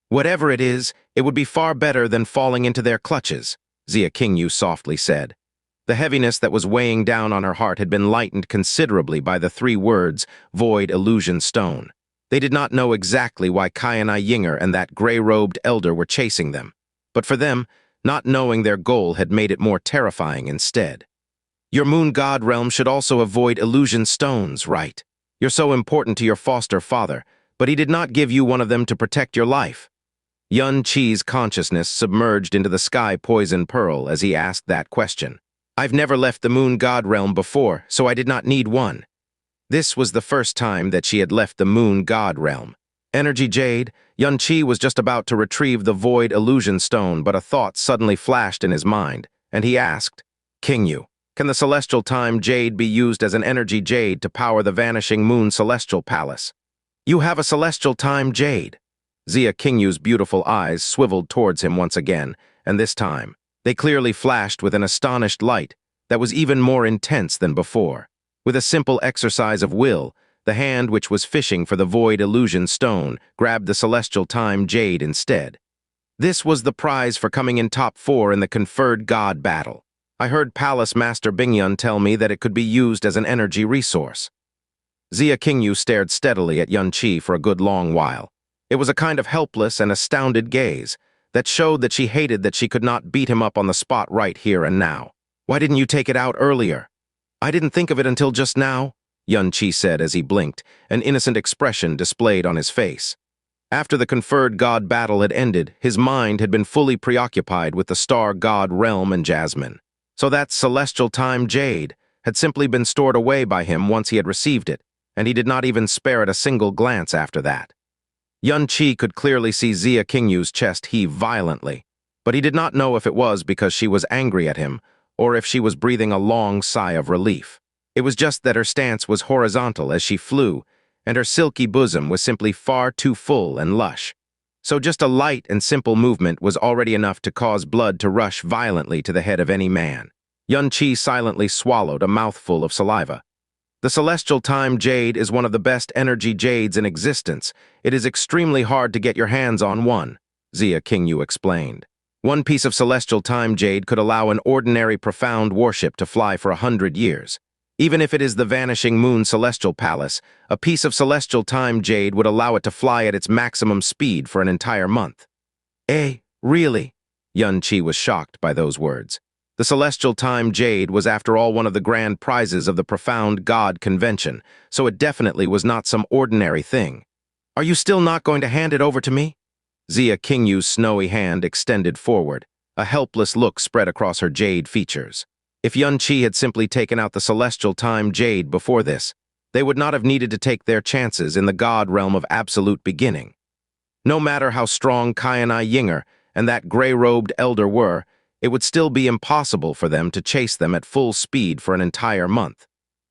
Whatever it is, it would be far better than falling into their clutches, Xianxia softly said. The heaviness that was weighing down on her heart had been lightened considerably by the 3 words, Void Illusion Stone. They did not know exactly why Xianxia Yinger and that gray-robed elder were chasing them. But for them, not knowing their goal had made it more terrifying instead. Your Moon God Realm should also avoid illusion stones, right? You're so important to your foster father, but he did not give you one of them to protect your life. Xianxia's consciousness submerged into the sky poison pearl as he asked that question. I've never left the Moon God Realm before, so I did not need one. This was the first time that she had left the Moon God Realm. Energy Jade, Xianxia was just about to retrieve the Void Illusion Stone, but a thought suddenly flashed in his mind, and he asked, King, can the Celestial Time Jade be used as an energy jade to power the Vanishing Moon Celestial Palace? You have a Celestial Time Jade. Xianxia's beautiful eyes swiveled towards him once again, and this time, they clearly flashed with an astonished light that was even more intense than before. With a simple exercise of will, the hand which was fishing for the Void Illusion Stone grabbed the Celestial Time Jade instead. This was the prize for coming in top 4 in the conferred god battle. I heard Palace Master Bingyun tell me that it could be used as an energy resource. Xianxia stared steadily at Xianxia for a good long while. It was a kind of helpless and astounded gaze that showed that she hated that she could not beat him up on the spot right here and now. Why didn't you take it out earlier? I didn't think of it until just now, Xianxia said as he blinked, an innocent expression displayed on his face. After the conferred god battle had ended, his mind had been fully preoccupied with the star god realm and Jasmine. So that Celestial Time Jade had simply been stored away by him once he had received it, and he did not even spare it a single glance after that. Xianxia could clearly see Xianxia's chest heave violently, but he did not know if it was because she was angry at him or if she was breathing a long sigh of relief. It was just that her stance was horizontal as she flew, and her silky bosom was simply far too full and lush. So just a light and simple movement was already enough to cause blood to rush violently to the head of any man. Xianxia silently swallowed a mouthful of saliva. The Celestial Time Jade is one of the best energy jades in existence. It is extremely hard to get your hands on one, Xianxia explained. One piece of Celestial Time Jade could allow an ordinary profound warship to fly for 100 years. Even if it is the Vanishing Moon Celestial Palace, a piece of Celestial Time Jade would allow it to fly at its maximum speed for an entire month. Really? Xianxia was shocked by those words. The Celestial Time Jade was after all one of the grand prizes of the Profound God Convention, so it definitely was not some ordinary thing. Are you still not going to hand it over to me? Xianxia's snowy hand extended forward. A helpless look spread across her jade features. If Xianxia had simply taken out the Celestial Time Jade before this, they would not have needed to take their chances in the god realm of absolute beginning. No matter how strong Xianxia Yinger and that gray-robed elder were, it would still be impossible for them to chase them at full speed for an entire month.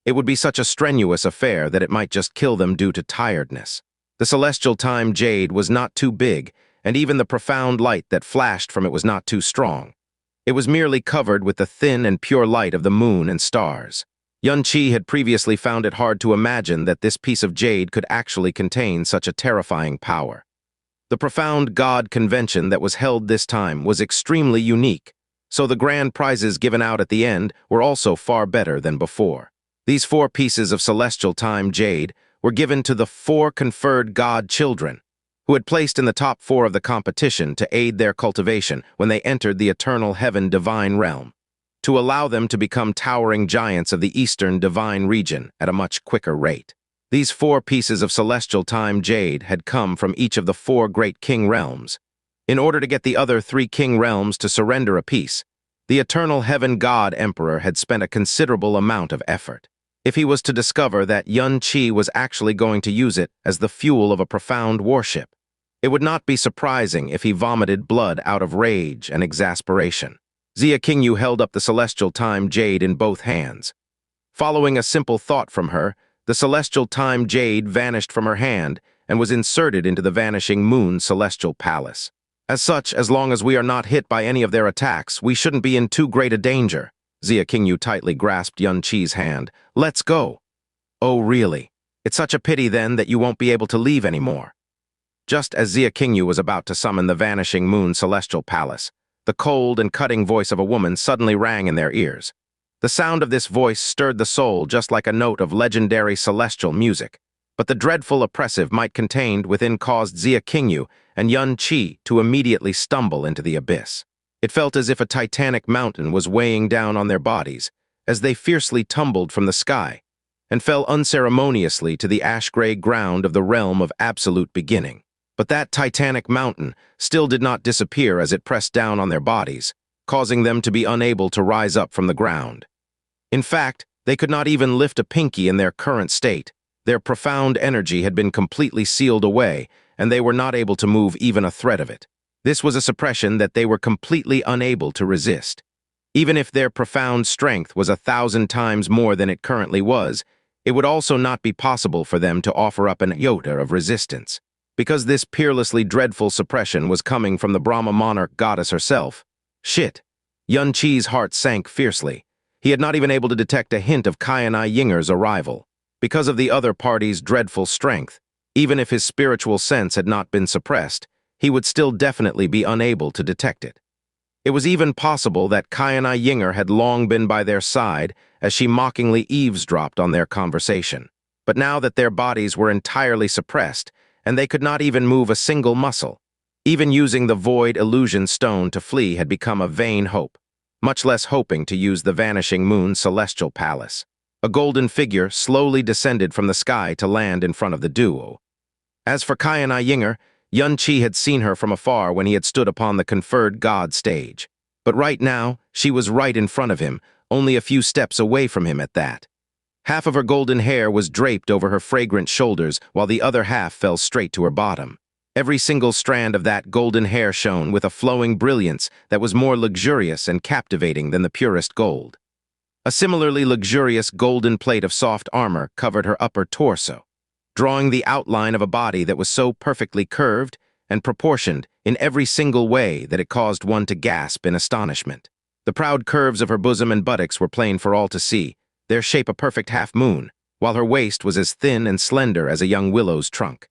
It would be such a strenuous affair that it might just kill them due to tiredness. The celestial time jade was not too big, and even the profound light that flashed from it was not too strong. It was merely covered with the thin and pure light of the moon and stars. Xianxia had previously found it hard to imagine that this piece of jade could actually contain such a terrifying power. The profound god convention that was held this time was extremely unique, so the grand prizes given out at the end were also far better than before. These 4 pieces of celestial time jade were given to the 4 conferred god children, who had placed in the top 4 of the competition to aid their cultivation when they entered the eternal Heaven-Divine realm, to allow them to become towering giants of the Eastern Divine region at a much quicker rate. These 4 pieces of celestial time jade had come from each of the 4 great king realms. In order to get the other 3 king realms to surrender a piece, the eternal heaven god emperor had spent a considerable amount of effort. If he was to discover that Xianxia was actually going to use it as the fuel of a profound warship, it would not be surprising if he vomited blood out of rage and exasperation. Xianxia held up the celestial time jade in both hands. Following a simple thought from her, the celestial time jade vanished from her hand and was inserted into the vanishing moon celestial palace. As such, as long as we are not hit by any of their attacks, we shouldn't be in too great a danger. Xianxia tightly grasped Xianxia's hand. Let's go. Oh, really? It's such a pity then that you won't be able to leave anymore. Just as Xianxia was about to summon the vanishing moon celestial palace, the cold and cutting voice of a woman suddenly rang in their ears. The sound of this voice stirred the soul just like a note of legendary celestial music, but the dreadful oppressive might contained within caused Xianxia and Xianxia to immediately stumble into the abyss. It felt as if a titanic mountain was weighing down on their bodies as they fiercely tumbled from the sky and fell unceremoniously to the ash-gray ground of the realm of absolute beginning. But that titanic mountain still did not disappear as it pressed down on their bodies, causing them to be unable to rise up from the ground. In fact, they could not even lift a pinky in their current state. Their profound energy had been completely sealed away, and they were not able to move even a thread of it. This was a suppression that they were completely unable to resist. Even if their profound strength was 1,000 times more than it currently was, it would also not be possible for them to offer up an iota of resistance. Because this peerlessly dreadful suppression was coming from the Brahma monarch goddess herself. Shit. Xianxia's heart sank fiercely. He had not even able to detect a hint of Xianxia arrival. Because of the other party's dreadful strength, even if his spiritual sense had not been suppressed, he would still definitely be unable to detect it. It was even possible that Xianxia had long been by their side as she mockingly eavesdropped on their conversation. But now that their bodies were entirely suppressed, and they could not even move a single muscle, even using the void illusion stone to flee had become a vain hope, much less hoping to use the vanishing moon celestial palace. A golden figure slowly descended from the sky to land in front of the duo. As for Xianxia, Xianxia had seen her from afar when he had stood upon the conferred god stage. But right now, she was right in front of him, only a few steps away from him at that. Half of her golden hair was draped over her fragrant shoulders, while the other half fell straight to her bottom. Every single strand of that golden hair shone with a flowing brilliance that was more luxurious and captivating than the purest gold. A similarly luxurious golden plate of soft armor covered her upper torso, drawing the outline of a body that was so perfectly curved and proportioned in every single way that it caused one to gasp in astonishment. The proud curves of her bosom and buttocks were plain for all to see, their shape a perfect half-moon, while her waist was as thin and slender as a young willow's trunk.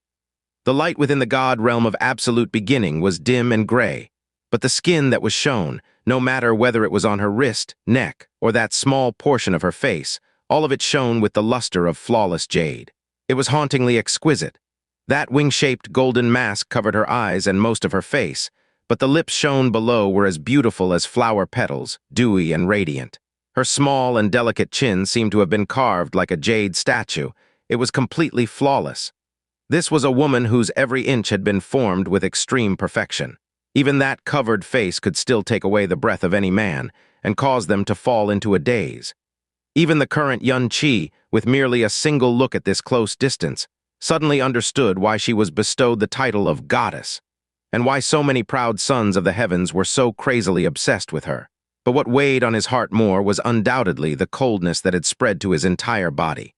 The light within the god realm of absolute beginning was dim and gray, but the skin that was shown, no matter whether it was on her wrist, neck, or that small portion of her face, all of it shone with the luster of flawless jade. It was hauntingly exquisite. That wing-shaped golden mask covered her eyes and most of her face, but the lips shown below were as beautiful as flower petals, dewy and radiant. Her small and delicate chin seemed to have been carved like a jade statue. It was completely flawless. This was a woman whose every inch had been formed with extreme perfection. Even that covered face could still take away the breath of any man and cause them to fall into a daze. Even the current Xianxia, with merely a single look at this close distance, suddenly understood why she was bestowed the title of goddess, and why so many proud sons of the heavens were so crazily obsessed with her. But what weighed on his heart more was undoubtedly the coldness that had spread to his entire body.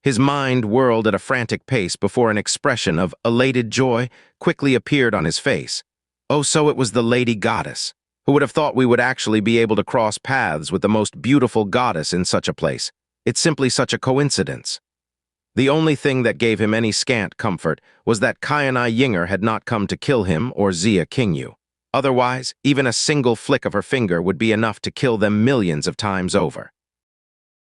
His mind whirled at a frantic pace before an expression of elated joy quickly appeared on his face. Oh, so it was the Lady Goddess. Who would have thought we would actually be able to cross paths with the most beautiful goddess in such a place? It's simply such a coincidence. The only thing that gave him any scant comfort was that Xianxia had not come to kill him or Xia Qingyu. Otherwise, even a single flick of her finger would be enough to kill them millions of times over.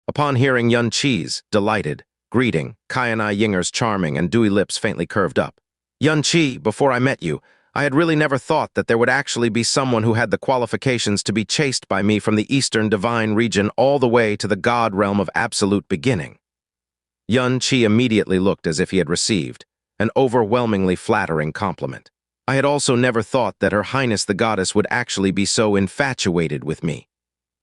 Upon hearing Xianxia's delighted greeting, Xianxia's charming and dewy lips faintly curved up. Xianxia, before I met you, I had really never thought that there would actually be someone who had the qualifications to be chased by me from the Eastern Divine region all the way to the God realm of absolute beginning. Xianxia immediately looked as if he had received an overwhelmingly flattering compliment. I had also never thought that Her Highness the Goddess would actually be so infatuated with me.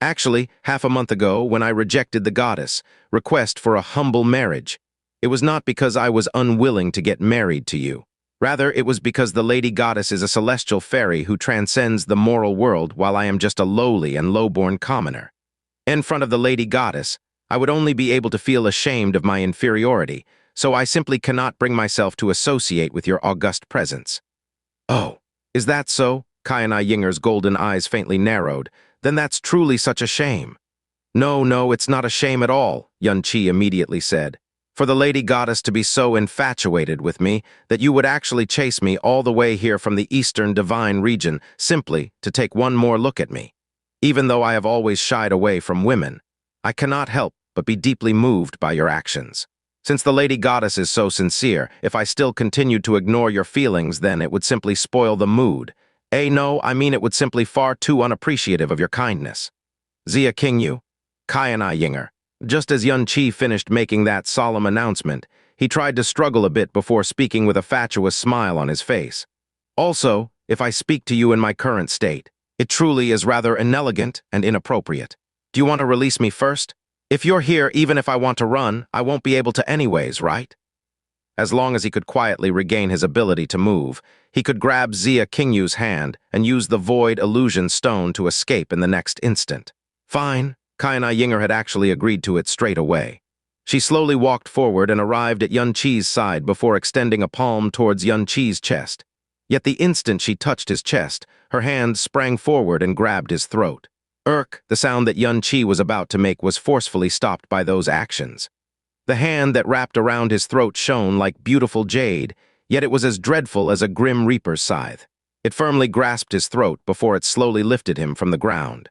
Actually, half a month ago, when I rejected the Goddess' request for a humble marriage, it was not because I was unwilling to get married to you. Rather, it was because the Lady Goddess is a celestial fairy who transcends the moral world while I am just a lowly and low-born commoner. In front of the Lady Goddess, I would only be able to feel ashamed of my inferiority, so I simply cannot bring myself to associate with your august presence. Oh, is that so? Xianxia's golden eyes faintly narrowed. Then that's truly such a shame. No, it's not a shame at all, Xianxia immediately said. For the Lady Goddess to be so infatuated with me that you would actually chase me all the way here from the Eastern Divine region simply to take one more look at me. Even though I have always shied away from women, I cannot help but be deeply moved by your actions. Since the Lady Goddess is so sincere, if I still continued to ignore your feelings, then it would simply spoil the mood. No, I mean it would simply far too unappreciative of your kindness. Xia Qingyu, Xianxia. Just as Xianxia finished making that solemn announcement, he tried to struggle a bit before speaking with a fatuous smile on his face. Also, if I speak to you in my current state, it truly is rather inelegant and inappropriate. Do you want to release me first? If you're here, even if I want to run, I won't be able to anyways, right? As long as he could quietly regain his ability to move, he could grab Xia Qingyu's hand and use the void illusion stone to escape in the next instant. Fine. Xianxia had actually agreed to it straight away. She slowly walked forward and arrived at Xianxia's side before extending a palm towards Xianxia's chest. Yet the instant she touched his chest, her hand sprang forward and grabbed his throat. The sound that Xianxia was about to make was forcefully stopped by those actions. The hand that wrapped around his throat shone like beautiful jade, yet it was as dreadful as a grim reaper's scythe. It firmly grasped his throat before it slowly lifted him from the ground.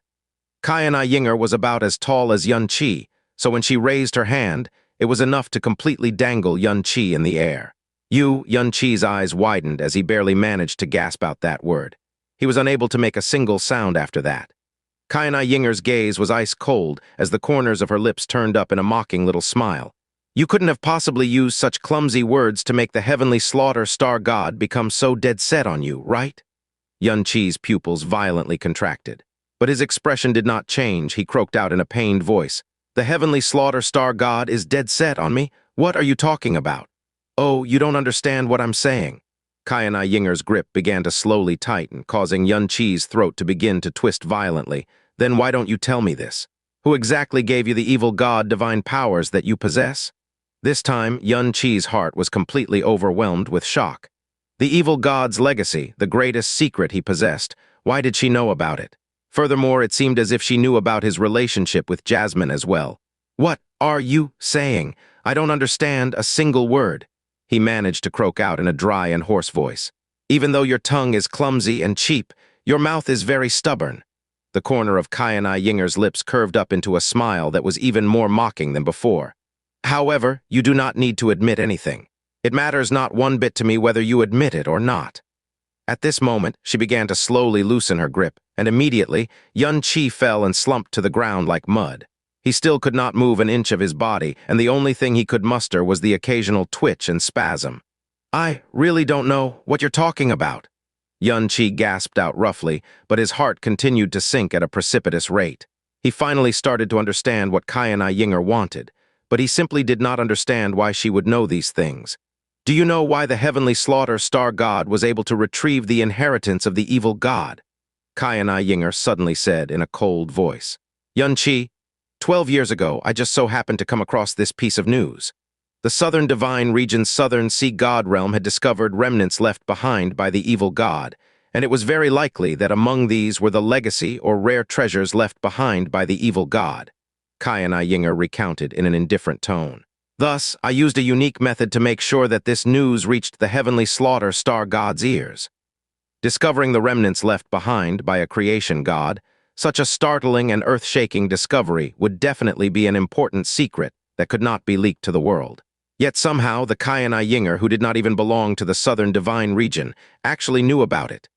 Xianxia was about as tall as Xianxia, so when she raised her hand, it was enough to completely dangle Xianxia in the air. Xianxia's eyes widened as he barely managed to gasp out that word. He was unable to make a single sound after that. Xianxia's gaze was ice cold as the corners of her lips turned up in a mocking little smile. You couldn't have possibly used such clumsy words to make the heavenly slaughter star god become so dead set on you, right? Xianxia's pupils violently contracted. But his expression did not change. He croaked out in a pained voice. The heavenly slaughter star god is dead set on me? What are you talking about? Oh, you don't understand what I'm saying. Xianxia's grip began to slowly tighten, causing Xianxia's throat to begin to twist violently. Then why don't you tell me this? Who exactly gave you the evil god divine powers that you possess? This time, Xianxia's heart was completely overwhelmed with shock. The evil god's legacy, the greatest secret he possessed, why did she know about it? Furthermore, it seemed as if she knew about his relationship with Jasmine as well. What are you saying? I don't understand a single word. He managed to croak out in a dry and hoarse voice. Even though your tongue is clumsy and cheap, your mouth is very stubborn. The corner of Xianxia's lips curved up into a smile that was even more mocking than before. However, you do not need to admit anything. It matters not one bit to me whether you admit it or not. At this moment, she began to slowly loosen her grip, and immediately, Xianxia fell and slumped to the ground like mud. He still could not move an inch of his body, and the only thing he could muster was the occasional twitch and spasm. I really don't know what you're talking about. Xianxia gasped out roughly, but his heart continued to sink at a precipitous rate. He finally started to understand what Xianxia wanted, but he simply did not understand why she would know these things. Do you know why the heavenly slaughter star god was able to retrieve the inheritance of the evil god? Xianxia Yinger suddenly said in a cold voice. Yunqi, 12 years ago, I just so happened to come across this piece of news. The Southern Divine Region's Southern Sea God realm had discovered remnants left behind by the evil god, and it was very likely that among these were the legacy or rare treasures left behind by the evil god. Xianxia Yinger recounted in an indifferent tone. Thus, I used a unique method to make sure that this news reached the heavenly slaughter star god's ears. Discovering the remnants left behind by a creation god, such a startling and earth-shaking discovery would definitely be an important secret that could not be leaked to the world. Yet somehow the Xianxia Yinger, who did not even belong to the Southern Divine Region, actually knew about it.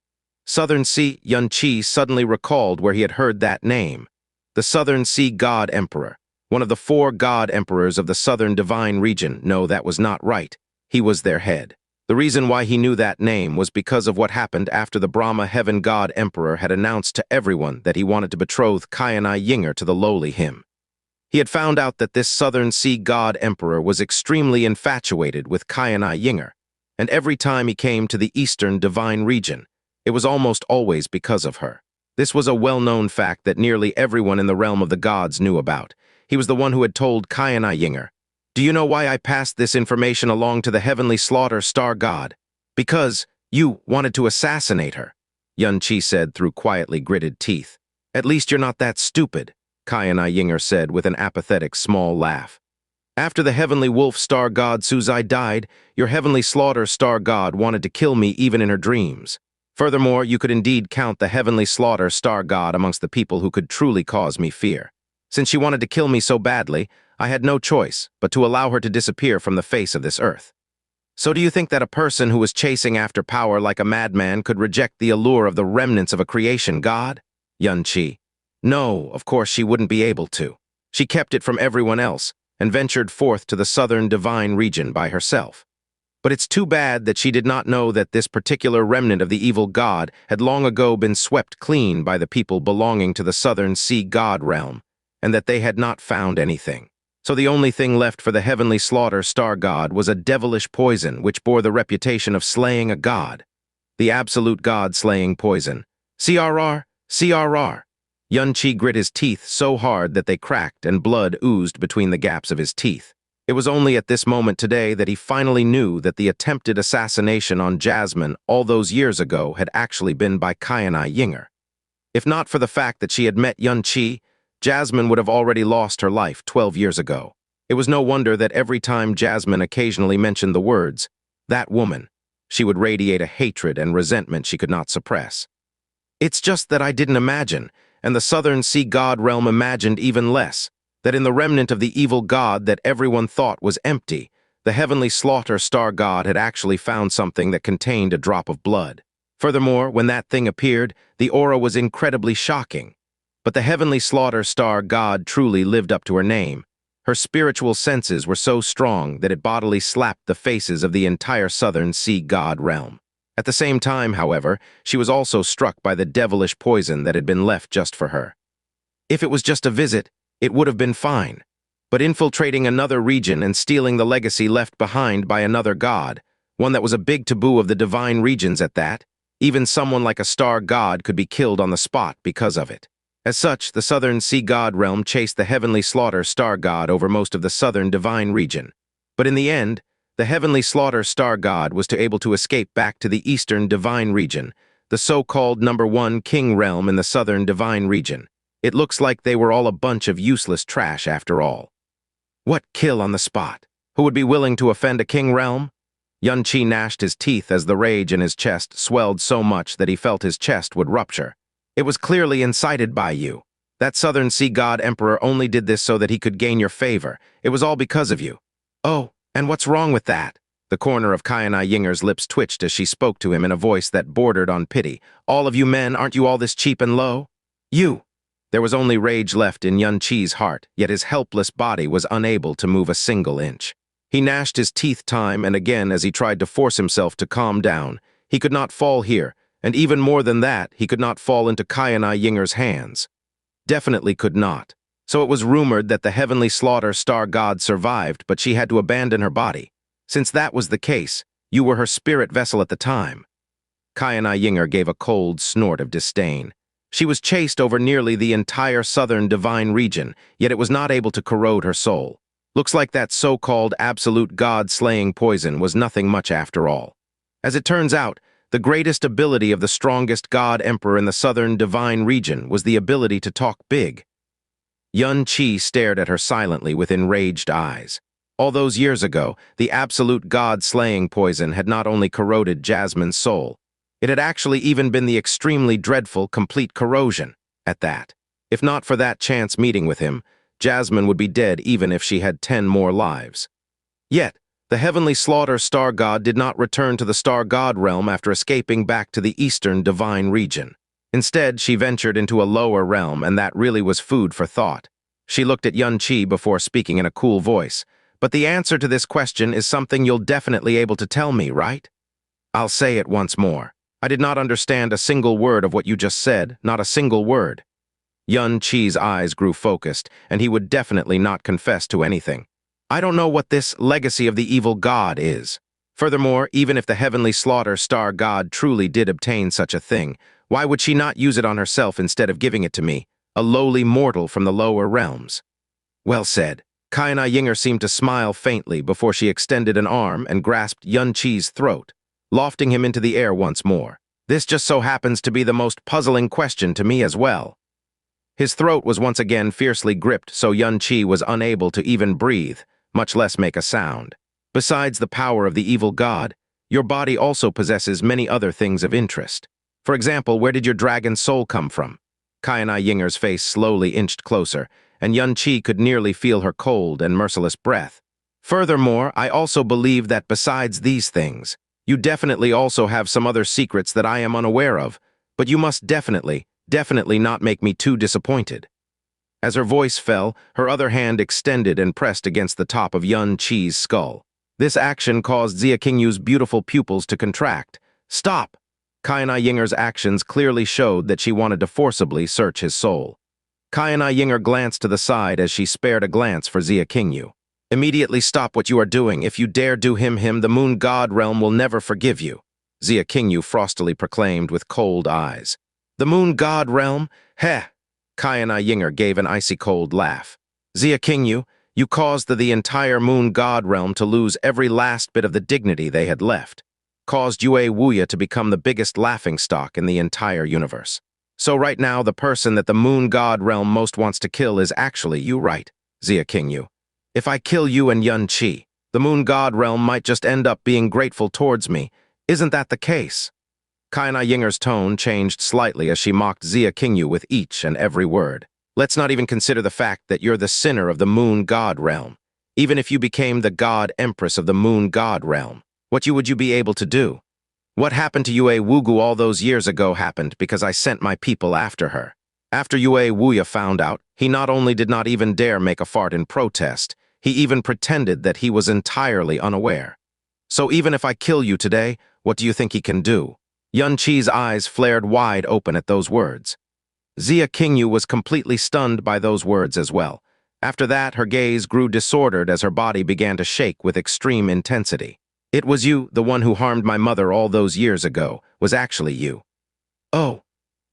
Southern Sea Yunqi suddenly recalled where he had heard that name. The Southern Sea God Emperor, one of the 4 God Emperors of the Southern Divine Region. No, that was not right. He was their head. The reason why he knew that name was because of what happened after the Brahma Heaven God Emperor had announced to everyone that he wanted to betroth Xianxia Yinger to the lowly him. He had found out that this Southern Sea God Emperor was extremely infatuated with Xianxia Yinger, and every time he came to the Eastern Divine Region, it was almost always because of her. This was a well-known fact that nearly everyone in the realm of the gods knew about. He was the one who had told Xianxia Yinger, "Do you know why I passed this information along to the heavenly slaughter star god? Because you wanted to assassinate her," Yunqi said through quietly gritted teeth. "At least you're not that stupid," Xianxia Yinger said with an apathetic small laugh. "After the heavenly wolf star god Suzai died, your heavenly slaughter star god wanted to kill me even in her dreams. Furthermore, you could indeed count the heavenly slaughter star god amongst the people who could truly cause me fear. Since she wanted to kill me so badly, I had no choice but to allow her to disappear from the face of this earth. So do you think that a person who was chasing after power like a madman could reject the allure of the remnants of a creation god?" Yunqi. "No, of course she wouldn't be able to. She kept it from everyone else and ventured forth to the Southern Divine Region by herself. But it's too bad that she did not know that this particular remnant of the evil god had long ago been swept clean by the people belonging to the Southern Sea God realm, and that they had not found anything. So the only thing left for the heavenly slaughter star god was a devilish poison which bore the reputation of slaying a god. The absolute god-slaying poison. CRR, CRR. Yunqi grit his teeth so hard that they cracked and blood oozed between the gaps of his teeth. It was only at this moment today that he finally knew that the attempted assassination on Jasmine all those years ago had actually been by Xianxia Yinger. If not for the fact that she had met Yunqi, Jasmine would have already lost her life 12 years ago. It was no wonder that every time Jasmine occasionally mentioned the words, "that woman," she would radiate a hatred and resentment she could not suppress. "It's just that I didn't imagine, and the Southern Sea God realm imagined even less, that in the remnant of the evil god that everyone thought was empty, the heavenly slaughter star god had actually found something that contained a drop of blood. Furthermore, when that thing appeared, the aura was incredibly shocking. But the heavenly slaughter star god truly lived up to her name. Her spiritual senses were so strong that it bodily slapped the faces of the entire Southern Sea God realm. At the same time, however, she was also struck by the devilish poison that had been left just for her. If it was just a visit, it would have been fine. But infiltrating another region and stealing the legacy left behind by another god, one that was a big taboo of the divine regions at that, even someone like a star god could be killed on the spot because of it. As such, the Southern Sea God realm chased the heavenly slaughter star god over most of the Southern Divine Region. But in the end, the heavenly slaughter star god was able to escape back to the Eastern Divine Region, the so-called #1 king realm in the Southern Divine Region. It looks like they were all a bunch of useless trash after all. What kill on the spot? Who would be willing to offend a king realm? Yunqi gnashed his teeth as the rage in his chest swelled so much that he felt his chest would rupture. It was clearly incited by you. That Southern Sea God Emperor only did this so that he could gain your favor. It was all because of you. Oh, and what's wrong with that? The corner of Xianxia Yinger's lips twitched as she spoke to him in a voice that bordered on pity. All of you men, aren't you all this cheap and low? You! There was only rage left in Yunqi's heart, yet his helpless body was unable to move a single inch. He gnashed his teeth time and again as he tried to force himself to calm down. He could not fall here, and even more than that, he could not fall into Xianxia Yinger's hands. Definitely could not. So it was rumored that the heavenly slaughter star god survived, but she had to abandon her body. Since that was the case, you were her spirit vessel at the time. Xianxia Yinger gave a cold snort of disdain. She was chased over nearly the entire southern divine region, yet it was not able to corrode her soul. Looks like that so-called absolute god-slaying poison was nothing much after all. As it turns out, the greatest ability of the strongest god emperor in the southern divine region was the ability to talk big. Yuan-Chi stared at her silently with enraged eyes. All those years ago, the absolute god-slaying poison had not only corroded Jasmine's soul, it had actually even been the extremely dreadful complete corrosion, at that. If not for that chance meeting with him, Jasmine would be dead even if she had 10 more lives. Yet, the heavenly slaughter star god did not return to the star god realm after escaping back to the eastern divine region. Instead, she ventured into a lower realm, and that really was food for thought. She looked at Yuan-Chi before speaking in a cool voice. But the answer to this question is something you'll definitely able to tell me, right? I'll say it once more. I did not understand a single word of what you just said, not a single word. Yuan-Chi's eyes grew focused, and he would definitely not confess to anything. I don't know what this legacy of the evil god is. Furthermore, even if the heavenly slaughter star god truly did obtain such a thing, why would she not use it on herself instead of giving it to me, a lowly mortal from the lower realms? Well said. Kaina Yinger seemed to smile faintly before she extended an arm and grasped Yuan-Chi's throat, lofting him into the air once more. This just so happens to be the most puzzling question to me as well. His throat was once again fiercely gripped, so Yuan-Chi was unable to even breathe, much less make a sound. Besides the power of the evil god, your body also possesses many other things of interest. For example, where did your dragon soul come from? Kaina Yinger's face slowly inched closer, and Yuan-Chi could nearly feel her cold and merciless breath. Furthermore, I also believe that besides these things, you definitely also have some other secrets that I am unaware of, but you must definitely not make me too disappointed. As her voice fell, her other hand extended and pressed against the top of Yuan-Chi's skull. This action caused Xia Qingyu's beautiful pupils to contract. Stop! Kaina Yinger's actions clearly showed that she wanted to forcibly search his soul. Kaina Yinger glanced to the side as she spared a glance for Xia Qingyu. Immediately stop what you are doing. If you dare do him, the moon god realm will never forgive you, Xia Qingyu frostily proclaimed with cold eyes. The moon god realm? Heh! Kaina Yinger gave an icy cold laugh. Xia Qingyu, you caused the entire moon god realm to lose every last bit of the dignity they had left. Caused Yue Wuya to become the biggest laughingstock in the entire universe. So right now, the person that the moon god realm most wants to kill is actually you, right, Xia Qingyu? If I kill you and Yuan-Chi, the moon god realm might just end up being grateful towards me. Isn't that the case? Kaina Yinger's tone changed slightly as she mocked Xia Qingyu with each and every word. Let's not even consider the fact that you're the sinner of the moon god realm. Even if you became the god empress of the moon god realm, what would you be able to do? What happened to Yue Wugu all those years ago happened because I sent my people after her. After Yue Wuya found out, he not only did not even dare make a fart in protest, he even pretended that he was entirely unaware. So even if I kill you today, what do you think he can do? Yuan-Chi's eyes flared wide open at those words. Xia Qingyu was completely stunned by those words as well. After that, her gaze grew disordered as her body began to shake with extreme intensity. It was you, the one who harmed my mother all those years ago, was actually you. Oh.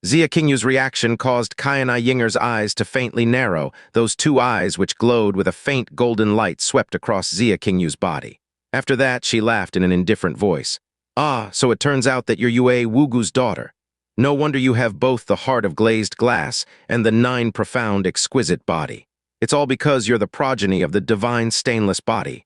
Xia Qingyu's reaction caused Kaina Yinger's eyes to faintly narrow, those two eyes which glowed with a faint golden light swept across Xia Qingyu's body. After that, she laughed in an indifferent voice. Ah, so it turns out that you're Yue Wugu's daughter. No wonder you have both the heart of glazed glass and the nine profound exquisite body. It's all because you're the progeny of the divine stainless body.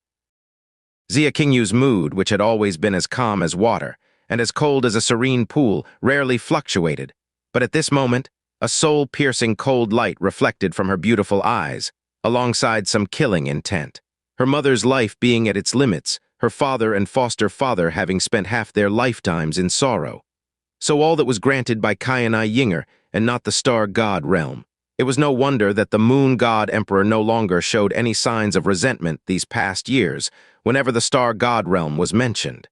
Xia Qingyu's mood, which had always been as calm as water and as cold as a serene pool, rarely fluctuated. But at this moment, a soul-piercing cold light reflected from her beautiful eyes, alongside some killing intent. Her mother's life being at its limits, her father and foster father having spent half their lifetimes in sorrow. So all that was granted by Kaina Yinger, and not the star god realm. It was no wonder that the moon god emperor no longer showed any signs of resentment these past years whenever the star god realm was mentioned.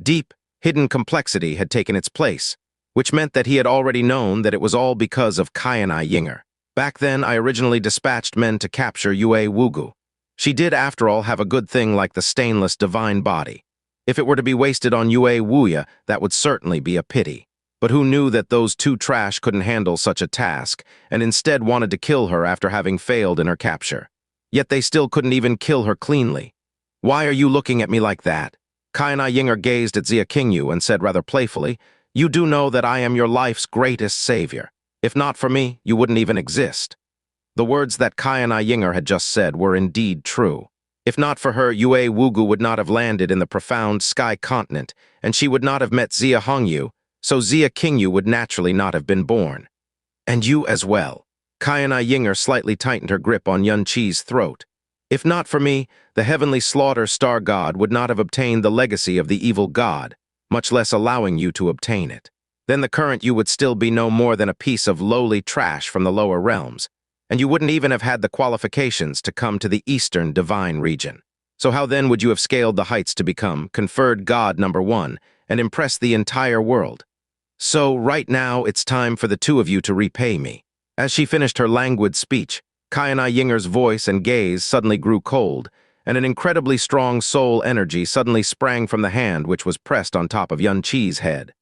Deep, hidden complexity had taken its place, which meant that he had already known that it was all because of Kaina Yinger. Back then, I originally dispatched men to capture Yue Wugu. She did, after all, have a good thing like the stainless divine body. If it were to be wasted on Yue Wuya, that would certainly be a pity. but who knew that those two trash couldn't handle such a task, and instead wanted to kill her after having failed in her capture. Yet they still couldn't even kill her cleanly. "Why are you looking at me like that?" Xianxia Yinger gazed at Xianxia and said rather playfully, "You do know that I am your life's greatest savior. If not for me, you wouldn't even exist." The words that Xianxia Yinger had just said were indeed true. If not for her, Yue Wugu would not have landed in the profound sky continent, and she would not have met Xia Hongyu, so Xia Qingyu would naturally not have been born. "And you as well." Xianxia Yinger slightly tightened her grip on Yun Qi's throat. "If not for me, the heavenly slaughter star god would not have obtained the legacy of the evil god, much less allowing you to obtain it. Then the current you would still be no more than a piece of lowly trash from the lower realms, and you wouldn't even have had the qualifications to come to the eastern divine region. So how then would you have scaled the heights to become conferred god #1 and impress the entire world? So right now it's time for the two of you to repay me." As she finished her languid speech, Xianxia Yinger's voice and gaze suddenly grew cold, and an incredibly strong soul energy suddenly sprang from the hand which was pressed on top of Yun Qi's head.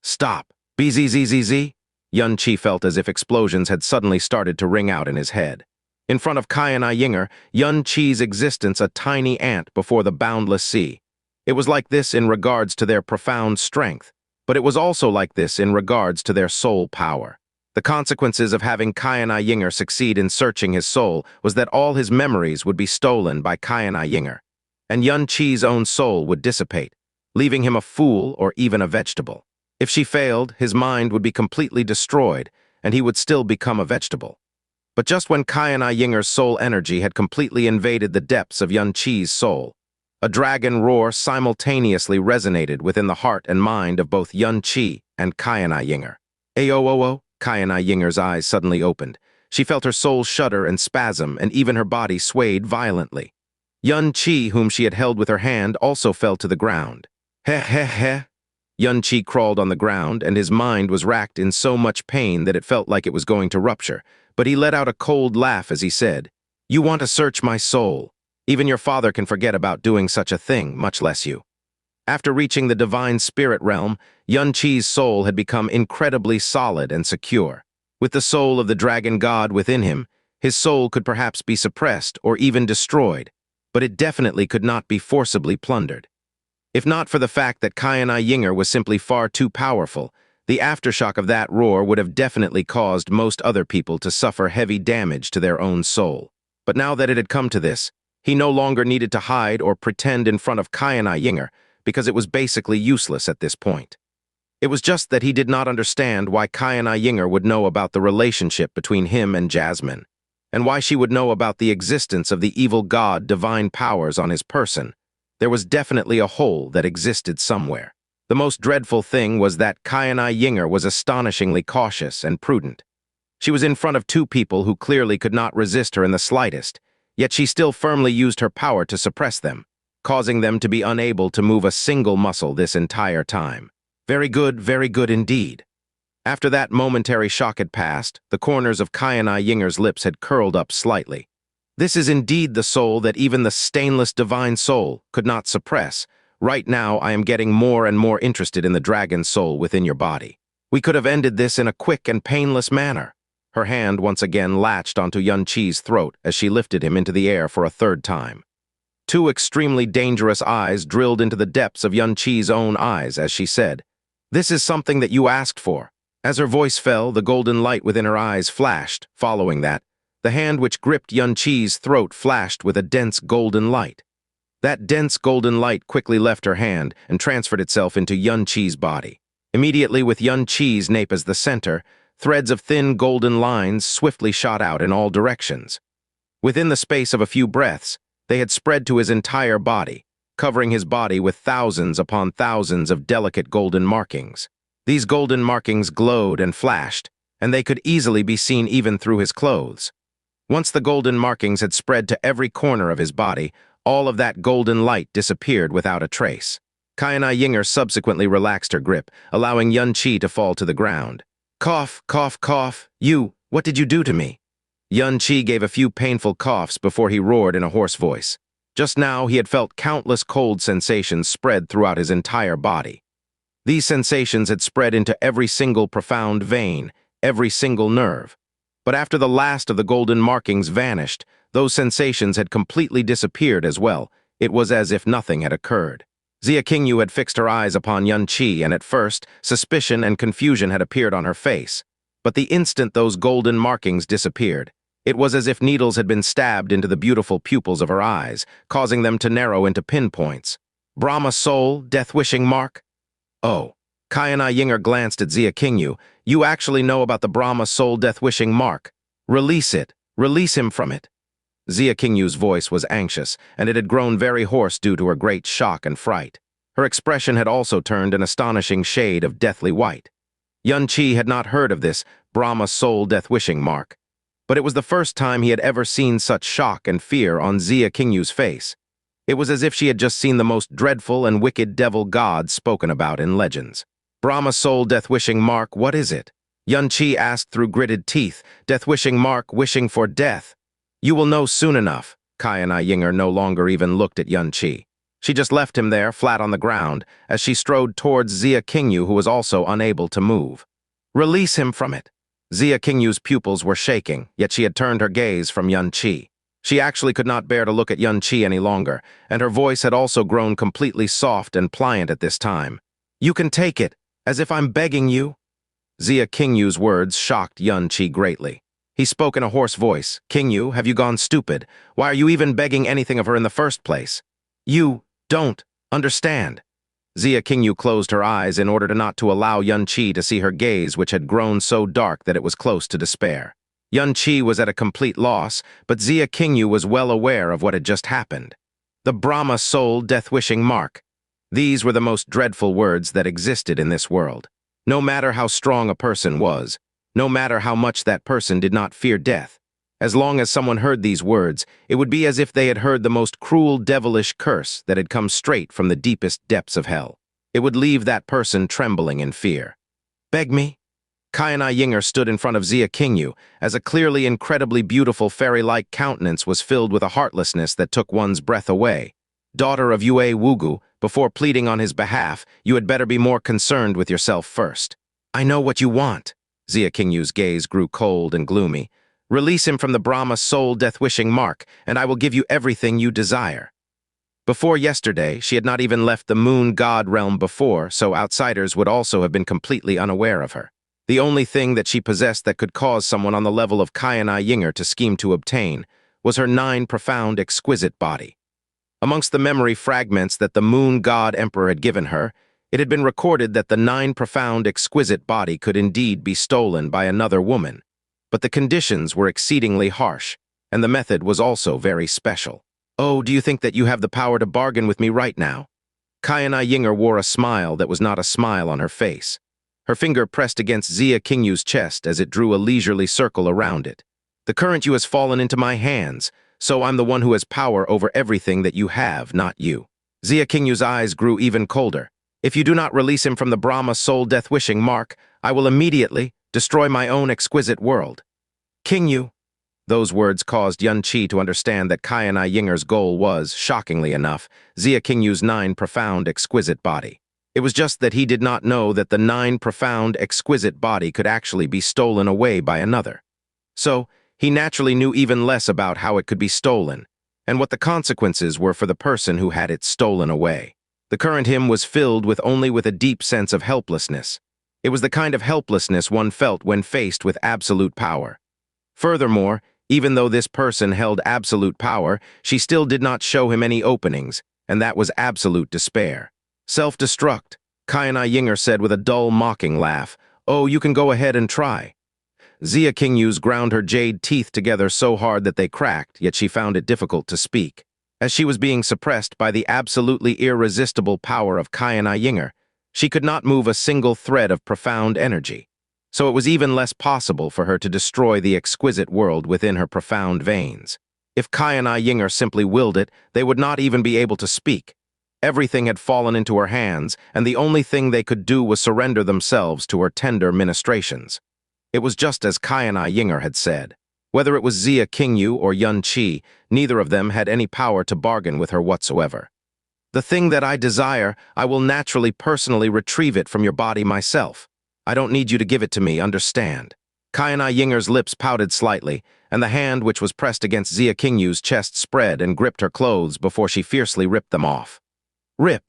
"Stop! Bzzz!" Yun Qi felt as if explosions had suddenly started to ring out in his head. In front of Xianxia Yinger, Yun Qi's existence a tiny ant before the boundless sea. It was like this in regards to their profound strength, but it was also like this in regards to their soul power. The consequences of having Xianxia Yinger succeed in searching his soul was that all his memories would be stolen by Xianxia Yinger, and Yun Qi's own soul would dissipate, leaving him a fool or even a vegetable. If she failed, his mind would be completely destroyed, and he would still become a vegetable. But just when Xianxia Yinger's soul energy had completely invaded the depths of Yun Qi's soul, a dragon roar simultaneously resonated within the heart and mind of both Yun Qi and Xianxia Yinger. "Ayo-oh-oh!" Xianxia Yinger's eyes suddenly opened. She felt her soul shudder and spasm, and even her body swayed violently. Yun Qi, whom she had held with her hand, also fell to the ground. "Heh heh heh." Yun Qi crawled on the ground, and his mind was racked in so much pain that it felt like it was going to rupture, but he let out a cold laugh as he said, "You want to search my soul. Even your father can forget about doing such a thing, much less you." After reaching the divine spirit realm, Yun Qi's soul had become incredibly solid and secure. With the soul of the dragon god within him, his soul could perhaps be suppressed or even destroyed, but it definitely could not be forcibly plundered. If not for the fact that Xianxia Yinger was simply far too powerful, the aftershock of that roar would have definitely caused most other people to suffer heavy damage to their own soul. But now that it had come to this, he no longer needed to hide or pretend in front of Xianxia Yinger, because it was basically useless at this point. It was just that he did not understand why Xianxia Yinger would know about the relationship between him and Jasmine, and why she would know about the existence of the evil god divine powers on his person. There was definitely a hole that existed somewhere. The most dreadful thing was that Xianxia Yinger was astonishingly cautious and prudent. She was in front of two people who clearly could not resist her in the slightest, yet she still firmly used her power to suppress them, causing them to be unable to move a single muscle this entire time. Very good indeed. After that momentary shock had passed, the corners of Xianxia Yinger's lips had curled up slightly. This is indeed the soul that even the stainless divine soul could not suppress. Right now, I am getting more and more interested in the dragon soul within your body. We could have ended this in a quick and painless manner. Her hand once again latched onto Yun Qi's throat as she lifted him into the air for a third time. Two extremely dangerous eyes drilled into the depths of Yun Qi's own eyes as she said, "This is something that you asked for." As her voice fell, the golden light within her eyes flashed. Following that, the hand which gripped Yun Qi's throat flashed with a dense golden light. That dense golden light quickly left her hand and transferred itself into Yun Qi's body. Immediately, with Yun Qi's nape as the center, threads of thin golden lines swiftly shot out in all directions. Within the space of a few breaths, they had spread to his entire body, covering his body with thousands upon thousands of delicate golden markings. These golden markings glowed and flashed, and they could easily be seen even through his clothes. Once the golden markings had spread to every corner of his body, all of that golden light disappeared without a trace. Xianxia Yinger subsequently relaxed her grip, allowing Yun Qi to fall to the ground. "Cough, cough, cough. What did you do to me?" Yun Qi gave a few painful coughs before he roared in a hoarse voice. Just now, he had felt countless cold sensations spread throughout his entire body. These sensations had spread into every single profound vein, every single nerve. But after the last of the golden markings vanished, those sensations had completely disappeared as well. It was as if nothing had occurred. Xia Qingyu had fixed her eyes upon Yun Qi, and at first, suspicion and confusion had appeared on her face. But the instant those golden markings disappeared, it was as if needles had been stabbed into the beautiful pupils of her eyes, causing them to narrow into pinpoints. Brahma soul, death-wishing mark? Oh. Xianxia Yinger glanced at Xia Qingyu. You actually know about the Brahma soul death-wishing mark. Release it. Release him from it. Xia Qingyu's voice was anxious, and it had grown very hoarse due to her great shock and fright. Her expression had also turned an astonishing shade of deathly white. Yun Qi had not heard of this Brahma soul death-wishing mark, but it was the first time he had ever seen such shock and fear on Xia Qingyu's face. It was as if she had just seen the most dreadful and wicked devil god spoken about in legends. Brahma soul death-wishing mark, what is it? Yun Qi asked through gritted teeth. Death-wishing mark, wishing for death. You will know soon enough. Xianxia Yinger no longer even looked at Yun Qi. She just left him there, flat on the ground, as she strode towards Xia Qingyu, who was also unable to move. Release him from it. Xia Qingyu's pupils were shaking, yet she had turned her gaze from Yun Qi. She actually could not bear to look at Yun Qi any longer, and her voice had also grown completely soft and pliant at this time. You can take it, as if I'm begging you. Xia Qingyu's words shocked Yun Qi greatly. He spoke in a hoarse voice. Qingyu, have you gone stupid? Why are you even begging anything of her in the first place? You don't understand. Xia Qingyu closed her eyes in order not to allow Yun Qi to see her gaze, which had grown so dark that it was close to despair. Yun Qi was at a complete loss, but Xia Qingyu was well aware of what had just happened. The Brahma soul death-wishing mark. These were the most dreadful words that existed in this world. No matter how strong a person was, no matter how much that person did not fear death, as long as someone heard these words, it would be as if they had heard the most cruel, devilish curse that had come straight from the deepest depths of hell. It would leave that person trembling in fear. Beg me? Xianxia Yinger stood in front of Xia Qingyu, as a clearly incredibly beautiful fairy-like countenance was filled with a heartlessness that took one's breath away. Daughter of Yue Wugu, before pleading on his behalf, you had better be more concerned with yourself first. I know what you want. Xia Qingyu's gaze grew cold and gloomy. Release him from the Brahma soul death-wishing mark, and I will give you everything you desire. Before yesterday, she had not even left the moon god realm before, so outsiders would also have been completely unaware of her. The only thing that she possessed that could cause someone on the level of Xianxia Yinger to scheme to obtain was her 9 profound, exquisite body. Amongst the memory fragments that the moon god emperor had given her, it had been recorded that the 9 profound, exquisite body could indeed be stolen by another woman. But the conditions were exceedingly harsh, and the method was also very special. Oh, do you think that you have the power to bargain with me right now? Xianxia Yinger wore a smile that was not a smile on her face. Her finger pressed against Xia Qingyu's chest as it drew a leisurely circle around it. The current you has fallen into my hands, so I'm the one who has power over everything that you have, not you. Xia Qingyu's eyes grew even colder. If you do not release him from the Brahma soul death-wishing mark, I will immediately destroy my own exquisite world. Qingyu. Those words caused Yun Qi to understand that Xianxia Yinger's goal was, shockingly enough, Xia Qingyu's 9 profound, exquisite body. It was just that he did not know that the 9 profound, exquisite body could actually be stolen away by another. So, he naturally knew even less about how it could be stolen, and what the consequences were for the person who had it stolen away. The current him was filled with only with a deep sense of helplessness. It was the kind of helplessness one felt when faced with absolute power. Furthermore, even though this person held absolute power, she still did not show him any openings, and that was absolute despair. Self-destruct, Xianxia Yinger said with a dull, mocking laugh. Oh, you can go ahead and try. Xia Qingyu's ground her jade teeth together so hard that they cracked, yet she found it difficult to speak. As she was being suppressed by the absolutely irresistible power of Xianxia Yinger, she could not move a single thread of profound energy. So it was even less possible for her to destroy the exquisite world within her profound veins. If Xianxia Yinger simply willed it, they would not even be able to speak. Everything had fallen into her hands, and the only thing they could do was surrender themselves to her tender ministrations. It was just as Xianxia Yinger had said. Whether it was Xia Qingyu or Yun Qi, neither of them had any power to bargain with her whatsoever. The thing that I desire, I will naturally personally retrieve it from your body myself. I don't need you to give it to me, understand? Xianxia Yinger's lips pouted slightly, and the hand which was pressed against Xia Qingyu's chest spread and gripped her clothes before she fiercely ripped them off. Rip!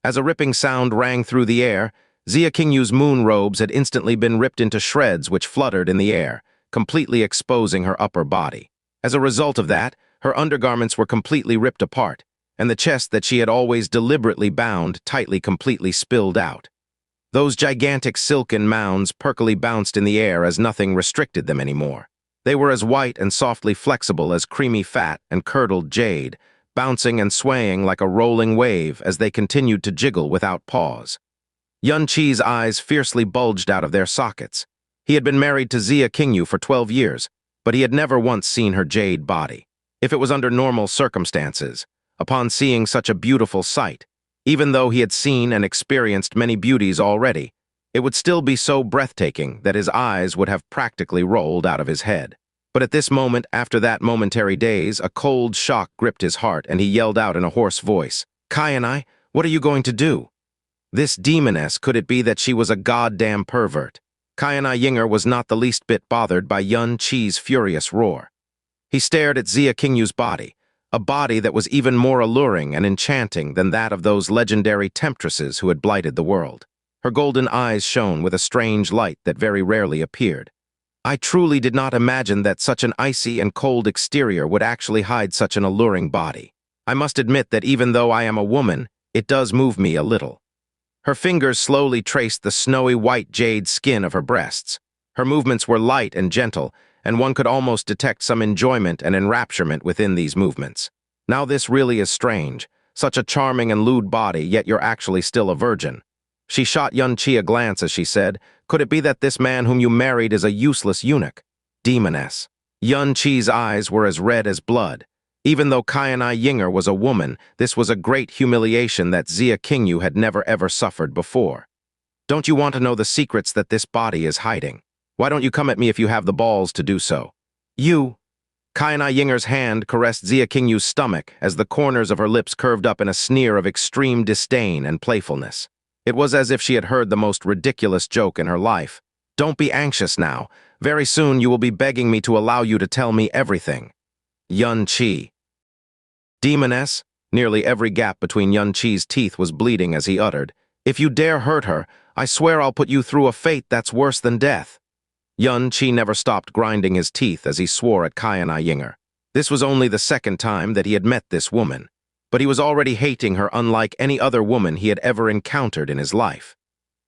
As a ripping sound rang through the air, Xia Qingyu's moon robes had instantly been ripped into shreds which fluttered in the air, completely exposing her upper body. As a result of that, her undergarments were completely ripped apart, and the chest that she had always deliberately bound tightly completely spilled out. Those gigantic silken mounds perkily bounced in the air as nothing restricted them anymore. They were as white and softly flexible as creamy fat and curdled jade, bouncing and swaying like a rolling wave as they continued to jiggle without pause. Yun Qi's eyes fiercely bulged out of their sockets. He had been married to Xia Qingyu for 12 years, but he had never once seen her jade body. If it was under normal circumstances, upon seeing such a beautiful sight, even though he had seen and experienced many beauties already, it would still be so breathtaking that his eyes would have practically rolled out of his head. But at this moment, after that momentary daze, a cold shock gripped his heart, and he yelled out in a hoarse voice, "Xianxia, what are you going to do?" This demoness, could it be that she was a goddamn pervert? Xianxia Yinger was not the least bit bothered by Yun Qi's furious roar. He stared at Xia Qingyu's body, a body that was even more alluring and enchanting than that of those legendary temptresses who had blighted the world. Her golden eyes shone with a strange light that very rarely appeared. I truly did not imagine that such an icy and cold exterior would actually hide such an alluring body. I must admit that even though I am a woman, it does move me a little. Her fingers slowly traced the snowy white jade skin of her breasts. Her movements were light and gentle, and one could almost detect some enjoyment and enrapturement within these movements. Now this really is strange. Such a charming and lewd body, yet you're actually still a virgin. She shot Yun Qi a glance as she said, "Could it be that this man whom you married is a useless eunuch?" Demoness. Yun Qi's eyes were as red as blood. Even though Xianxia Yinger was a woman, this was a great humiliation that Xia Qingyu had never ever suffered before. "Don't you want to know the secrets that this body is hiding? Why don't you come at me if you have the balls to do so?" "You." Xianxia Yinger's hand caressed Xia Qingyu's stomach as the corners of her lips curved up in a sneer of extreme disdain and playfulness. It was as if she had heard the most ridiculous joke in her life. "Don't be anxious now. Very soon you will be begging me to allow you to tell me everything." Yun Qi. Demoness. Nearly every gap between Yun Qi's teeth was bleeding as he uttered, "If you dare hurt her, I swear I'll put you through a fate that's worse than death." Yun Qi never stopped grinding his teeth as he swore at Xianxia Yinger. This was only the second time that he had met this woman, but he was already hating her unlike any other woman he had ever encountered in his life.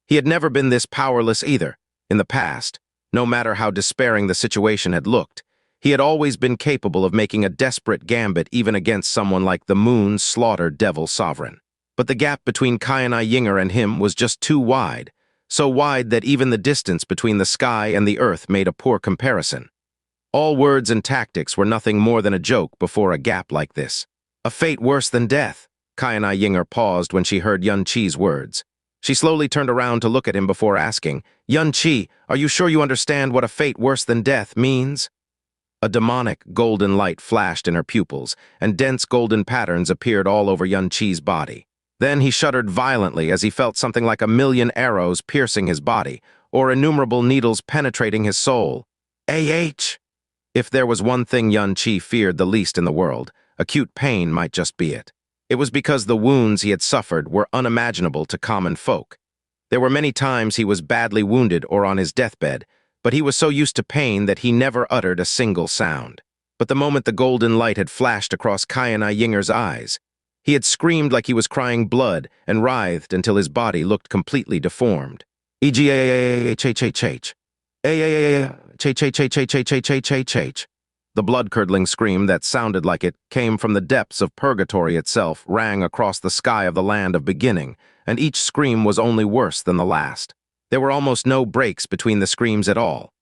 He had never been this powerless either. In the past, no matter how despairing the situation had looked, he had always been capable of making a desperate gambit even against someone like the moon's slaughtered devil sovereign. But the gap between Xianxia Yinger and him was just too wide, so wide that even the distance between the sky and the earth made a poor comparison. All words and tactics were nothing more than a joke before a gap like this. A fate worse than death. Xianxia Yinger paused when she heard Yun Qi's words. She slowly turned around to look at him before asking, "Yun Qi, are you sure you understand what a fate worse than death means?" A demonic golden light flashed in her pupils, and dense golden patterns appeared all over Yun Qi's body. Then he shuddered violently as he felt something like a million arrows piercing his body, or innumerable needles penetrating his soul. Ah! If there was one thing Yun Qi feared the least in the world, acute pain might just be it. It was because the wounds he had suffered were unimaginable to common folk. There were many times he was badly wounded or on his deathbed, but he was so used to pain that he never uttered a single sound. But the moment the golden light had flashed across Xianxia Yinger's eyes, he had screamed like he was crying blood and writhed until his body looked completely deformed. The blood-curdling scream that sounded like it came from the depths of purgatory itself rang across the sky of the land of beginning, and each scream was only worse than the last. There were almost no breaks between the screams at all.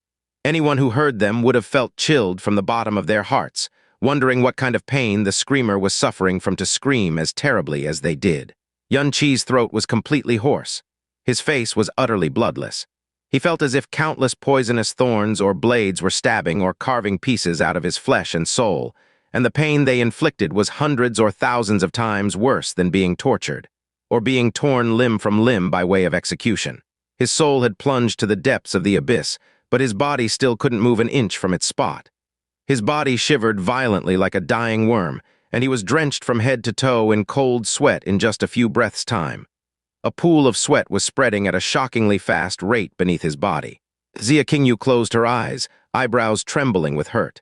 Anyone who heard them would have felt chilled from the bottom of their hearts, wondering what kind of pain the screamer was suffering from to scream as terribly as they did. Yun Qi's throat was completely hoarse. His face was utterly bloodless. He felt as if countless poisonous thorns or blades were stabbing or carving pieces out of his flesh and soul, and the pain they inflicted was hundreds or thousands of times worse than being tortured, or being torn limb from limb by way of execution. His soul had plunged to the depths of the abyss, but his body still couldn't move an inch from its spot. His body shivered violently like a dying worm, and he was drenched from head to toe in cold sweat in just a few breaths' time. A pool of sweat was spreading at a shockingly fast rate beneath his body. Xianxia closed her eyes, eyebrows trembling with hurt.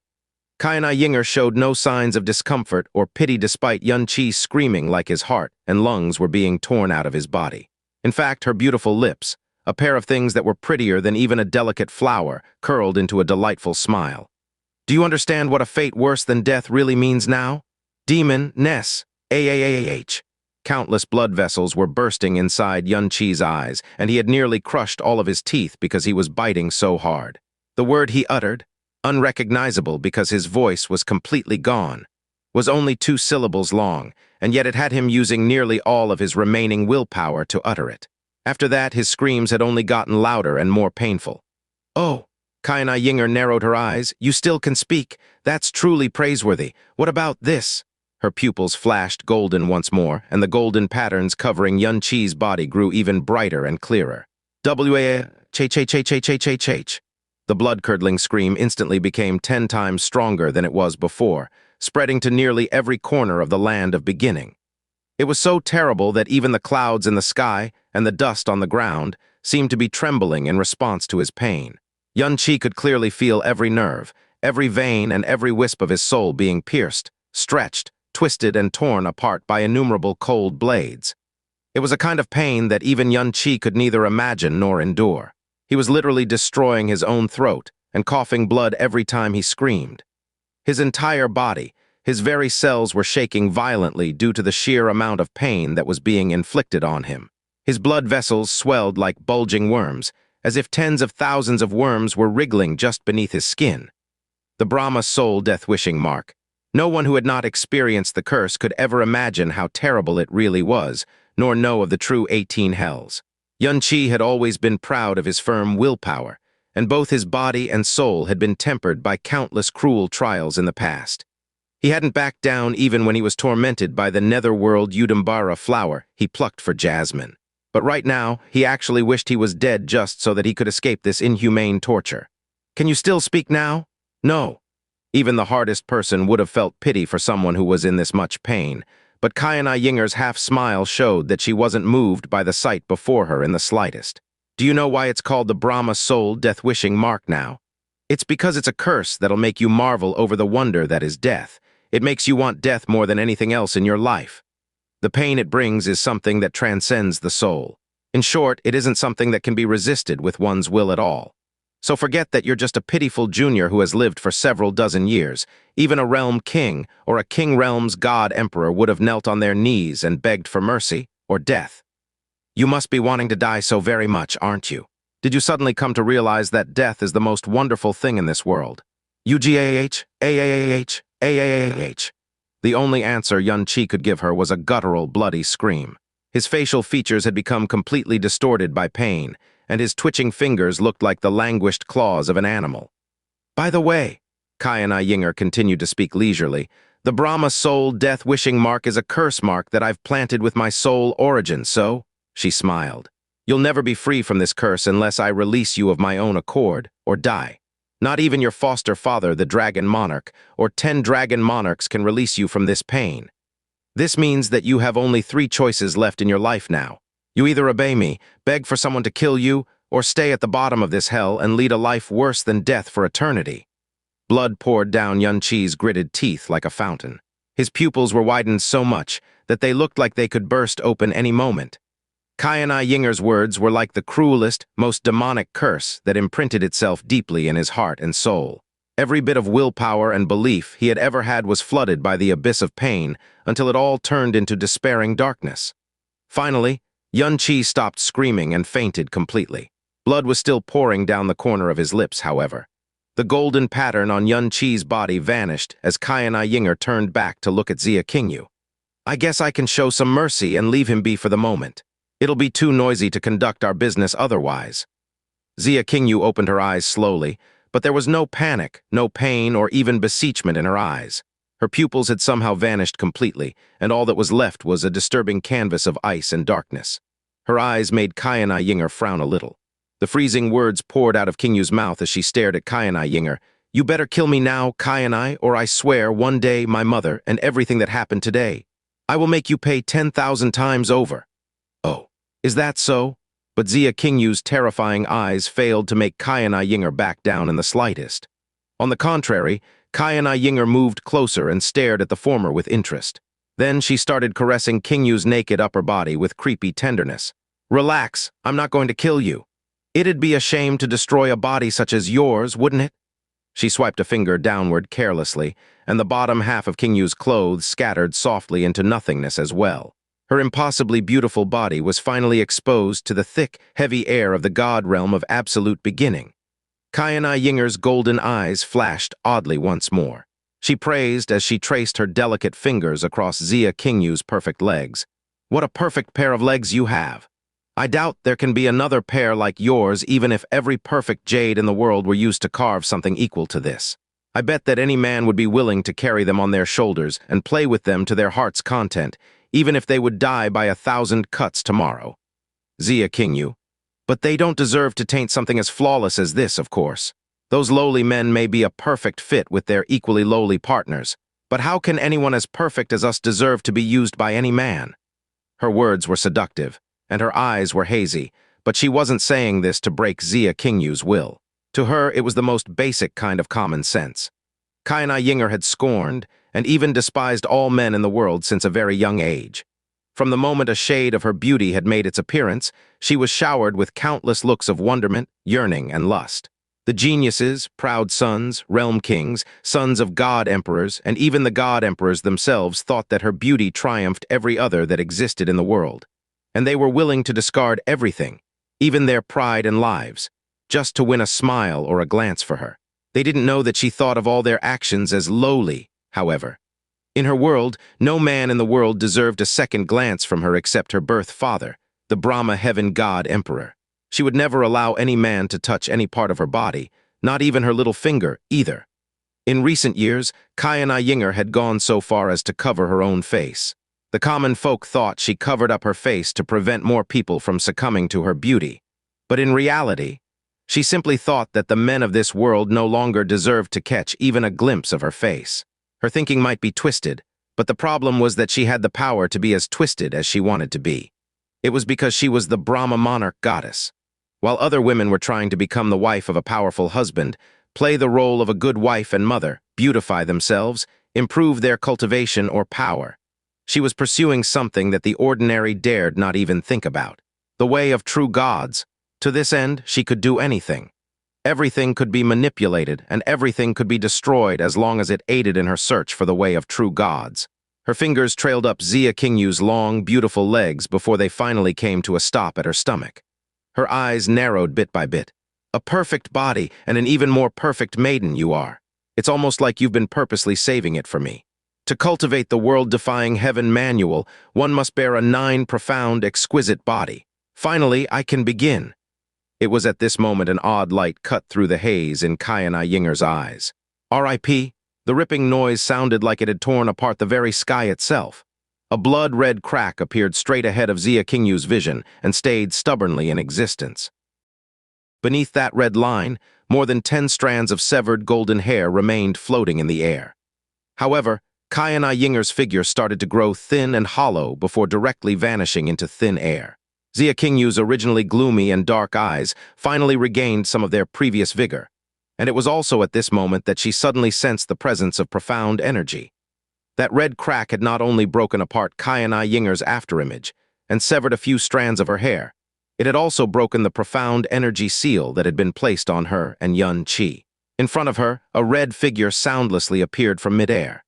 Xianxia showed no signs of discomfort or pity despite Yuan-Chi screaming like his heart and lungs were being torn out of his body. In fact, her beautiful lips, a pair of things that were prettier than even a delicate flower, curled into a delightful smile. Do you understand what a fate worse than death really means now? Demon, Ness, AAAH. Countless blood vessels were bursting inside Yuan-Chi's eyes, and he had nearly crushed all of his teeth because he was biting so hard. The word he uttered, unrecognizable because his voice was completely gone, was only 2 syllables long, and yet it had him using nearly all of his remaining willpower to utter it. After that, his screams had only gotten louder and more painful. Oh, Xianxia narrowed her eyes. You still can speak. That's truly praiseworthy. What about this? Her pupils flashed golden once more, and the golden patterns covering Yuan-Chi's body grew even brighter and clearer. W-A-H-H-H-H-H-H-H. The blood-curdling scream instantly became 10 times stronger than it was before, spreading to nearly every corner of the land of beginning. It was so terrible that even the clouds in the sky and the dust on the ground seemed to be trembling in response to his pain. Yuan-Chi could clearly feel every nerve, every vein, and every wisp of his soul being pierced, stretched, twisted, and torn apart by innumerable cold blades. It was a kind of pain that even Yuan-Chi could neither imagine nor endure. He was literally destroying his own throat and coughing blood every time he screamed. His entire body, his very cells were shaking violently due to the sheer amount of pain that was being inflicted on him. His blood vessels swelled like bulging worms, as if tens of thousands of worms were wriggling just beneath his skin. The Brahma soul death-wishing mark. No one who had not experienced the curse could ever imagine how terrible it really was, nor know of the true 18 hells. Yuan-Chi had always been proud of his firm willpower, and both his body and soul had been tempered by countless cruel trials in the past. He hadn't backed down even when he was tormented by the netherworld Udambara flower he plucked for Jasmine. But right now, he actually wished he was dead just so that he could escape this inhumane torture. Can you still speak now? No. Even the hardest person would have felt pity for someone who was in this much pain, but Xianxia's half-smile showed that she wasn't moved by the sight before her in the slightest. Do you know why it's called the Brahma soul death-wishing mark now? It's because it's a curse that'll make you marvel over the wonder that is death. It makes you want death more than anything else in your life. The pain it brings is something that transcends the soul. In short, it isn't something that can be resisted with one's will at all. So forget that you're just a pitiful junior who has lived for several dozen years. Even a realm king or a king realm's god emperor would have knelt on their knees and begged for mercy or death. You must be wanting to die so very much, aren't you? Did you suddenly come to realize that death is the most wonderful thing in this world? UGAH, AAAH, AAAH. The only answer Yuan-Chi could give her was a guttural, bloody scream. His facial features had become completely distorted by pain, and his twitching fingers looked like the languished claws of an animal. By the way, Xianxia continued to speak leisurely, the Brahma soul death-wishing mark is a curse mark that I've planted with my soul origin, so, she smiled, you'll never be free from this curse unless I release you of my own accord, or die. Not even your foster father, the Dragon Monarch, or 10 Dragon Monarchs can release you from this pain. This means that you have only 3 choices left in your life now. You either obey me, beg for someone to kill you, or stay at the bottom of this hell and lead a life worse than death for eternity. Blood poured down Yuan-Chi's gritted teeth like a fountain. His pupils were widened so much that they looked like they could burst open any moment. Xianxia's words were like the cruelest, most demonic curse that imprinted itself deeply in his heart and soul. Every bit of willpower and belief he had ever had was flooded by the abyss of pain until it all turned into despairing darkness. Finally, Yuan-Chi stopped screaming and fainted completely. Blood was still pouring down the corner of his lips, however. The golden pattern on Yuan-Chi's body vanished as Xianxia turned back to look at Xianxia. I guess I can show some mercy and leave him be for the moment. It'll be too noisy to conduct our business otherwise. Xianxia opened her eyes slowly, but there was no panic, no pain, or even beseechment in her eyes. Her pupils had somehow vanished completely, and all that was left was a disturbing canvas of ice and darkness. Her eyes made Xianxia Yinger frown a little. The freezing words poured out of King Yu's mouth as she stared at Xianxia Yinger. "You better kill me now, Xianxia, or I swear one day my mother and everything that happened today. I will make you pay 10,000 times over." "Oh, is that so?" But King Yu's terrifying eyes failed to make Xianxia Yinger back down in the slightest. On the contrary, Xianxia Yinger moved closer and stared at the former with interest. Then she started caressing King Yu's naked upper body with creepy tenderness. "Relax, I'm not going to kill you. It'd be a shame to destroy a body such as yours, wouldn't it?" She swiped a finger downward carelessly, and the bottom half of King Yu's clothes scattered softly into nothingness as well. Her impossibly beautiful body was finally exposed to the thick, heavy air of the god realm of absolute beginning. Xianxia Yinger's golden eyes flashed oddly once more. She praised as she traced her delicate fingers across King Yu's perfect legs. "What a perfect pair of legs you have. I doubt there can be another pair like yours even if every perfect jade in the world were used to carve something equal to this. I bet that any man would be willing to carry them on their shoulders and play with them to their heart's content, even if they would die by 1,000 cuts tomorrow." King Yu. "But they don't deserve to taint something as flawless as this, of course. Those lowly men may be a perfect fit with their equally lowly partners, but how can anyone as perfect as us deserve to be used by any man?" Her words were seductive, and her eyes were hazy, but she wasn't saying this to break King Yu's will. To her, it was the most basic kind of common sense. Xianxia Yinger had scorned and even despised all men in the world since a very young age. From the moment a shade of her beauty had made its appearance, she was showered with countless looks of wonderment, yearning, and lust. The geniuses, proud sons, realm kings, sons of god-emperors, and even the god-emperors themselves thought that her beauty triumphed every other that existed in the world. And they were willing to discard everything, even their pride and lives, just to win a smile or a glance for her. They didn't know that she thought of all their actions as lowly, however. In her world, no man in the world deserved a second glance from her except her birth father, the Brahma heaven god emperor. She would never allow any man to touch any part of her body, not even her little finger, either. In recent years, Xianxia Yinger had gone so far as to cover her own face. The common folk thought she covered up her face to prevent more people from succumbing to her beauty. But in reality, she simply thought that the men of this world no longer deserved to catch even a glimpse of her face. Her thinking might be twisted, but the problem was that she had the power to be as twisted as she wanted to be. It was because she was the Brahma monarch goddess. While other women were trying to become the wife of a powerful husband, play the role of a good wife and mother, beautify themselves, improve their cultivation or power, she was pursuing something that the ordinary dared not even think about. The way of true gods. To this end, she could do anything. Everything could be manipulated, and everything could be destroyed as long as it aided in her search for the way of true gods. Her fingers trailed up King Yu's long, beautiful legs before they finally came to a stop at her stomach. Her eyes narrowed bit by bit. "A perfect body and an even more perfect maiden you are. It's almost like you've been purposely saving it for me. To cultivate the world-defying heaven manual, one must bear a 9 profound, exquisite body. Finally, I can begin." It was at this moment an odd light cut through the haze in Xianxia Yinger's eyes. R.I.P. The ripping noise sounded like it had torn apart the very sky itself. A blood-red crack appeared straight ahead of King Yu's vision and stayed stubbornly in existence. Beneath that red line, more than 10 strands of severed golden hair remained floating in the air. However, Xianxia Yinger's figure started to grow thin and hollow before directly vanishing into thin air. King Yu's originally gloomy and dark eyes finally regained some of their previous vigor, and it was also at this moment that she suddenly sensed the presence of profound energy. That red crack had not only broken apart Xianxia Yinger's afterimage and severed a few strands of her hair, it had also broken the profound energy seal that had been placed on her and Yun Qi. In front of her, a red figure soundlessly appeared from midair.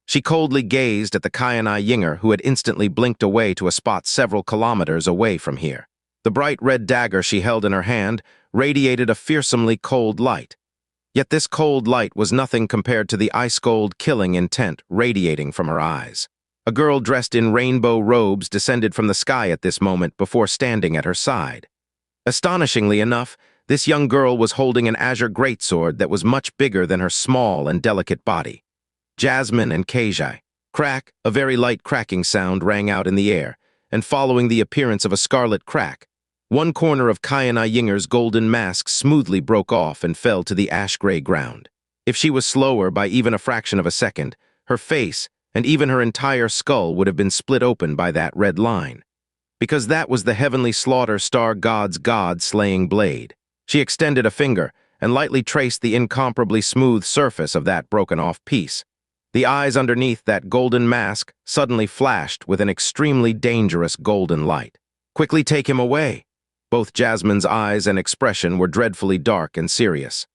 She coldly gazed at the Xianxia Yinger, who had instantly blinked away to a spot several kilometers away from here. The bright red dagger she held in her hand radiated a fearsomely cold light. Yet this cold light was nothing compared to the ice-cold killing intent radiating from her eyes. A girl dressed in rainbow robes descended from the sky at this moment before standing at her side. Astonishingly enough, this young girl was holding an azure greatsword that was much bigger than her small and delicate body. Jasmine and Keijai. Crack, a very light cracking sound rang out in the air, and following the appearance of a scarlet crack, one corner of Kayana Yinger's golden mask smoothly broke off and fell to the ash-gray ground. If she was slower by even a fraction of a second, her face and even her entire skull would have been split open by that red line. Because that was the heavenly slaughter star god's god-slaying blade. She extended a finger and lightly traced the incomparably smooth surface of that broken-off piece. The eyes underneath that golden mask suddenly flashed with an extremely dangerous golden light. "Quickly take him away." Both Jasmine's eyes and expression were dreadfully dark and serious.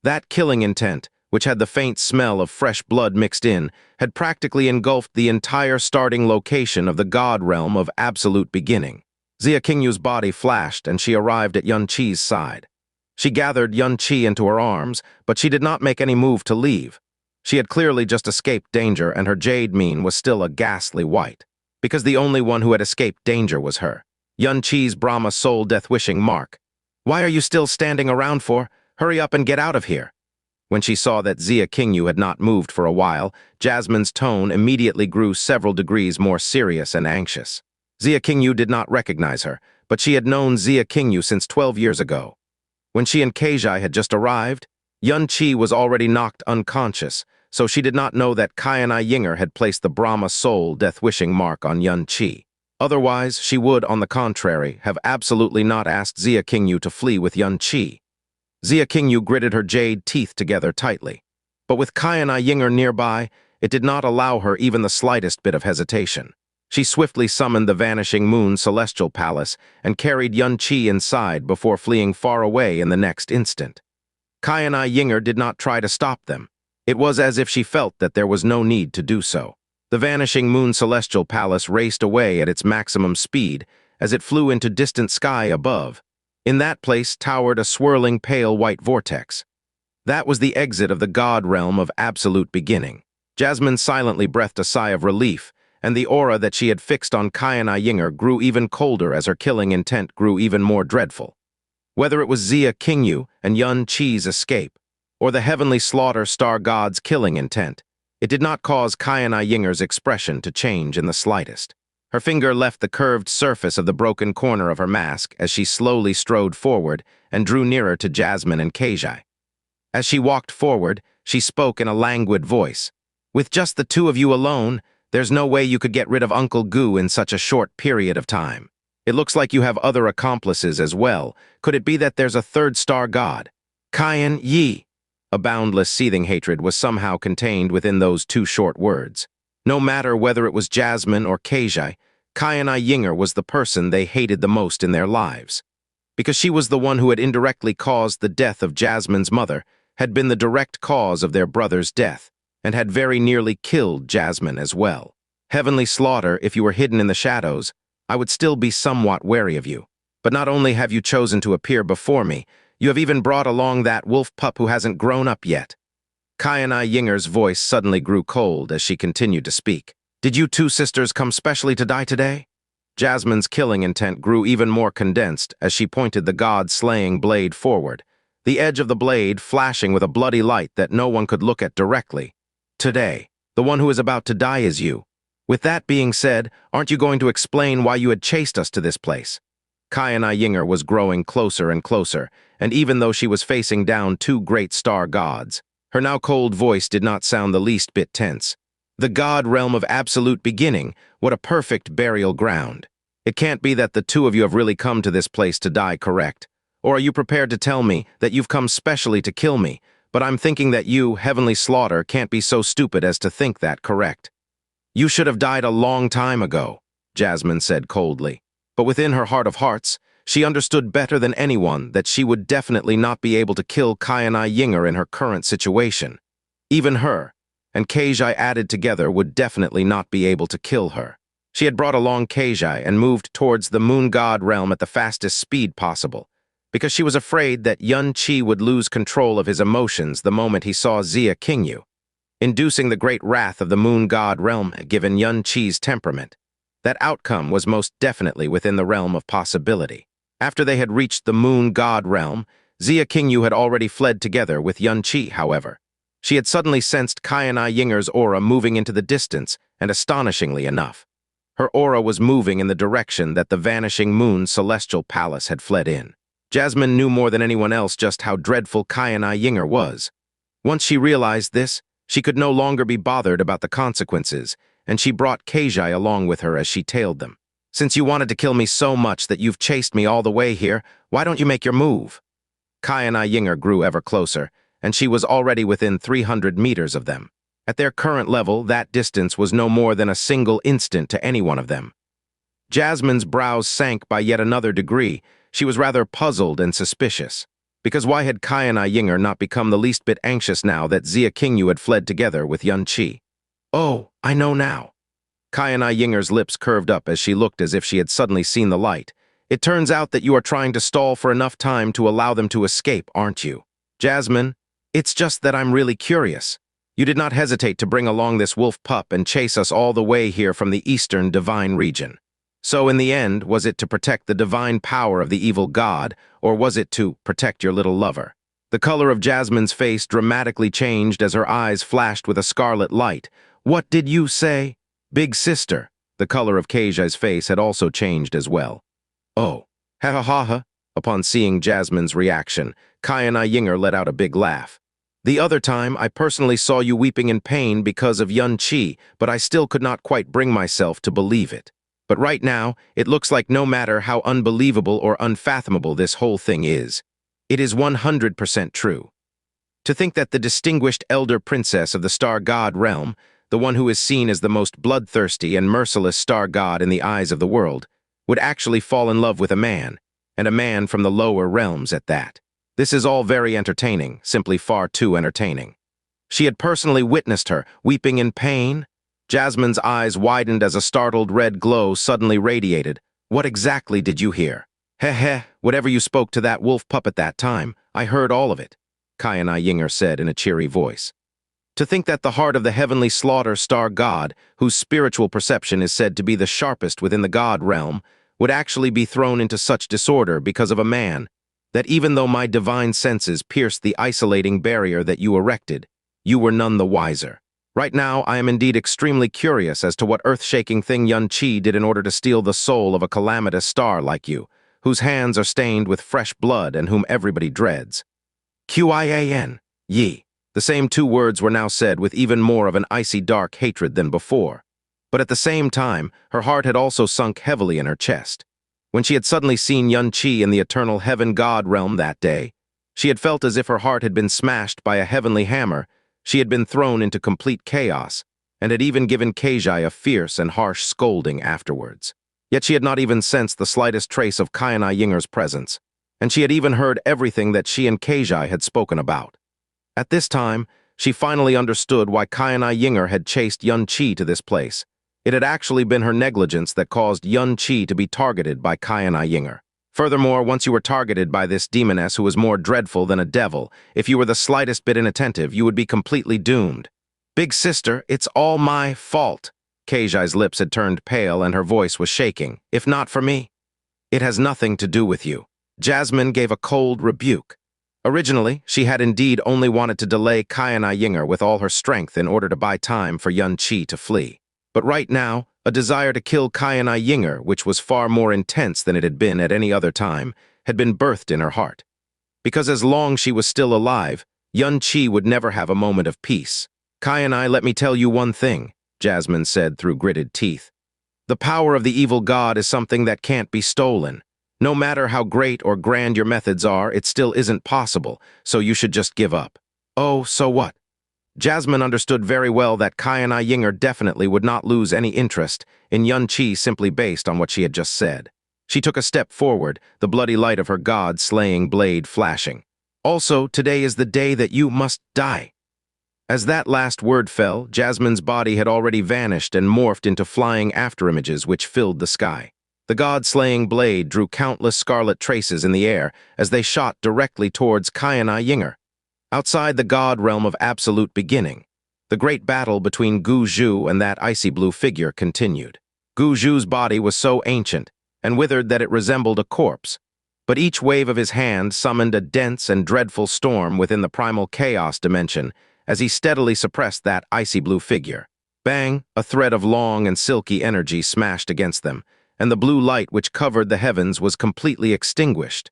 That killing intent, which had the faint smell of fresh blood mixed in, had practically engulfed the entire starting location of the god realm of absolute beginning. Xia Qingyu's body flashed and she arrived at Yun Qi's side. She gathered Yun Qi into her arms, but she did not make any move to leave. She had clearly just escaped danger and her jade mien was still a ghastly white. Because the only one who had escaped danger was her. Yun Qi's Brahma soul death-wishing mark. "Why are you still standing around for? Hurry up and get out of here." When she saw that Xia Qingyu had not moved for a while, Jasmine's tone immediately grew several degrees more serious and anxious. Xia Qingyu did not recognize her, but she had known Xia Qingyu since 12 years ago. When she and Keijai had just arrived, Yun Qi was already knocked unconscious, so she did not know that Kayana Yinger had placed the Brahma soul death-wishing mark on Yun Qi. Otherwise, she would, on the contrary, have absolutely not asked Xia Qingyu to flee with Yun Qi. Xia Qingyu gritted her jade teeth together tightly. But with Kayana Yinger nearby, it did not allow her even the slightest bit of hesitation. She swiftly summoned the Vanishing Moon Celestial Palace and carried Yun Qi inside before fleeing far away in the next instant. Kayana Yinger did not try to stop them. It was as if she felt that there was no need to do so. The Vanishing Moon Celestial Palace raced away at its maximum speed as it flew into distant sky above. In that place towered a swirling pale white vortex. That was the exit of the god realm of absolute beginning. Jasmine silently breathed a sigh of relief, and the aura that she had fixed on Kayana Yinger grew even colder as her killing intent grew even more dreadful. Whether it was Xia Qingyu and Yun Qi's escape, or the heavenly slaughter star god's killing intent, it did not cause Kayana Yinger's expression to change in the slightest. Her finger left the curved surface of the broken corner of her mask as she slowly strode forward and drew nearer to Jasmine and Keijai. As she walked forward, she spoke in a languid voice. "With just the two of you alone, there's no way you could get rid of Uncle Gu in such a short period of time. It looks like you have other accomplices as well. Could it be that there's a third star god? Kyan Yi." A boundless, seething hatred was somehow contained within those two short words. No matter whether it was Jasmine or Keijai, Kayana Yinger was the person they hated the most in their lives. Because she was the one who had indirectly caused the death of Jasmine's mother, had been the direct cause of their brother's death, and had very nearly killed Jasmine as well. Heavenly slaughter, if you were hidden in the shadows, I would still be somewhat wary of you. But not only have you chosen to appear before me, you have even brought along that wolf pup who hasn't grown up yet. Kayana Yinger's voice suddenly grew cold as she continued to speak. "Did you two sisters come specially to die today?" Jasmine's killing intent grew even more condensed as she pointed the god-slaying blade forward, the edge of the blade flashing with a bloody light that no one could look at directly. "Today, the one who is about to die is you. With that being said, aren't you going to explain why you had chased us to this place?" Kayana Yinger was growing closer and closer, and even though she was facing down two great star gods, her now cold voice did not sound the least bit tense. "The god realm of absolute beginning, what a perfect burial ground. It can't be that the two of you have really come to this place to die, correct? Or are you prepared to tell me that you've come specially to kill me, but I'm thinking that you, Heavenly Slaughter, can't be so stupid as to think that, correct?" "You should have died a long time ago," Jasmine said coldly. But within her heart of hearts, she understood better than anyone that she would definitely not be able to kill Kayana Yinger in her current situation. Even her, and Keijai added together, would definitely not be able to kill her. She had brought along Keijai and moved towards the moon god realm at the fastest speed possible, because she was afraid that Yun Qi would lose control of his emotions the moment he saw Xia Qingyu, inducing the great wrath of the moon god realm given Yun Qi's temperament. That outcome was most definitely within the realm of possibility. After they had reached the moon god realm, Xia Qingyu had already fled together with Yun Qi, however. She had suddenly sensed Xianxia Yinger's aura moving into the distance, and astonishingly enough, her aura was moving in the direction that the vanishing moon's celestial palace had fled in. Jasmine knew more than anyone else just how dreadful Xianxia Yinger was. Once she realized this, she could no longer be bothered about the consequences, and she brought Keijai along with her as she tailed them. "Since you wanted to kill me so much that you've chased me all the way here, why don't you make your move?" Xianxia Yinger grew ever closer, and she was already within 300 meters of them. At their current level, that distance was no more than a single instant to any one of them. Jasmine's brows sank by yet another degree. She was rather puzzled and suspicious. Because why had Xianxia Yinger not become the least bit anxious now that Xia Qingyu had fled together with Yuanqi? "Oh, I know now." Xianxia Yinger's lips curved up as she looked as if she had suddenly seen the light. "It turns out that you are trying to stall for enough time to allow them to escape, aren't you?" "Jasmine, it's just that I'm really curious. You did not hesitate to bring along this wolf pup and chase us all the way here from the eastern divine region. So in the end, was it to protect the divine power of the evil god, or was it to protect your little lover?" The color of Jasmine's face dramatically changed as her eyes flashed with a scarlet light. "What did you say?" "Big sister." The color of Keijai's face had also changed as well. "Oh, ha ha ha ha." Upon seeing Jasmine's reaction, Xianxia Yinger let out a big laugh. "The other time, I personally saw you weeping in pain because of Yuanqi, but I still could not quite bring myself to believe it. But right now, it looks like no matter how unbelievable or unfathomable this whole thing is, it is 100% true. To think that the distinguished elder princess of the star god realm, the one who is seen as the most bloodthirsty and merciless star god in the eyes of the world, would actually fall in love with a man, and a man from the lower realms at that. This is all very entertaining, simply far too entertaining." She had personally witnessed her, weeping in pain? Jasmine's eyes widened as a startled red glow suddenly radiated. "What exactly did you hear?" "Heh, whatever you spoke to that wolf pup at that time, I heard all of it," Xianxia Yinger said in a cheery voice. To think that the heart of the heavenly slaughter star god, whose spiritual perception is said to be the sharpest within the god realm, would actually be thrown into such disorder because of a man, that even though my divine senses pierced the isolating barrier that you erected, you were none the wiser. Right now, I am indeed extremely curious as to what earth-shaking thing Yuanqi did in order to steal the soul of a calamitous star like you, whose hands are stained with fresh blood and whom everybody dreads. Qian, Yi. The same two words were now said with even more of an icy dark hatred than before. But at the same time, her heart had also sunk heavily in her chest. When she had suddenly seen Yuanqi in the eternal heaven god realm that day, she had felt as if her heart had been smashed by a heavenly hammer. She had been thrown into complete chaos, and had even given Keijai a fierce and harsh scolding afterwards. Yet she had not even sensed the slightest trace of Xianxia Yinger's presence, and she had even heard everything that she and Keijai had spoken about. At this time, she finally understood why Xianxia Yinger had chased Yuanqi to this place. It had actually been her negligence that caused Yuanqi to be targeted by Xianxia Yinger. Furthermore, once you were targeted by this demoness who was more dreadful than a devil, if you were the slightest bit inattentive, you would be completely doomed. "Big sister, it's all my fault." Keijai's lips had turned pale and her voice was shaking. "If not for me." "It has nothing to do with you." Jasmine gave a cold rebuke. Originally, she had indeed only wanted to delay Xianxia Yinger with all her strength in order to buy time for Yuanqi to flee. But right now, a desire to kill Xianxia Yinger, which was far more intense than it had been at any other time, had been birthed in her heart. Because as long as she was still alive, Yuanqi would never have a moment of peace. "Xianxia, let me tell you one thing," Jasmine said through gritted teeth. "The power of the evil god is something that can't be stolen. No matter how great or grand your methods are, it still isn't possible, so you should just give up." "Oh, so what?" Jasmine understood very well that Xianxia Yinger definitely would not lose any interest in Yuanqi simply based on what she had just said. She took a step forward, the bloody light of her god-slaying blade flashing. "Also, today is the day that you must die." As that last word fell, Jasmine's body had already vanished and morphed into flying afterimages which filled the sky. The god-slaying blade drew countless scarlet traces in the air as they shot directly towards Xianxia Yinger. Outside the god realm of absolute beginning, the great battle between Gu Zhu and that icy blue figure continued. Gu Zhu's body was so ancient and withered that it resembled a corpse, but each wave of his hand summoned a dense and dreadful storm within the primal chaos dimension as he steadily suppressed that icy blue figure. Bang! A thread of long and silky energy smashed against them, and the blue light which covered the heavens was completely extinguished.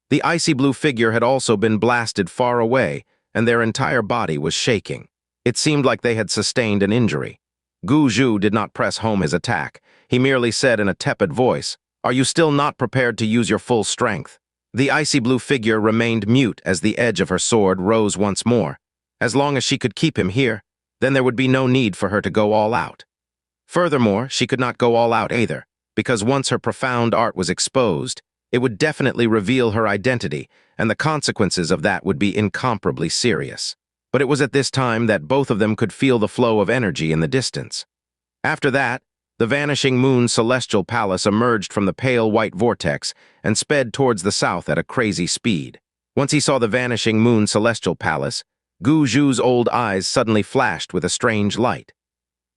The icy blue figure had also been blasted far away, and their entire body was shaking. It seemed like they had sustained an injury. Gu Zhu did not press home his attack. He merely said in a tepid voice, "Are you still not prepared to use your full strength?" The icy blue figure remained mute as the edge of her sword rose once more. As long as she could keep him here, then there would be no need for her to go all out. Furthermore, she could not go all out either, because once her profound art was exposed, it would definitely reveal her identity, and the consequences of that would be incomparably serious. But it was at this time that both of them could feel the flow of energy in the distance. After that, the vanishing moon celestial palace emerged from the pale white vortex and sped towards the south at a crazy speed. Once he saw the vanishing moon celestial palace, Gu Zhu's old eyes suddenly flashed with a strange light.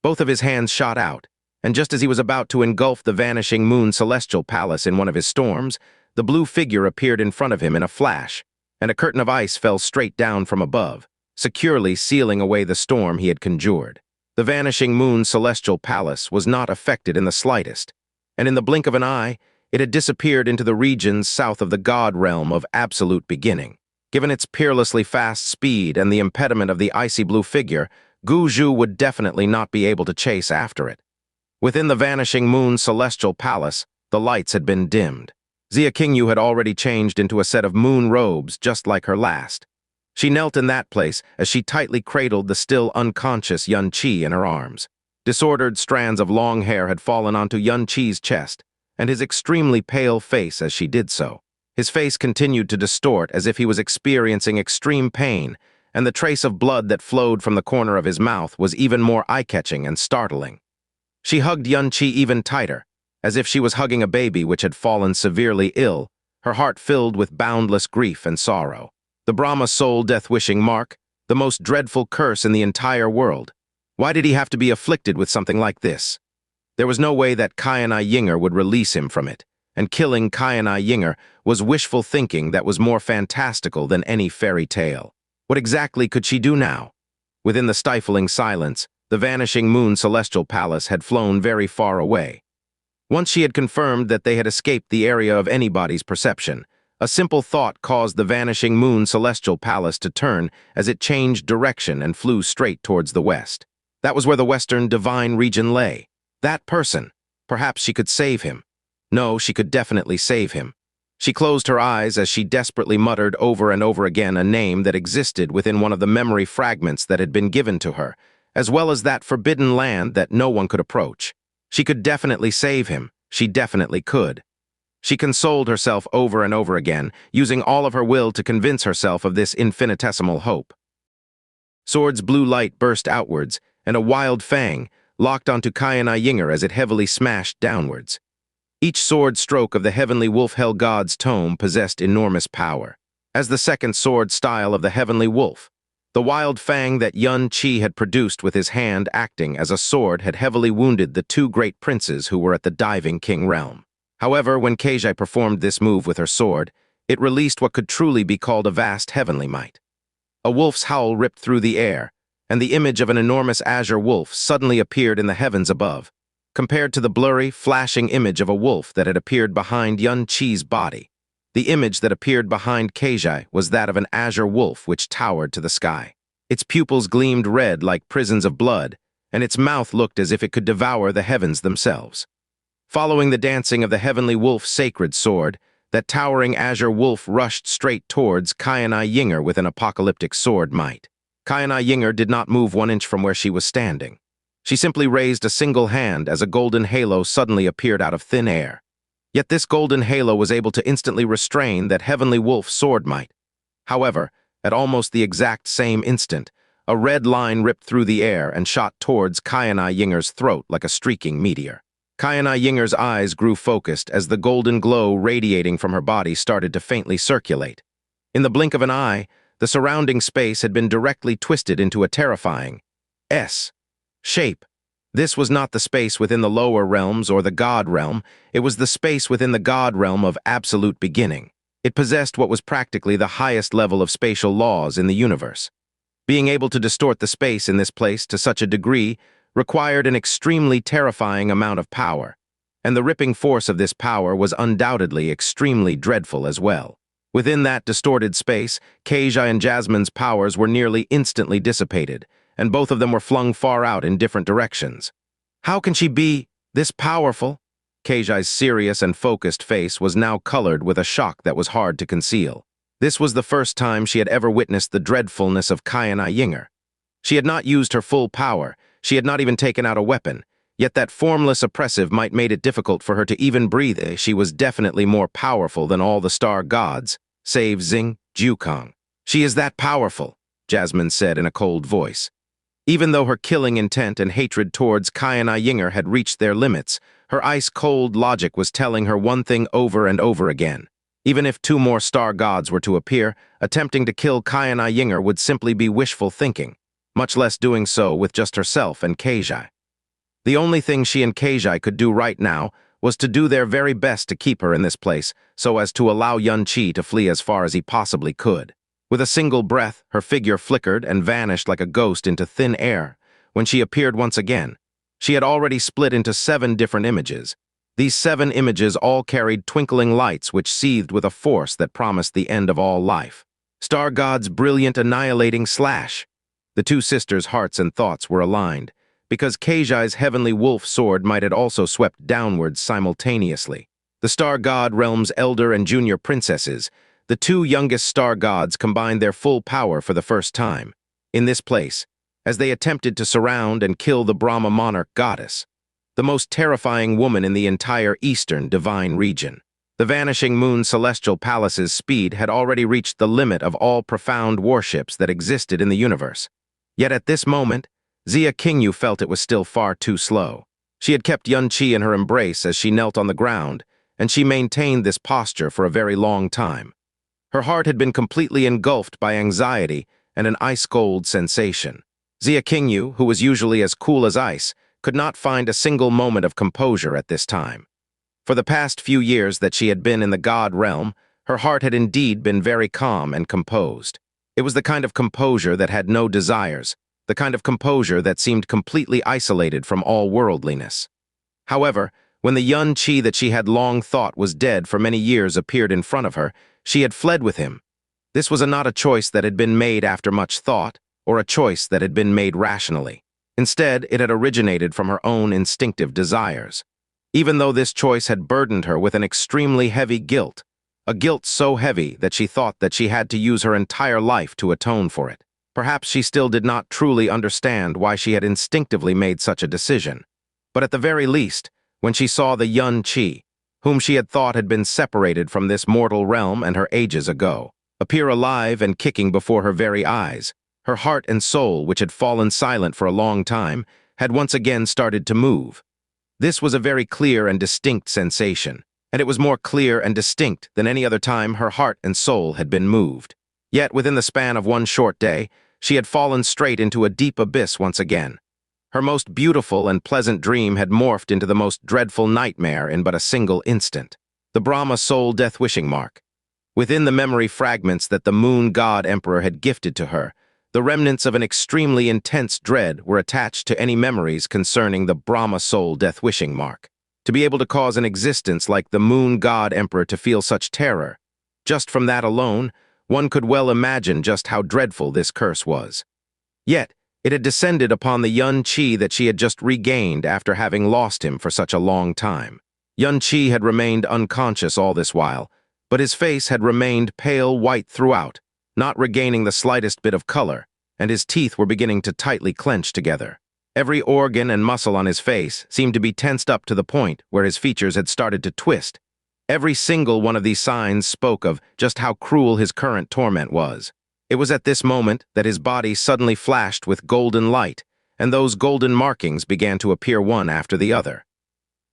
Both of his hands shot out, and just as he was about to engulf the vanishing moon celestial palace in one of his storms, the blue figure appeared in front of him in a flash, and a curtain of ice fell straight down from above, securely sealing away the storm he had conjured. The vanishing moon celestial palace was not affected in the slightest, and in the blink of an eye, it had disappeared into the regions south of the god realm of absolute beginning. Given its peerlessly fast speed and the impediment of the icy blue figure, Gu Zhu would definitely not be able to chase after it. Within the vanishing moon celestial palace, the lights had been dimmed. Xia Qingyu had already changed into a set of moon robes just like her last. She knelt in that place as she tightly cradled the still unconscious Yun Qi in her arms. Disordered strands of long hair had fallen onto Yun Qi's chest, and his extremely pale face as she did so. His face continued to distort as if he was experiencing extreme pain, and the trace of blood that flowed from the corner of his mouth was even more eye-catching and startling. She hugged Yun Qi even tighter, as if she was hugging a baby which had fallen severely ill, her heart filled with boundless grief and sorrow. The Brahma soul death-wishing mark, the most dreadful curse in the entire world. Why did he have to be afflicted with something like this? There was no way that Qianai Yinger would release him from it, and killing Qianai Yinger was wishful thinking that was more fantastical than any fairy tale. What exactly could she do now? Within the stifling silence, the vanishing moon celestial palace had flown very far away. Once she had confirmed that they had escaped the area of anybody's perception, a simple thought caused the vanishing moon celestial palace to turn as it changed direction and flew straight towards the west. That was where the western divine region lay. That person. Perhaps she could save him. No, she could definitely save him. She closed her eyes as she desperately muttered over and over again a name that existed within one of the memory fragments that had been given to her, as well as that forbidden land that no one could approach. She could definitely save him. She definitely could. She consoled herself over and over again, using all of her will to convince herself of this infinitesimal hope. Sword's blue light burst outwards, and a wild fang locked onto Qianai Yinger as it heavily smashed downwards. Each sword stroke of the heavenly wolf hell god's tome possessed enormous power. As the second sword style of the heavenly wolf, the wild fang that Yun Qi had produced with his hand acting as a sword had heavily wounded the two great princes who were at the diving king realm. However, when Keijai performed this move with her sword, it released what could truly be called a vast heavenly might. A wolf's howl ripped through the air, and the image of an enormous azure wolf suddenly appeared in the heavens above, compared to the blurry, flashing image of a wolf that had appeared behind Yun Qi's body. The image that appeared behind Keijai was that of an azure wolf which towered to the sky. Its pupils gleamed red like prisons of blood, and its mouth looked as if it could devour the heavens themselves. Following the dancing of the heavenly wolf's sacred sword, that towering azure wolf rushed straight towards Qianai Yinger with an apocalyptic sword might. Qianai Yinger did not move 1 inch from where she was standing. She simply raised a single hand as a golden halo suddenly appeared out of thin air. Yet this golden halo was able to instantly restrain that heavenly wolf sword might. However, at almost the exact same instant, a red line ripped through the air and shot towards Qianai Yinger's throat like a streaking meteor. Qianai Yinger's eyes grew focused as the golden glow radiating from her body started to faintly circulate. In the blink of an eye, the surrounding space had been directly twisted into a terrifying S-shape. This was not the space within the lower realms or the God realm, it was the space within the God realm of absolute beginning. It possessed what was practically the highest level of spatial laws in the universe. Being able to distort the space in this place to such a degree required an extremely terrifying amount of power, and the ripping force of this power was undoubtedly extremely dreadful as well. Within that distorted space, Xianxia and Jasmine's powers were nearly instantly dissipated, and both of them were flung far out in different directions. How can she be this powerful? Xianxia's serious and focused face was now colored with a shock that was hard to conceal. This was the first time she had ever witnessed the dreadfulness of Xianxia. She had not used her full power, she had not even taken out a weapon, yet that formless oppressive might made it difficult for her to even breathe. She was definitely more powerful than all the star gods, save Xing Jukong. She is that powerful, Jasmine said in a cold voice. Even though her killing intent and hatred towards Xianxia had reached their limits, her ice-cold logic was telling her one thing over and over again. Even if 2 more star gods were to appear, attempting to kill Xianxia would simply be wishful thinking, much less doing so with just herself and Xianxia. The only thing she and Xianxia could do right now was to do their very best to keep her in this place so as to allow Xianxia to flee as far as he possibly could. With a single breath, her figure flickered and vanished like a ghost into thin air. When she appeared once again, she had already split into 7 different images. These 7 images all carried twinkling lights which seethed with a force that promised the end of all life. Star God's brilliant annihilating slash. The 2 sisters' hearts and thoughts were aligned, because Xianxia's heavenly wolf sword might have also swept downwards simultaneously. The Star God realm's elder and junior princesses, the 2 youngest star gods, combined their full power for the first time, in this place, as they attempted to surround and kill the Brahma monarch goddess, the most terrifying woman in the entire eastern divine region. The Vanishing Moon Celestial Palace's speed had already reached the limit of all profound warships that existed in the universe. Yet at this moment, Xianxia felt it was still far too slow. She had kept Xianxia in her embrace as she knelt on the ground, and she maintained this posture for a very long time. Her heart had been completely engulfed by anxiety and an ice-cold sensation. Xianxia, who was usually as cool as ice, could not find a single moment of composure at this time. For the past few years that she had been in the God realm, her heart had indeed been very calm and composed. It was the kind of composure that had no desires, the kind of composure that seemed completely isolated from all worldliness. However, when the Xianxia that she had long thought was dead for many years appeared in front of her, she had fled with him. This was not a choice that had been made after much thought, or a choice that had been made rationally. Instead, it had originated from her own instinctive desires. Even though this choice had burdened her with an extremely heavy guilt, a guilt so heavy that she thought that she had to use her entire life to atone for it. Perhaps she still did not truly understand why she had instinctively made such a decision. But at the very least, when she saw the Xianxia, whom she had thought had been separated from this mortal realm and her ages ago, appear alive and kicking before her very eyes, her heart and soul, which had fallen silent for a long time, had once again started to move. This was a very clear and distinct sensation, and it was more clear and distinct than any other time her heart and soul had been moved. Yet, within the span of one short day, she had fallen straight into a deep abyss once again. Her most beautiful and pleasant dream had morphed into the most dreadful nightmare in but a single instant. The Brahma soul death-wishing mark. Within the memory fragments that the Moon God Emperor had gifted to her, the remnants of an extremely intense dread were attached to any memories concerning the Brahma soul death-wishing mark. To be able to cause an existence like the Moon God Emperor to feel such terror, just from that alone, one could well imagine just how dreadful this curse was. Yet, it had descended upon the Xianxia that she had just regained after having lost him for such a long time. Xianxia had remained unconscious all this while, but his face had remained pale white throughout, not regaining the slightest bit of color, and his teeth were beginning to tightly clench together. Every organ and muscle on his face seemed to be tensed up to the point where his features had started to twist. Every single one of these signs spoke of just how cruel his current torment was. It was at this moment that his body suddenly flashed with golden light, and those golden markings began to appear one after the other.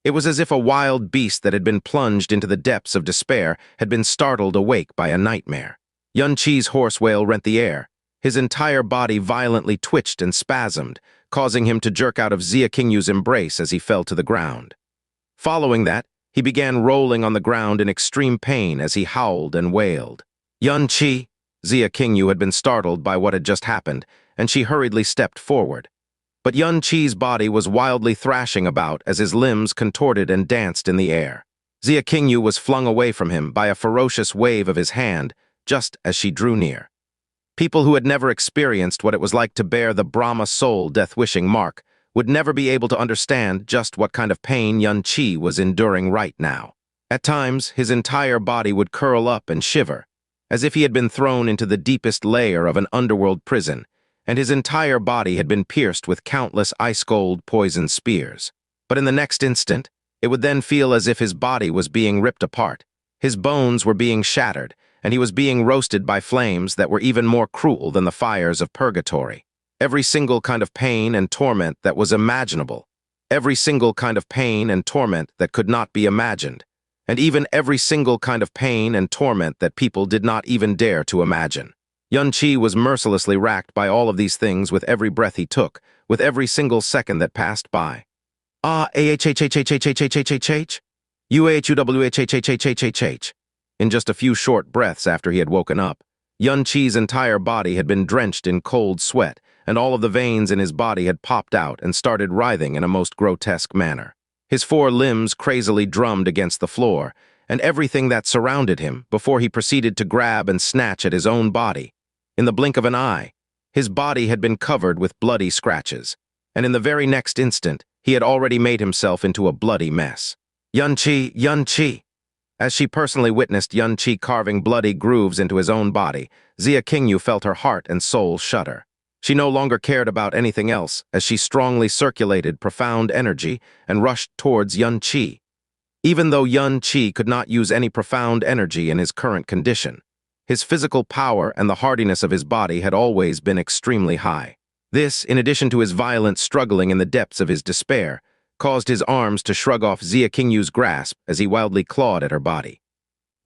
It was as if a wild beast that had been plunged into the depths of despair had been startled awake by a nightmare. Xianxia's hoarse wail rent the air. His entire body violently twitched and spasmed, causing him to jerk out of Xianxia's embrace as he fell to the ground. Following that, he began rolling on the ground in extreme pain as he howled and wailed. "Xianxia, Xia Qingyu had been startled by what had just happened, and she hurriedly stepped forward. But Yun Qi's body was wildly thrashing about as his limbs contorted and danced in the air. Xia Qingyu was flung away from him by a ferocious wave of his hand just as she drew near. People who had never experienced what it was like to bear the Brahma soul death-wishing mark would never be able to understand just what kind of pain Yun Qi was enduring right now. At times, his entire body would curl up and shiver, as if he had been thrown into the deepest layer of an underworld prison, and his entire body had been pierced with countless ice-cold poison spears. But in the next instant, it would then feel as if his body was being ripped apart. His bones were being shattered, and he was being roasted by flames that were even more cruel than the fires of purgatory. Every single kind of pain and torment that was imaginable, every single kind of pain and torment that could not be imagined, and even every single kind of pain and torment that people did not even dare to imagine. Yun Qi was mercilessly racked by all of these things with every breath he took, with every single second that passed by. UAHUWHHHHHH. In just a few short breaths after he had woken up, Yun Qi's entire body had been drenched in cold sweat, and all of the veins in his body had popped out and started writhing in a most grotesque manner. His four limbs crazily drummed against the floor, and everything that surrounded him before he proceeded to grab and snatch at his own body. In the blink of an eye, his body had been covered with bloody scratches, and in the very next instant, he had already made himself into a bloody mess. Yun Qi, Yun Qi! As she personally witnessed Yun Qi carving bloody grooves into his own body, Xia Qingyu felt her heart and soul shudder. She no longer cared about anything else as she strongly circulated profound energy and rushed towards Yun Qi. Even though Yun Qi could not use any profound energy in his current condition, his physical power and the hardiness of his body had always been extremely high. This, in addition to his violent struggling in the depths of his despair, caused his arms to shrug off Xia Qingyu's grasp as he wildly clawed at her body.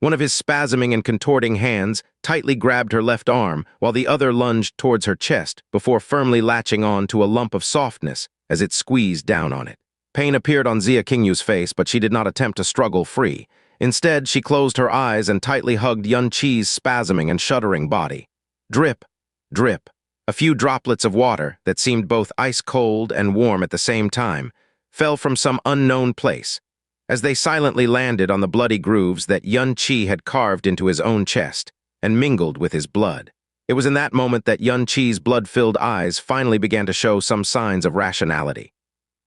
One of his spasming and contorting hands tightly grabbed her left arm while the other lunged towards her chest before firmly latching on to a lump of softness as it squeezed down on it. Pain appeared on Xia Qingyu's face, but she did not attempt to struggle free. Instead, she closed her eyes and tightly hugged Yun Qi's spasming and shuddering body. Drip, drip. A few droplets of water that seemed both ice-cold and warm at the same time fell from some unknown place, as they silently landed on the bloody grooves that Yun Qi had carved into his own chest and mingled with his blood. It was in that moment that Yun Qi's blood-filled eyes finally began to show some signs of rationality.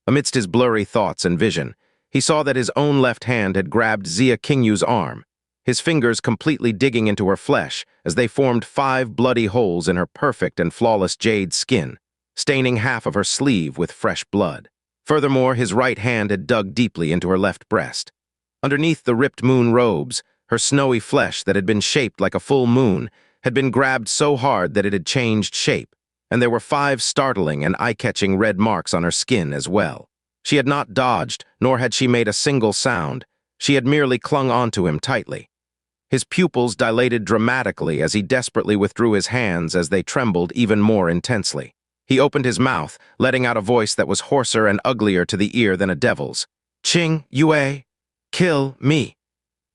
Amidst his blurry thoughts and vision, he saw that his own left hand had grabbed Xia Qingyu's arm, his fingers completely digging into her flesh as they formed 5 bloody holes in her perfect and flawless jade skin, staining half of her sleeve with fresh blood. Furthermore, his right hand had dug deeply into her left breast. Underneath the ripped moon robes, her snowy flesh that had been shaped like a full moon had been grabbed so hard that it had changed shape, and there were 5 startling and eye-catching red marks on her skin as well. She had not dodged, nor had she made a single sound. She had merely clung onto him tightly. His pupils dilated dramatically as he desperately withdrew his hands as they trembled even more intensely. He opened his mouth, letting out a voice that was hoarser and uglier to the ear than a devil's. "Qing Yue, kill me."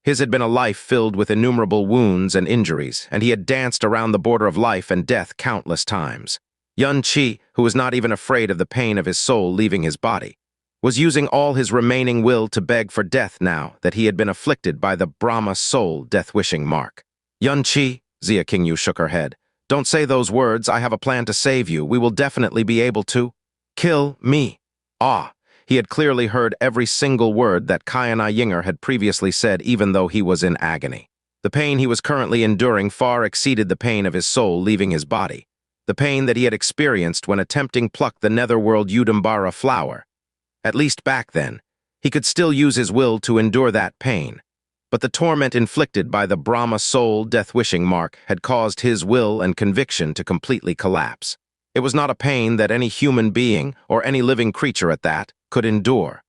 His had been a life filled with innumerable wounds and injuries, and he had danced around the border of life and death countless times. Yun Qi, who was not even afraid of the pain of his soul leaving his body, was using all his remaining will to beg for death now that he had been afflicted by the Brahma soul death-wishing mark. "Yun Qi," Xia Qingyu shook her head. "Don't say those words. I have a plan to save you. We will definitely be able to. Kill me." He had clearly heard every single word that Xianxia Yinger had previously said, even though he was in agony. The pain he was currently enduring far exceeded the pain of his soul leaving his body, the pain that he had experienced when attempting pluck the netherworld Udambara flower. At least back then, he could still use his will to endure that pain. But the torment inflicted by the Brahma soul death-wishing mark had caused his will and conviction to completely collapse. It was not a pain that any human being, or any living creature at that, could endure.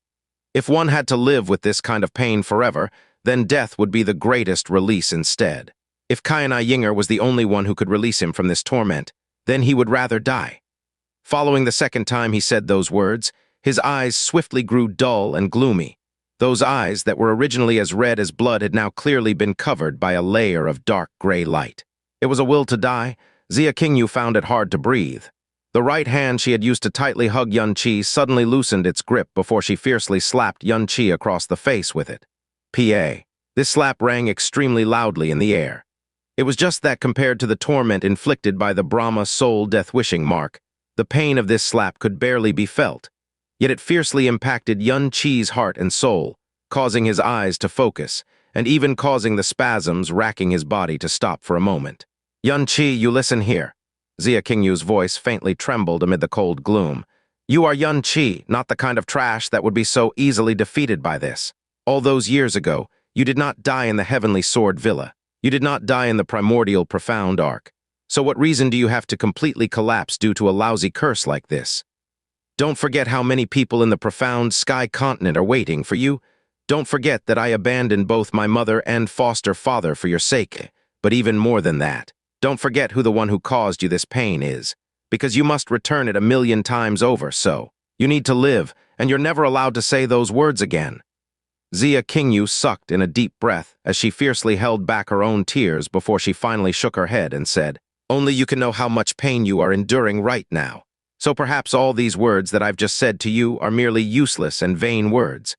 If one had to live with this kind of pain forever, then death would be the greatest release instead. If Xianxia Yinger was the only one who could release him from this torment, then he would rather die. Following the second time he said those words, his eyes swiftly grew dull and gloomy. Those eyes that were originally as red as blood had now clearly been covered by a layer of dark gray light. It was a will to die. Xianxia found it hard to breathe. The right hand she had used to tightly hug Yuan-Chi suddenly loosened its grip before she fiercely slapped Yuan-Chi across the face with it. P.A. This slap rang extremely loudly in the air. It was just that compared to the torment inflicted by the Brahma soul death-wishing mark, the pain of this slap could barely be felt. Yet it fiercely impacted Yuan-Chi's heart and soul, causing his eyes to focus, and even causing the spasms racking his body to stop for a moment. "Yuan-Chi, you listen here." Xianxia's voice faintly trembled amid the cold gloom. "You are Yuan-Chi, not the kind of trash that would be so easily defeated by this. All those years ago, you did not die in the Heavenly Sword Villa. You did not die in the Primordial Profound Arc. So what reason do you have to completely collapse due to a lousy curse like this? Don't forget how many people in the profound Sky Continent are waiting for you. Don't forget that I abandoned both my mother and foster father for your sake. But even more than that, don't forget who the one who caused you this pain is. Because you must return it 1,000,000 times over, so you need to live, and you're never allowed to say those words again." Xianxia sucked in a deep breath as she fiercely held back her own tears before she finally shook her head and said, "Only you can know how much pain you are enduring right now. So perhaps all these words that I've just said to you are merely useless and vain words.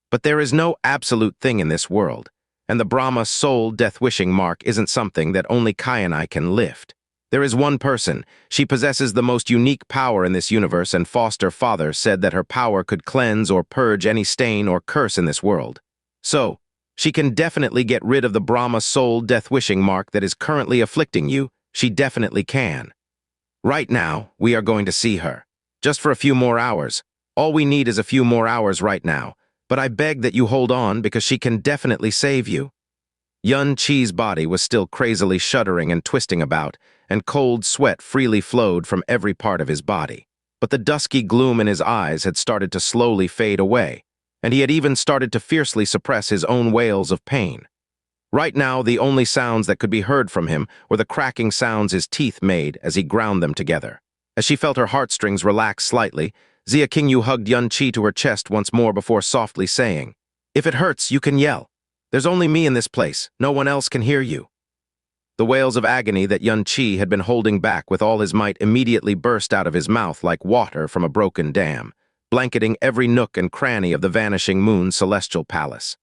But there is no absolute thing in this world, and the Brahma soul death-wishing mark isn't something that only Kai and I can lift. There is one person. She possesses the most unique power in this universe, and foster father said that her power could cleanse or purge any stain or curse in this world. So, she can definitely get rid of the Brahma soul death-wishing mark that is currently afflicting you. She definitely can. Right now, we are going to see her. Just for a few more hours. All we need is a few more hours right now. But I beg that you hold on because she can definitely save you." Yuan-Chi's body was still crazily shuddering and twisting about, and cold sweat freely flowed from every part of his body. But the dusky gloom in his eyes had started to slowly fade away, and he had even started to fiercely suppress his own wails of pain. Right now, the only sounds that could be heard from him were the cracking sounds his teeth made as he ground them together. As she felt her heartstrings relax slightly, Xianxia hugged Yuan-Chi to her chest once more before softly saying, "If it hurts, you can yell. There's only me in this place. No one else can hear you." The wails of agony that Yuan-Chi had been holding back with all his might immediately burst out of his mouth like water from a broken dam, blanketing every nook and cranny of the Vanishing Moon's celestial palace.